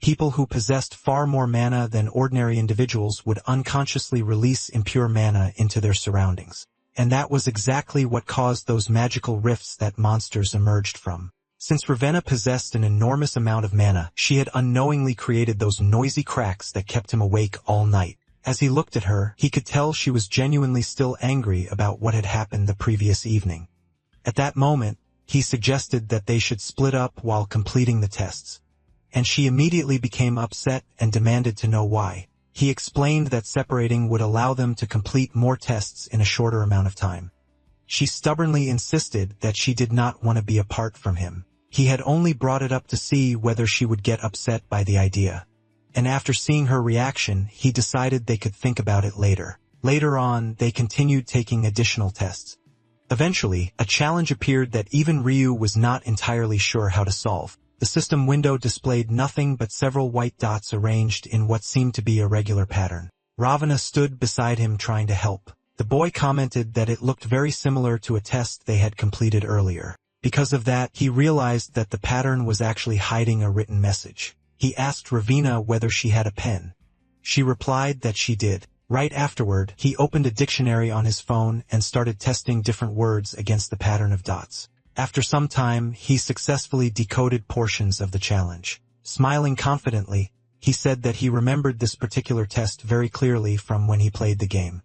People who possessed far more mana than ordinary individuals would unconsciously release impure mana into their surroundings. And that was exactly what caused those magical rifts that monsters emerged from. Since Ravenna possessed an enormous amount of mana, she had unknowingly created those noisy cracks that kept him awake all night. As he looked at her, he could tell she was genuinely still angry about what had happened the previous evening. At that moment, he suggested that they should split up while completing the tests. And she immediately became upset and demanded to know why. He explained that separating would allow them to complete more tests in a shorter amount of time. She stubbornly insisted that she did not want to be apart from him. He had only brought it up to see whether she would get upset by the idea. And after seeing her reaction, he decided they could think about it later. Later on, they continued taking additional tests. Eventually, a challenge appeared that even Ryu was not entirely sure how to solve. The The system window displayed nothing but several white dots arranged in what seemed to be a regular pattern. Ravana stood beside him trying to help. The boy commented that it looked very similar to a test they had completed earlier. Because of that, he realized that the pattern was actually hiding a written message. He asked Ravina whether she had a pen. She replied that she did. Right afterward, he opened a dictionary on his phone and started testing different words against the pattern of dots. After some time, he successfully decoded portions of the challenge. Smiling confidently, he said that he remembered this particular test very clearly from when he played the game.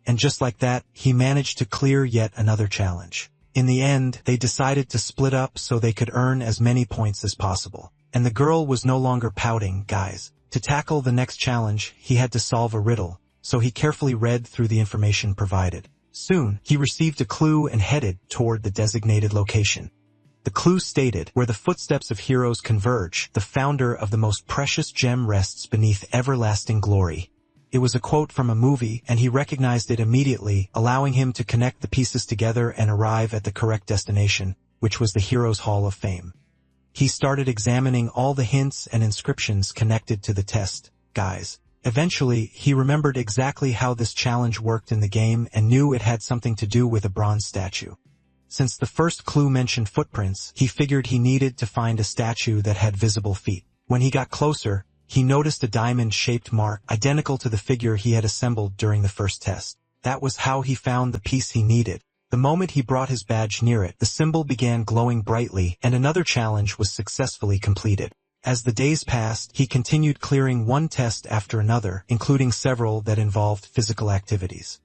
And just like that, he managed to clear yet another challenge. In the end, they decided to split up so they could earn as many points as possible. And the girl was no longer pouting, guys. To tackle the next challenge, he had to solve a riddle, so he carefully read through the information provided. Soon, he received a clue and headed toward the designated location. The clue stated, where the footsteps of heroes converge, the founder of the most precious gem rests beneath everlasting glory. It was a quote from a movie, and he recognized it immediately, allowing him to connect the pieces together and arrive at the correct destination, which was the Heroes' Hall of Fame. He started examining all the hints and inscriptions connected to the test, guys. Eventually, he remembered exactly how this challenge worked in the game and knew it had something to do with a bronze statue. Since the first clue mentioned footprints, he figured he needed to find a statue that had visible feet. When he got closer, he noticed a diamond-shaped mark identical to the figure he had assembled during the first test. That was how he found the piece he needed. The moment he brought his badge near it, the symbol began glowing brightly, and another challenge was successfully completed. As the days passed, he continued clearing one test after another, including several that involved physical activities.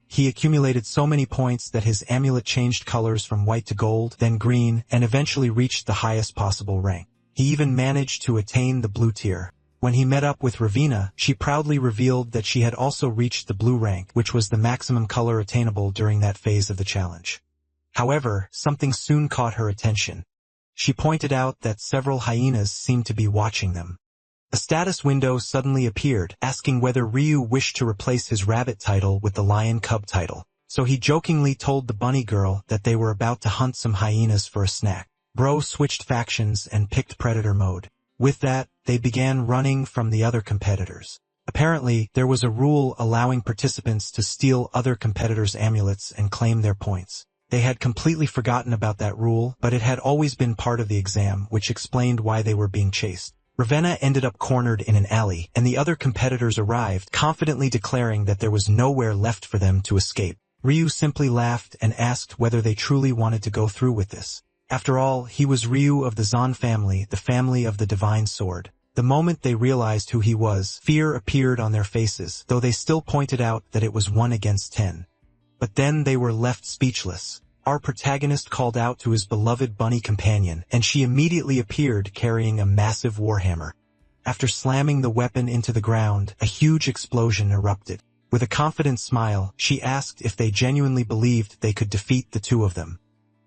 He accumulated so many points that his amulet changed colors from white to gold, then green, and eventually reached the highest possible rank. He even managed to attain the blue tier. When he met up with Ravina, she proudly revealed that she had also reached the blue rank, which was the maximum color attainable during that phase of the challenge. However, something soon caught her attention. She pointed out that several hyenas seemed to be watching them. A status window suddenly appeared, asking whether Ryu wished to replace his rabbit title with the lion cub title. So he jokingly told the bunny girl that they were about to hunt some hyenas for a snack. Bro switched factions and picked predator mode. With that, they began running from the other competitors. Apparently, there was a rule allowing participants to steal other competitors' amulets and claim their points. They had completely forgotten about that rule, but it had always been part of the exam, which explained why they were being chased. Ravenna ended up cornered in an alley, and the other competitors arrived, confidently declaring that there was nowhere left for them to escape. Ryu simply laughed and asked whether they truly wanted to go through with this. After all, he was Ryu of the Zan family, the family of the Divine Sword. The moment they realized who he was, fear appeared on their faces, though they still pointed out that it was 1 against 10. But then they were left speechless. Our protagonist called out to his beloved bunny companion, and she immediately appeared carrying a massive warhammer. After slamming the weapon into the ground, a huge explosion erupted. With a confident smile, she asked if they genuinely believed they could defeat the two of them.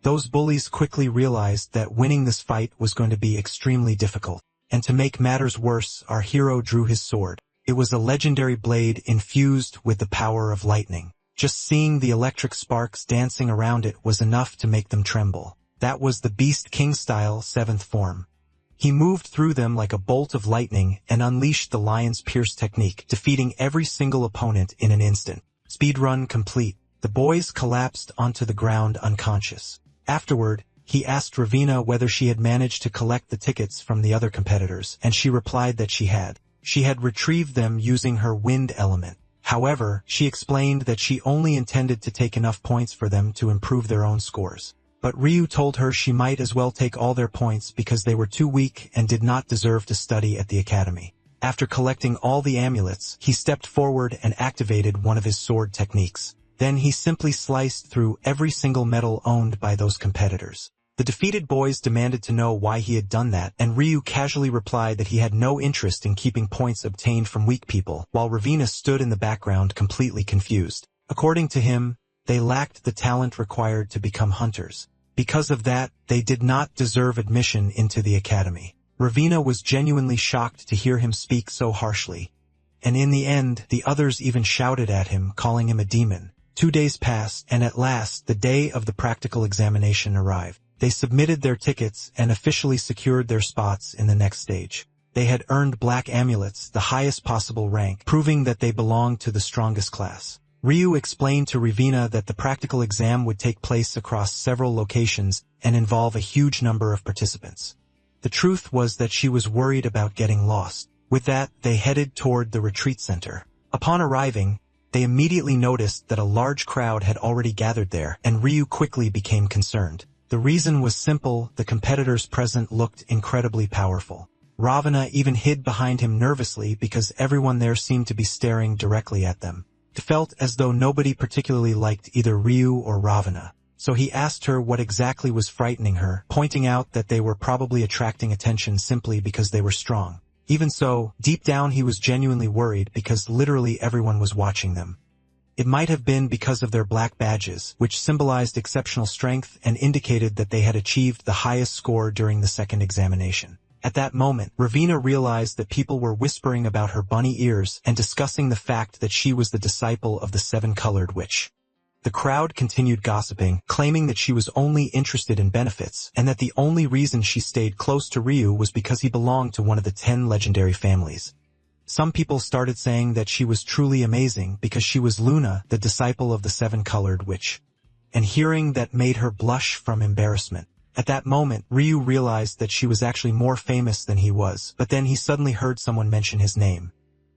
Those bullies quickly realized that winning this fight was going to be extremely difficult. And to make matters worse, our hero drew his sword. It was a legendary blade infused with the power of lightning. Just seeing the electric sparks dancing around it was enough to make them tremble. That was the Beast King style 7th form. He moved through them like a bolt of lightning and unleashed the Lion's Pierce technique, defeating every single opponent in an instant. Speedrun complete. The boys collapsed onto the ground unconscious. Afterward, he asked Ravina whether she had managed to collect the tickets from the other competitors, and she replied that she had. She had retrieved them using her wind element. However, she explained that she only intended to take enough points for them to improve their own scores. But Ryu told her she might as well take all their points because they were too weak and did not deserve to study at the academy. After collecting all the amulets, he stepped forward and activated one of his sword techniques. Then he simply sliced through every single medal owned by those competitors. The defeated boys demanded to know why he had done that, and Ryu casually replied that he had no interest in keeping points obtained from weak people, while Ravina stood in the background completely confused. According to him, they lacked the talent required to become hunters. Because of that, they did not deserve admission into the academy. Ravina was genuinely shocked to hear him speak so harshly. And in the end, the others even shouted at him, calling him a demon. 2 days passed, and at last, the day of the practical examination arrived. They submitted their tickets and officially secured their spots in the next stage. They had earned black amulets, the highest possible rank, proving that they belonged to the strongest class. Ryu explained to Ravina that the practical exam would take place across several locations and involve a huge number of participants. The truth was that she was worried about getting lost. With that, they headed toward the retreat center. Upon arriving, they immediately noticed that a large crowd had already gathered there, and Ryu quickly became concerned. The reason was simple: the competitors present looked incredibly powerful. Ravana even hid behind him nervously because everyone there seemed to be staring directly at them. It felt as though nobody particularly liked either Ryu or Ravana. So he asked her what exactly was frightening her, pointing out that they were probably attracting attention simply because they were strong. Even so, deep down he was genuinely worried because literally everyone was watching them. It might have been because of their black badges, which symbolized exceptional strength and indicated that they had achieved the highest score during the second examination. At that moment, Ravina realized that people were whispering about her bunny ears and discussing the fact that she was the disciple of the seven-colored witch. The crowd continued gossiping, claiming that she was only interested in benefits, and that the only reason she stayed close to Ryu was because he belonged to one of the 10 legendary families. Some people started saying that she was truly amazing because she was Luna, the disciple of the seven-colored witch. And hearing that made her blush from embarrassment. At that moment, Ryu realized that she was actually more famous than he was, but then he suddenly heard someone mention his name.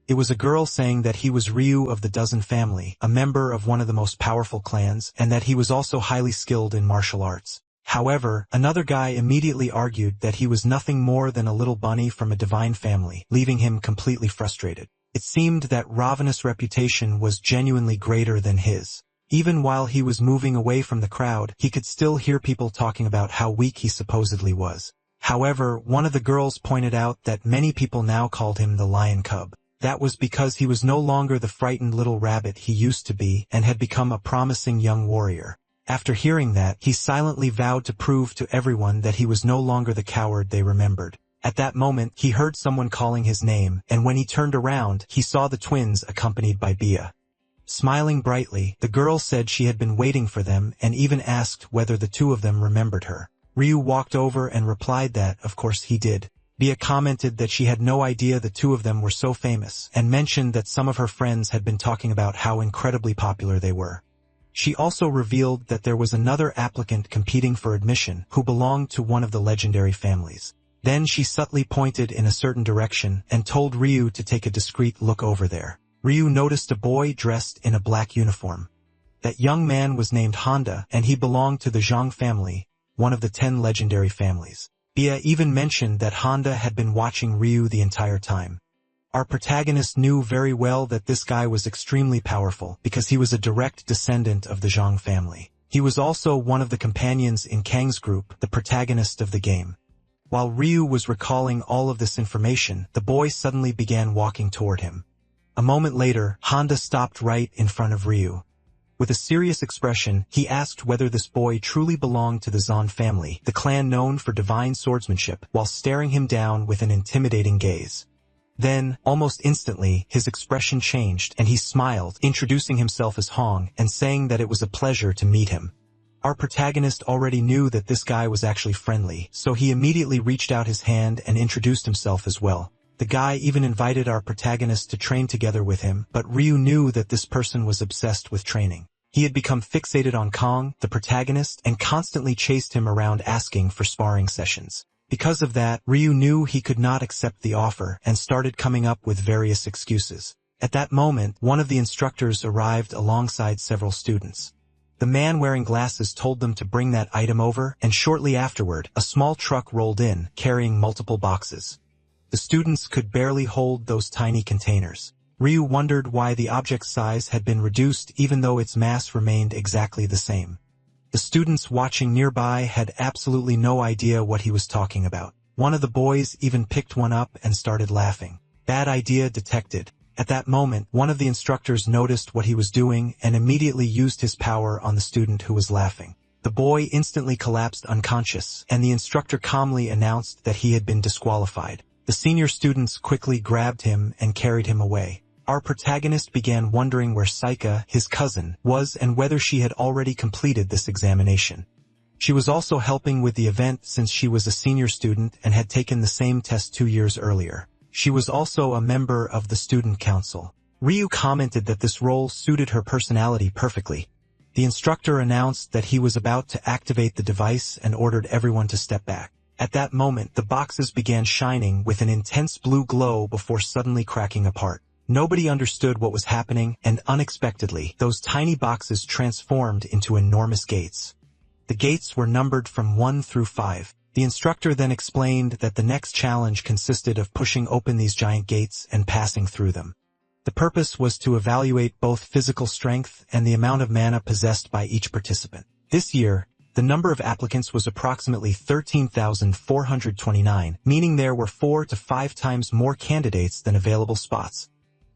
It was a girl saying that he was Ryu of the Dozen family, a member of one of the most powerful clans, and that he was also highly skilled in martial arts. However, another guy immediately argued that he was nothing more than a little bunny from a divine family, leaving him completely frustrated. It seemed that Ravana's reputation was genuinely greater than his. Even while he was moving away from the crowd, he could still hear people talking about how weak he supposedly was. However, one of the girls pointed out that many people now called him the lion cub. That was because he was no longer the frightened little rabbit he used to be and had become a promising young warrior. After hearing that, he silently vowed to prove to everyone that he was no longer the coward they remembered. At that moment, he heard someone calling his name, and when he turned around, he saw the twins accompanied by Bia. Smiling brightly, the girl said she had been waiting for them and even asked whether the two of them remembered her. Ryu walked over and replied that, of course, he did. Bia commented that she had no idea the two of them were so famous, and mentioned that some of her friends had been talking about how incredibly popular they were. She also revealed that there was another applicant competing for admission who belonged to one of the legendary families. Then she subtly pointed in a certain direction and told Ryu to take a discreet look over there. Ryu noticed a boy dressed in a black uniform. That young man was named Honda, and he belonged to the Zhang family, one of the 10 legendary families. Bia even mentioned that Honda had been watching Ryu the entire time. Our protagonist knew very well that this guy was extremely powerful because he was a direct descendant of the Zhang family. He was also one of the companions in Kang's group, the protagonist of the game. While Ryu was recalling all of this information, the boy suddenly began walking toward him. A moment later, Honda stopped right in front of Ryu. With a serious expression, he asked whether this boy truly belonged to the Zan family, the clan known for divine swordsmanship, while staring him down with an intimidating gaze. Then, almost instantly, his expression changed, and he smiled, introducing himself as Hong and saying that it was a pleasure to meet him. Our protagonist already knew that this guy was actually friendly, so he immediately reached out his hand and introduced himself as well. The guy even invited our protagonist to train together with him, but Ryu knew that this person was obsessed with training. He had become fixated on Kong, the protagonist, and constantly chased him around asking for sparring sessions. Because of that, Ryu knew he could not accept the offer and started coming up with various excuses. At that moment, one of the instructors arrived alongside several students. The man wearing glasses told them to bring that item over, and shortly afterward, a small truck rolled in, carrying multiple boxes. The students could barely hold those tiny containers. Ryu wondered why the object's size had been reduced even though its mass remained exactly the same. The students watching nearby had absolutely no idea what he was talking about. One of the boys even picked one up and started laughing. Bad idea detected. At that moment, one of the instructors noticed what he was doing and immediately used his power on the student who was laughing. The boy instantly collapsed unconscious, and the instructor calmly announced that he had been disqualified. The senior students quickly grabbed him and carried him away. Our protagonist began wondering where Saika, his cousin, was and whether she had already completed this examination. She was also helping with the event since she was a senior student and had taken the same test 2 years earlier. She was also a member of the student council. Ryu commented that this role suited her personality perfectly. The instructor announced that he was about to activate the device and ordered everyone to step back. At that moment, the boxes began shining with an intense blue glow before suddenly cracking apart. Nobody understood what was happening, and unexpectedly, those tiny boxes transformed into enormous gates. The gates were numbered from 1 through 5. The instructor then explained that the next challenge consisted of pushing open these giant gates and passing through them. The purpose was to evaluate both physical strength and the amount of mana possessed by each participant. This year, the number of applicants was approximately 13,429, meaning there were 4 to 5 times more candidates than available spots.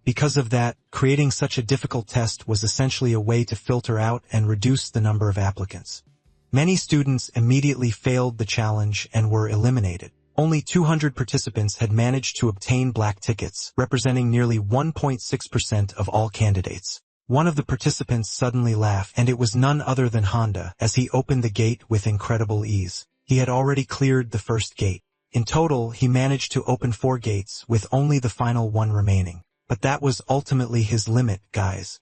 Because of that, creating such a difficult test was essentially a way to filter out and reduce the number of applicants. Many students immediately failed the challenge and were eliminated. Only 200 participants had managed to obtain black tickets, representing nearly 1.6% of all candidates. One of the participants suddenly laughed, and it was none other than Honda, as he opened the gate with incredible ease. He had already cleared the first gate. In total, he managed to open 4 gates, with only the final one remaining. But that was ultimately his limit, guys.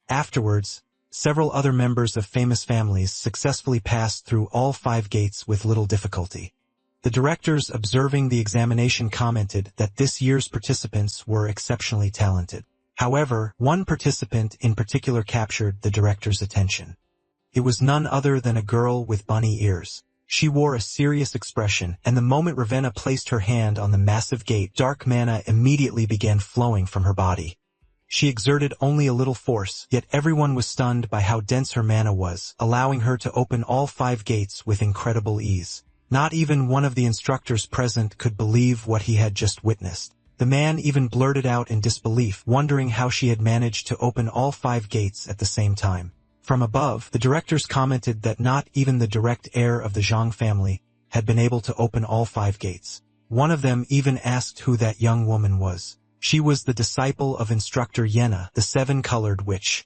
Afterwards, several other members of famous families successfully passed through all 5 gates with little difficulty. The directors observing the examination commented that this year's participants were exceptionally talented. However, one participant in particular captured the director's attention. It was none other than a girl with bunny ears. She wore a serious expression, and the moment Ravenna placed her hand on the massive gate, dark mana immediately began flowing from her body. She exerted only a little force, yet everyone was stunned by how dense her mana was, allowing her to open all 5 gates with incredible ease. Not even one of the instructors present could believe what he had just witnessed. The man even blurted out in disbelief, wondering how she had managed to open all 5 gates at the same time. From above, the directors commented that not even the direct heir of the Zhang family had been able to open all 5 gates. One of them even asked who that young woman was. She was the disciple of instructor Yena, the 7-colored witch.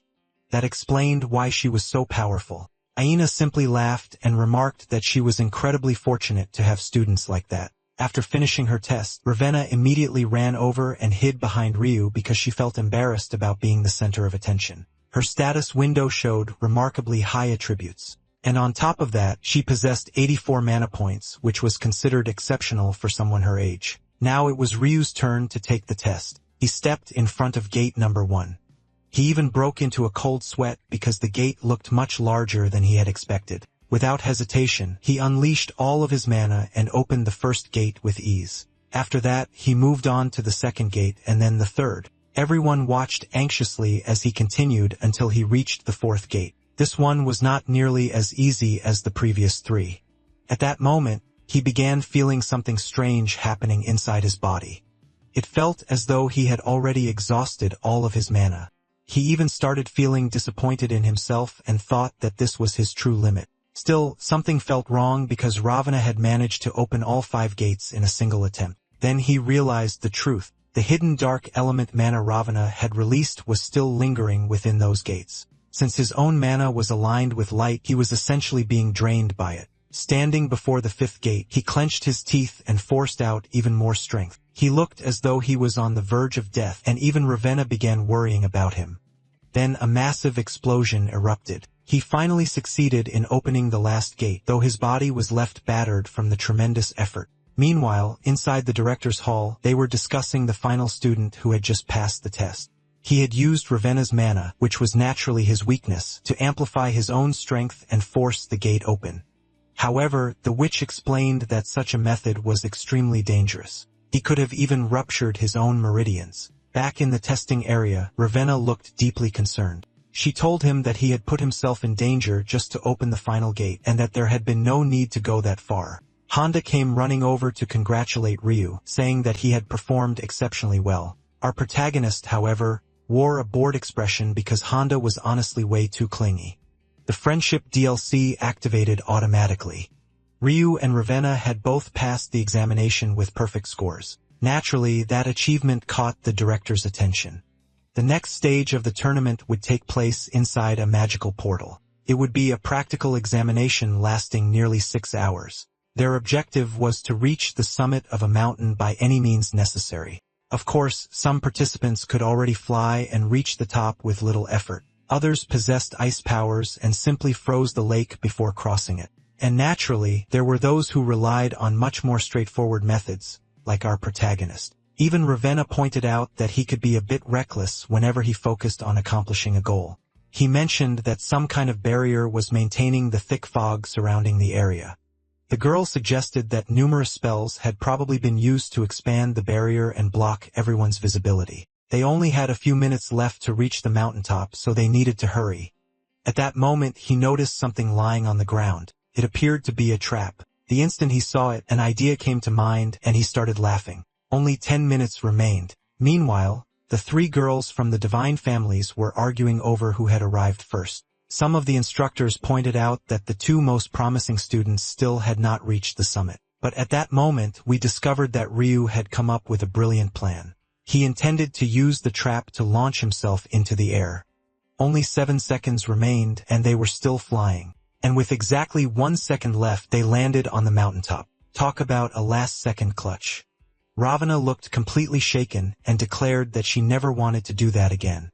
That explained why she was so powerful. Aina simply laughed and remarked that she was incredibly fortunate to have students like that. After finishing her test, Ravenna immediately ran over and hid behind Ryu because she felt embarrassed about being the center of attention. Her status window showed remarkably high attributes. And on top of that, she possessed 84 mana points, which was considered exceptional for someone her age. Now it was Ryu's turn to take the test. He stepped in front of gate number 1. He even broke into a cold sweat because the gate looked much larger than he had expected. Without hesitation, he unleashed all of his mana and opened the first gate with ease. After that, he moved on to the second gate and then the third. Everyone watched anxiously as he continued until he reached the 4th gate. This one was not nearly as easy as the previous 3. At that moment, he began feeling something strange happening inside his body. It felt as though he had already exhausted all of his mana. He even started feeling disappointed in himself and thought that this was his true limit. Still, something felt wrong because Ravana had managed to open all 5 gates in a single attempt. Then he realized the truth. The hidden dark element mana Ravana had released was still lingering within those gates. Since his own mana was aligned with light, he was essentially being drained by it. Standing before the 5th gate, he clenched his teeth and forced out even more strength. He looked as though he was on the verge of death, and even Ravenna began worrying about him. Then a massive explosion erupted. He finally succeeded in opening the last gate, though his body was left battered from the tremendous effort. Meanwhile, inside the director's hall, they were discussing the final student who had just passed the test. He had used Ravenna's mana, which was naturally his weakness, to amplify his own strength and force the gate open. However, the witch explained that such a method was extremely dangerous. He could have even ruptured his own meridians. Back in the testing area, Ravenna looked deeply concerned. She told him that he had put himself in danger just to open the final gate, and that there had been no need to go that far. Honda came running over to congratulate Ryu, saying that he had performed exceptionally well. Our protagonist, however, wore a bored expression because Honda was honestly way too clingy. The friendship DLC activated automatically. Ryu and Ravenna had both passed the examination with perfect scores. Naturally, that achievement caught the director's attention. The next stage of the tournament would take place inside a magical portal. It would be a practical examination lasting nearly 6 hours. Their objective was to reach the summit of a mountain by any means necessary. Of course, some participants could already fly and reach the top with little effort. Others possessed ice powers and simply froze the lake before crossing it. And naturally, there were those who relied on much more straightforward methods, like our protagonist. Even Ravenna pointed out that he could be a bit reckless whenever he focused on accomplishing a goal. He mentioned that some kind of barrier was maintaining the thick fog surrounding the area. The girl suggested that numerous spells had probably been used to expand the barrier and block everyone's visibility. They only had a few minutes left to reach the mountaintop, so they needed to hurry. At that moment, he noticed something lying on the ground. It appeared to be a trap. The instant he saw it, an idea came to mind, and he started laughing. Only 10 minutes remained. Meanwhile, the 3 girls from the divine families were arguing over who had arrived first. Some of the instructors pointed out that the 2 most promising students still had not reached the summit. But at that moment, we discovered that Ryu had come up with a brilliant plan. He intended to use the trap to launch himself into the air. Only 7 seconds remained, and they were still flying. And with exactly 1 second left, they landed on the mountaintop. Talk about a last-second clutch. Ravenna looked completely shaken and declared that she never wanted to do that again.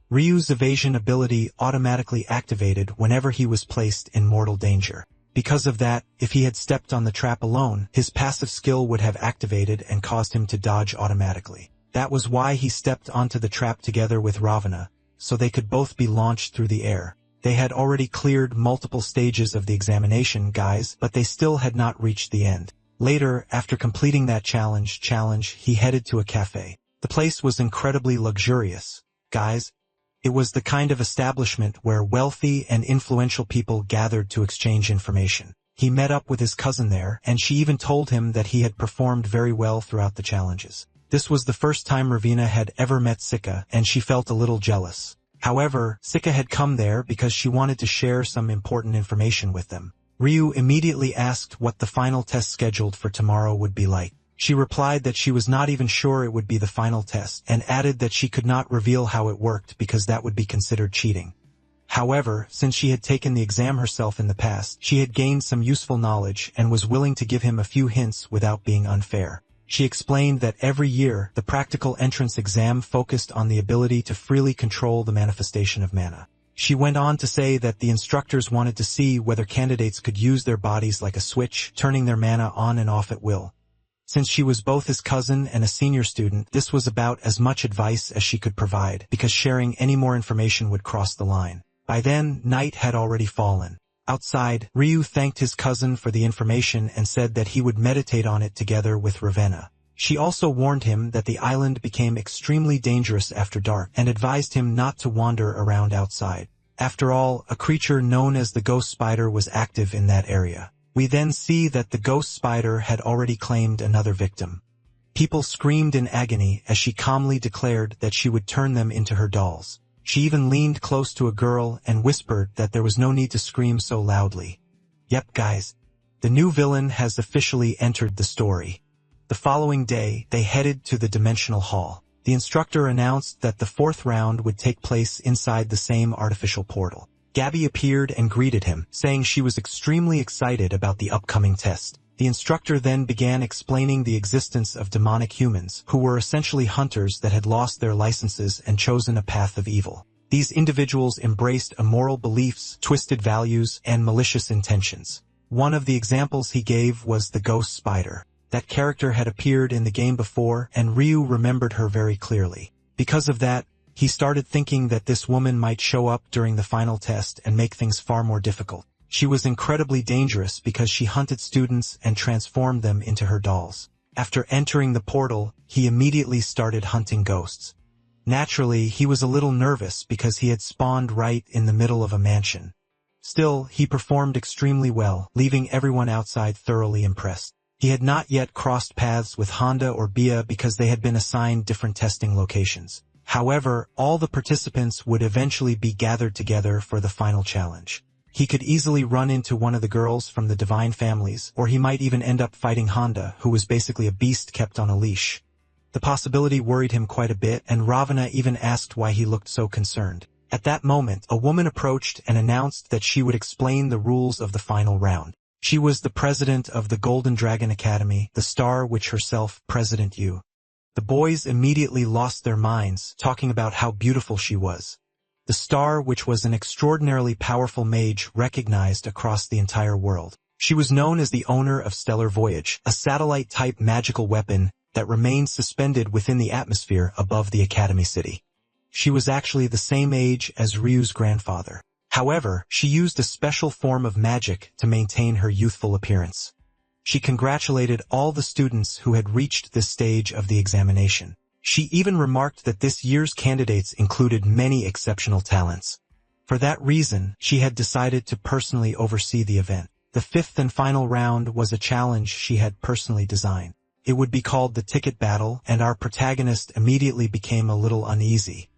Ryu's evasion ability automatically activated whenever he was placed in mortal danger. Because of that, if he had stepped on the trap alone, his passive skill would have activated and caused him to dodge automatically. That was why he stepped onto the trap together with Ravenna, so they could both be launched through the air. They had already cleared multiple stages of the examination, guys, but they still had not reached the end. Later, after completing that challenge, he headed to a cafe. The place was incredibly luxurious. Guys, it was the kind of establishment where wealthy and influential people gathered to exchange information. He met up with his cousin there, and she even told him that he had performed very well throughout the challenges. This was the first time Ravenna had ever met Sika, and she felt a little jealous. However, Sika had come there because she wanted to share some important information with them. Ryu immediately asked what the final test scheduled for tomorrow would be like. She replied that she was not even sure it would be the final test, and added that she could not reveal how it worked because that would be considered cheating. However, since she had taken the exam herself in the past, she had gained some useful knowledge and was willing to give him a few hints without being unfair. She explained that every year, the practical entrance exam focused on the ability to freely control the manifestation of mana. She went on to say that the instructors wanted to see whether candidates could use their bodies like a switch, turning their mana on and off at will. Since she was both his cousin and a senior student, this was about as much advice as she could provide, because sharing any more information would cross the line. By then, night had already fallen. Outside, Ryu thanked his cousin for the information and said that he would meditate on it together with Ravenna. She also warned him that the island became extremely dangerous after dark and advised him not to wander around outside. After all, a creature known as the ghost spider was active in that area. We then see that the ghost spider had already claimed another victim. People screamed in agony as she calmly declared that she would turn them into her dolls. She even leaned close to a girl and whispered that there was no need to scream so loudly. Yep, guys. The new villain has officially entered the story. The following day, they headed to the dimensional hall. The instructor announced that the 4th round would take place inside the same artificial portal. Gabby appeared and greeted him, saying she was extremely excited about the upcoming test. The instructor then began explaining the existence of demonic humans, who were essentially hunters that had lost their licenses and chosen a path of evil. These individuals embraced immoral beliefs, twisted values, and malicious intentions. One of the examples he gave was the ghost spider. That character had appeared in the game before, and Ryu remembered her very clearly. Because of that, he started thinking that this woman might show up during the final test and make things far more difficult. She was incredibly dangerous because she hunted students and transformed them into her dolls. After entering the portal, he immediately started hunting ghosts. Naturally, he was a little nervous because he had spawned right in the middle of a mansion. Still, he performed extremely well, leaving everyone outside thoroughly impressed. He had not yet crossed paths with Honda or Bia because they had been assigned different testing locations. However, all the participants would eventually be gathered together for the final challenge. He could easily run into one of the girls from the divine families, or he might even end up fighting Honda, who was basically a beast kept on a leash. The possibility worried him quite a bit, and Ravenna even asked why he looked so concerned. At that moment, a woman approached and announced that she would explain the rules of the final round. She was the president of the Golden Dragon Academy, the Star Witch herself, President Yu. The boys immediately lost their minds, talking about how beautiful she was. The Star Witch was an extraordinarily powerful mage recognized across the entire world. She was known as the owner of Stellar Voyage, a satellite-type magical weapon that remained suspended within the atmosphere above the Academy City. She was actually the same age as Ryu's grandfather. However, she used a special form of magic to maintain her youthful appearance. She congratulated all the students who had reached this stage of the examination. She even remarked that this year's candidates included many exceptional talents. For that reason, she had decided to personally oversee the event. The fifth and final round was a challenge she had personally designed. It would be called the ticket battle, and our protagonist immediately became a little uneasy.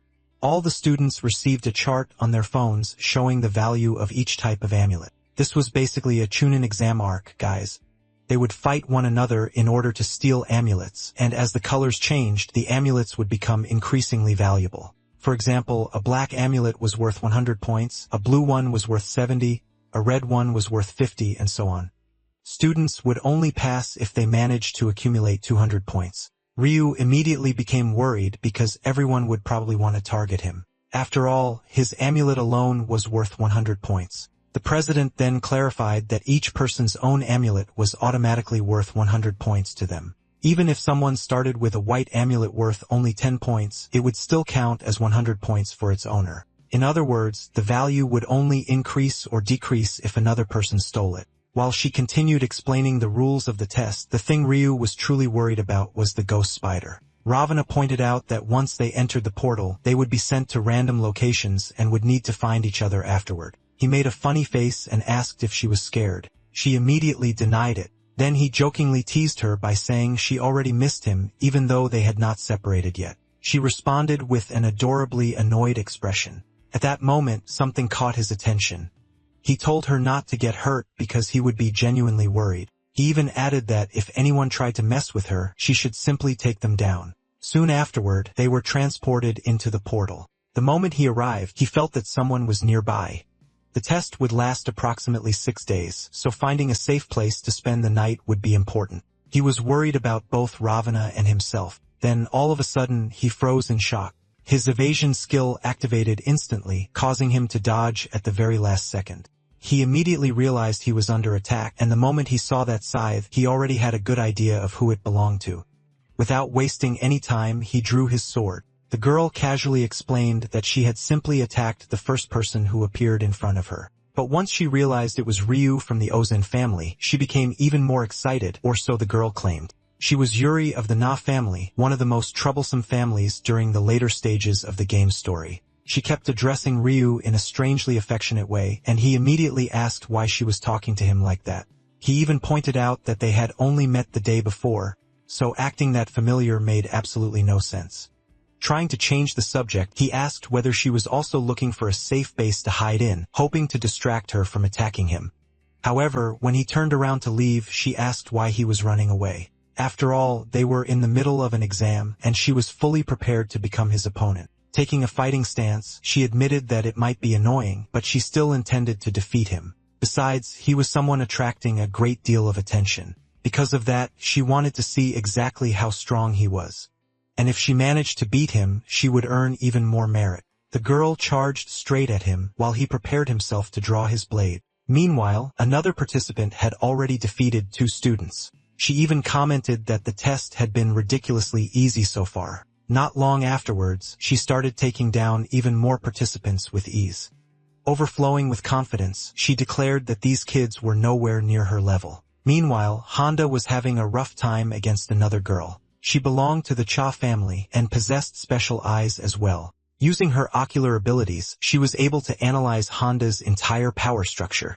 All the students received a chart on their phones showing the value of each type of amulet. This was basically a Chunin exam arc, guys. They would fight one another in order to steal amulets, and as the colors changed, the amulets would become increasingly valuable. For example, a black amulet was worth 100 points, a blue one was worth 70, a red one was worth 50, and so on. Students would only pass if they managed to accumulate 200 points. Ryu immediately became worried because everyone would probably want to target him. After all, his amulet alone was worth 100 points. The president then clarified that each person's own amulet was automatically worth 100 points to them. Even if someone started with a white amulet worth only 10 points, it would still count as 100 points for its owner. In other words, the value would only increase or decrease if another person stole it. While she continued explaining the rules of the test, the thing Ryu was truly worried about was the ghost spider. Ravana pointed out that once they entered the portal, they would be sent to random locations and would need to find each other afterward. He made a funny face and asked if she was scared. She immediately denied it. Then he jokingly teased her by saying she already missed him even though they had not separated yet. She responded with an adorably annoyed expression. At that moment, something caught his attention. He told her not to get hurt because he would be genuinely worried. He even added that if anyone tried to mess with her, she should simply take them down. Soon afterward, they were transported into the portal. The moment he arrived, he felt that someone was nearby. The test would last approximately 6 days, so finding a safe place to spend the night would be important. He was worried about both Ravana and himself. Then, all of a sudden, he froze in shock. His evasion skill activated instantly, causing him to dodge at the very last second. He immediately realized he was under attack, and the moment he saw that scythe, he already had a good idea of who it belonged to. Without wasting any time, he drew his sword. The girl casually explained that she had simply attacked the first person who appeared in front of her. But once she realized it was Ryu from the Ozen family, she became even more excited, or so the girl claimed. She was Yuri of the Na family, one of the most troublesome families during the later stages of the game's story. She kept addressing Ryu in a strangely affectionate way, and he immediately asked why she was talking to him like that. He even pointed out that they had only met the day before, so acting that familiar made absolutely no sense. Trying to change the subject, he asked whether she was also looking for a safe base to hide in, hoping to distract her from attacking him. However, when he turned around to leave, she asked why he was running away. After all, they were in the middle of an exam, and she was fully prepared to become his opponent. Taking a fighting stance, she admitted that it might be annoying, but she still intended to defeat him. Besides, he was someone attracting a great deal of attention. Because of that, she wanted to see exactly how strong he was. And if she managed to beat him, she would earn even more merit. The girl charged straight at him, while he prepared himself to draw his blade. Meanwhile, another participant had already defeated 2 students. She even commented that the test had been ridiculously easy so far. Not long afterwards, she started taking down even more participants with ease. Overflowing with confidence, she declared that these kids were nowhere near her level. Meanwhile, Honda was having a rough time against another girl. She belonged to the Cha family and possessed special eyes as well. Using her ocular abilities, she was able to analyze Honda's entire power structure.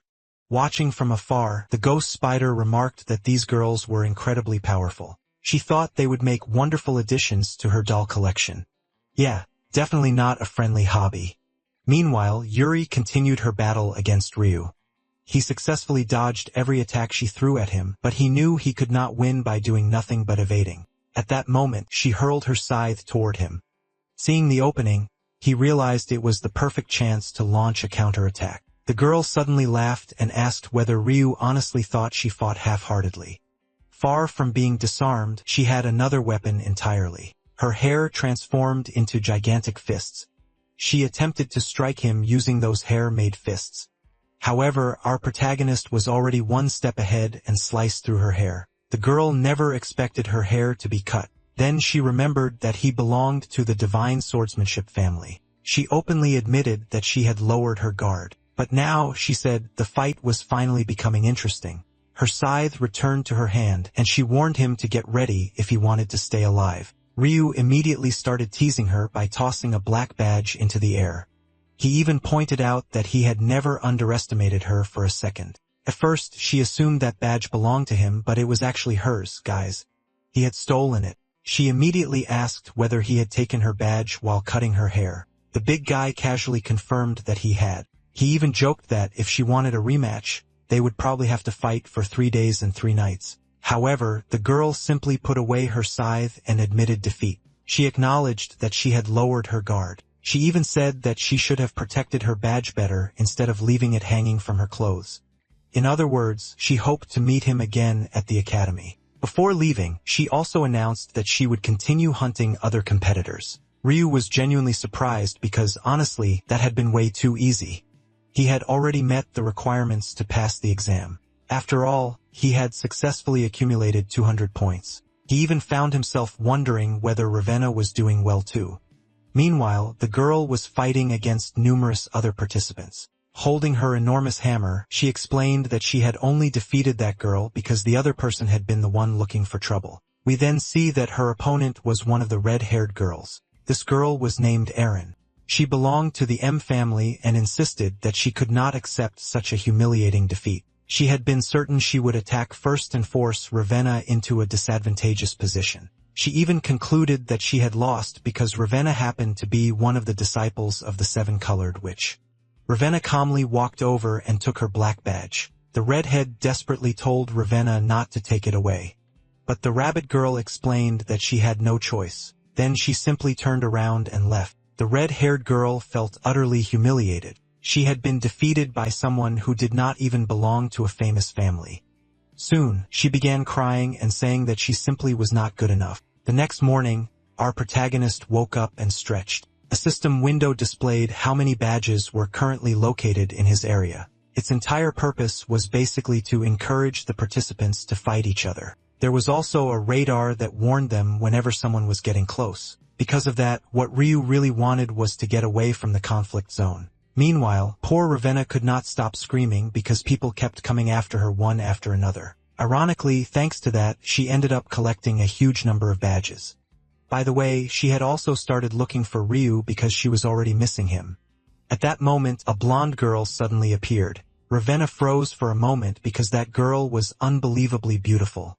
Watching from afar, the ghost spider remarked that these girls were incredibly powerful. She thought they would make wonderful additions to her doll collection. Yeah, definitely not a friendly hobby. Meanwhile, Yuri continued her battle against Ryu. He successfully dodged every attack she threw at him, but he knew he could not win by doing nothing but evading. At that moment, she hurled her scythe toward him. Seeing the opening, He realized it was the perfect chance to launch a counterattack. The girl suddenly laughed and asked whether Ryu honestly thought she fought half-heartedly. Far from being disarmed, she had another weapon entirely. Her hair transformed into gigantic fists. She attempted to strike him using those hair-made fists. However, our protagonist was already one step ahead and sliced through her hair. The girl never expected her hair to be cut. Then she remembered that he belonged to the divine swordsmanship family. She openly admitted that she had lowered her guard. But now, she said, the fight was finally becoming interesting. Her scythe returned to her hand, and she warned him to get ready if he wanted to stay alive. Ryu immediately started teasing her by tossing a black badge into the air. He even pointed out that he had never underestimated her for a second. At first, she assumed that badge belonged to him, but it was actually hers, guys. He had stolen it. She immediately asked whether he had taken her badge while cutting her hair. The big guy casually confirmed that he had. He even joked that if she wanted a rematch, they would probably have to fight for 3 days and 3 nights. However, the girl simply put away her scythe and admitted defeat. She acknowledged that she had lowered her guard. She even said that she should have protected her badge better instead of leaving it hanging from her clothes. In other words, she hoped to meet him again at the academy. Before leaving, she also announced that she would continue hunting other competitors. Ryu was genuinely surprised because, honestly, that had been way too easy. He had already met the requirements to pass the exam. After all, he had successfully accumulated 200 points. He even found himself wondering whether Ravenna was doing well too. Meanwhile, the girl was fighting against numerous other participants. Holding her enormous hammer, she explained that she had only defeated that girl because the other person had been the one looking for trouble. We then see that her opponent was one of the red-haired girls. This girl was named Erin. She belonged to the M family and insisted that she could not accept such a humiliating defeat. She had been certain she would attack first and force Ravenna into a disadvantageous position. She even concluded that she had lost because Ravenna happened to be one of the disciples of the seven-colored witch. Ravenna calmly walked over and took her black badge. The redhead desperately told Ravenna not to take it away. But the rabbit girl explained that she had no choice. Then she simply turned around and left. The red-haired girl felt utterly humiliated. She had been defeated by someone who did not even belong to a famous family. Soon, she began crying and saying that she simply was not good enough. The next morning, our protagonist woke up and stretched. A system window displayed how many badges were currently located in his area. Its entire purpose was basically to encourage the participants to fight each other. There was also a radar that warned them whenever someone was getting close. Because of that, what Ryu really wanted was to get away from the conflict zone. Meanwhile, poor Ravenna could not stop screaming because people kept coming after her one after another. Ironically, thanks to that, she ended up collecting a huge number of badges. By the way, she had also started looking for Ryu because she was already missing him. At that moment, a blonde girl suddenly appeared. Ravenna froze for a moment because that girl was unbelievably beautiful.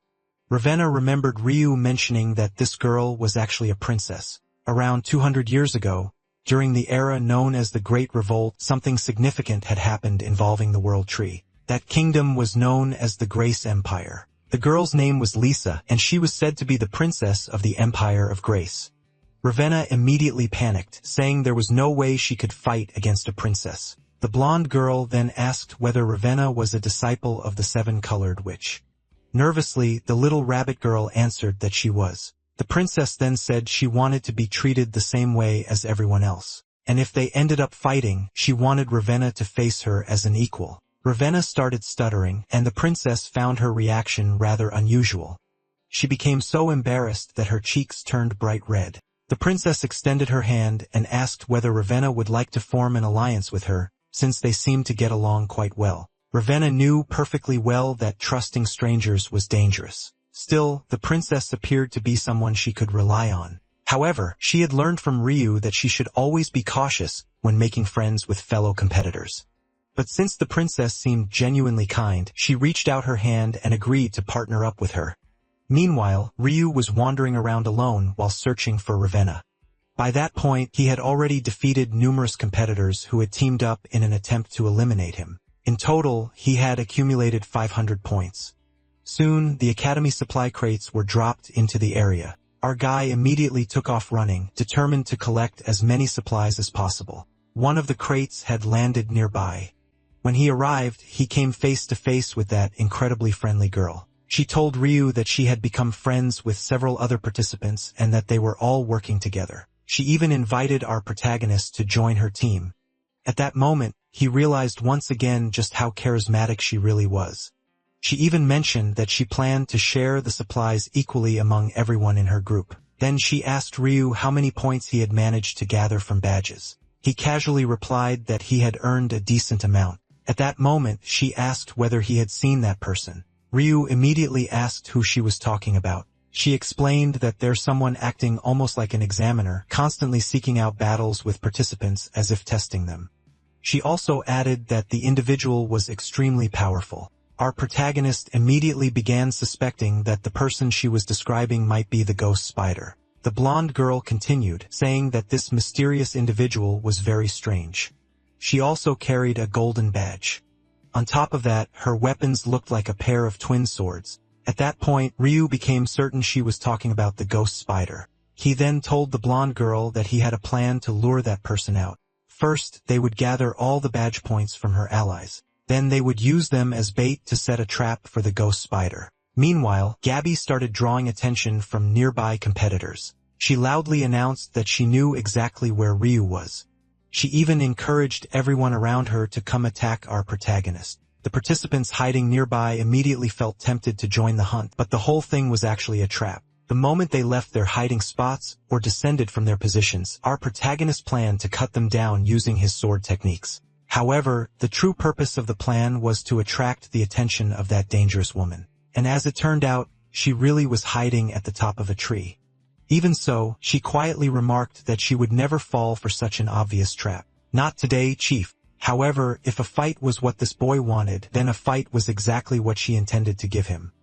Ravenna remembered Ryu mentioning that this girl was actually a princess. Around 200 years ago, during the era known as the Great Revolt, something significant had happened involving the World Tree. That kingdom was known as the Grace Empire. The girl's name was Lisa, and she was said to be the princess of the Empire of Grace. Ravenna immediately panicked, saying there was no way she could fight against a princess. The blonde girl then asked whether Ravenna was a disciple of the seven-colored witch. Nervously, the little rabbit girl answered that she was. The princess then said she wanted to be treated the same way as everyone else. And if they ended up fighting, she wanted Ravenna to face her as an equal. Ravenna started stuttering, and the princess found her reaction rather unusual. She became so embarrassed that her cheeks turned bright red. The princess extended her hand and asked whether Ravenna would like to form an alliance with her, since they seemed to get along quite well. Ravenna knew perfectly well that trusting strangers was dangerous. Still, the princess appeared to be someone she could rely on. However, she had learned from Ryu that she should always be cautious when making friends with fellow competitors. But since the princess seemed genuinely kind, she reached out her hand and agreed to partner up with her. Meanwhile, Ryu was wandering around alone while searching for Ravenna. By that point, he had already defeated numerous competitors who had teamed up in an attempt to eliminate him. In total, he had accumulated 500 points. Soon, the academy supply crates were dropped into the area. Our guy immediately took off running, determined to collect as many supplies as possible. One of the crates had landed nearby. When he arrived, he came face to face with that incredibly friendly girl. She told Ryu that she had become friends with several other participants and that they were all working together. She even invited our protagonist to join her team. At that moment, he realized once again just how charismatic she really was. She even mentioned that she planned to share the supplies equally among everyone in her group. Then she asked Ryu how many points he had managed to gather from badges. He casually replied that he had earned a decent amount. At that moment, she asked whether he had seen that person. Ryu immediately asked who she was talking about. She explained that there's someone acting almost like an examiner, constantly seeking out battles with participants as if testing them. She also added that the individual was extremely powerful. Our protagonist immediately began suspecting that the person she was describing might be the ghost spider. The blonde girl continued, saying that this mysterious individual was very strange. She also carried a golden badge. On top of that, her weapons looked like a pair of twin swords. At that point, Ryu became certain she was talking about the ghost spider. He then told the blonde girl that he had a plan to lure that person out. First, they would gather all the badge points from her allies. Then they would use them as bait to set a trap for the ghost spider. Meanwhile, Gabby started drawing attention from nearby competitors. She loudly announced that she knew exactly where Ryu was. She even encouraged everyone around her to come attack our protagonist. The participants hiding nearby immediately felt tempted to join the hunt, but the whole thing was actually a trap. The moment they left their hiding spots or descended from their positions, our protagonist planned to cut them down using his sword techniques. However, the true purpose of the plan was to attract the attention of that dangerous woman. And as it turned out, she really was hiding at the top of a tree. Even so, she quietly remarked that she would never fall for such an obvious trap. Not today, Chief. However, if a fight was what this boy wanted, then a fight was exactly what she intended to give him.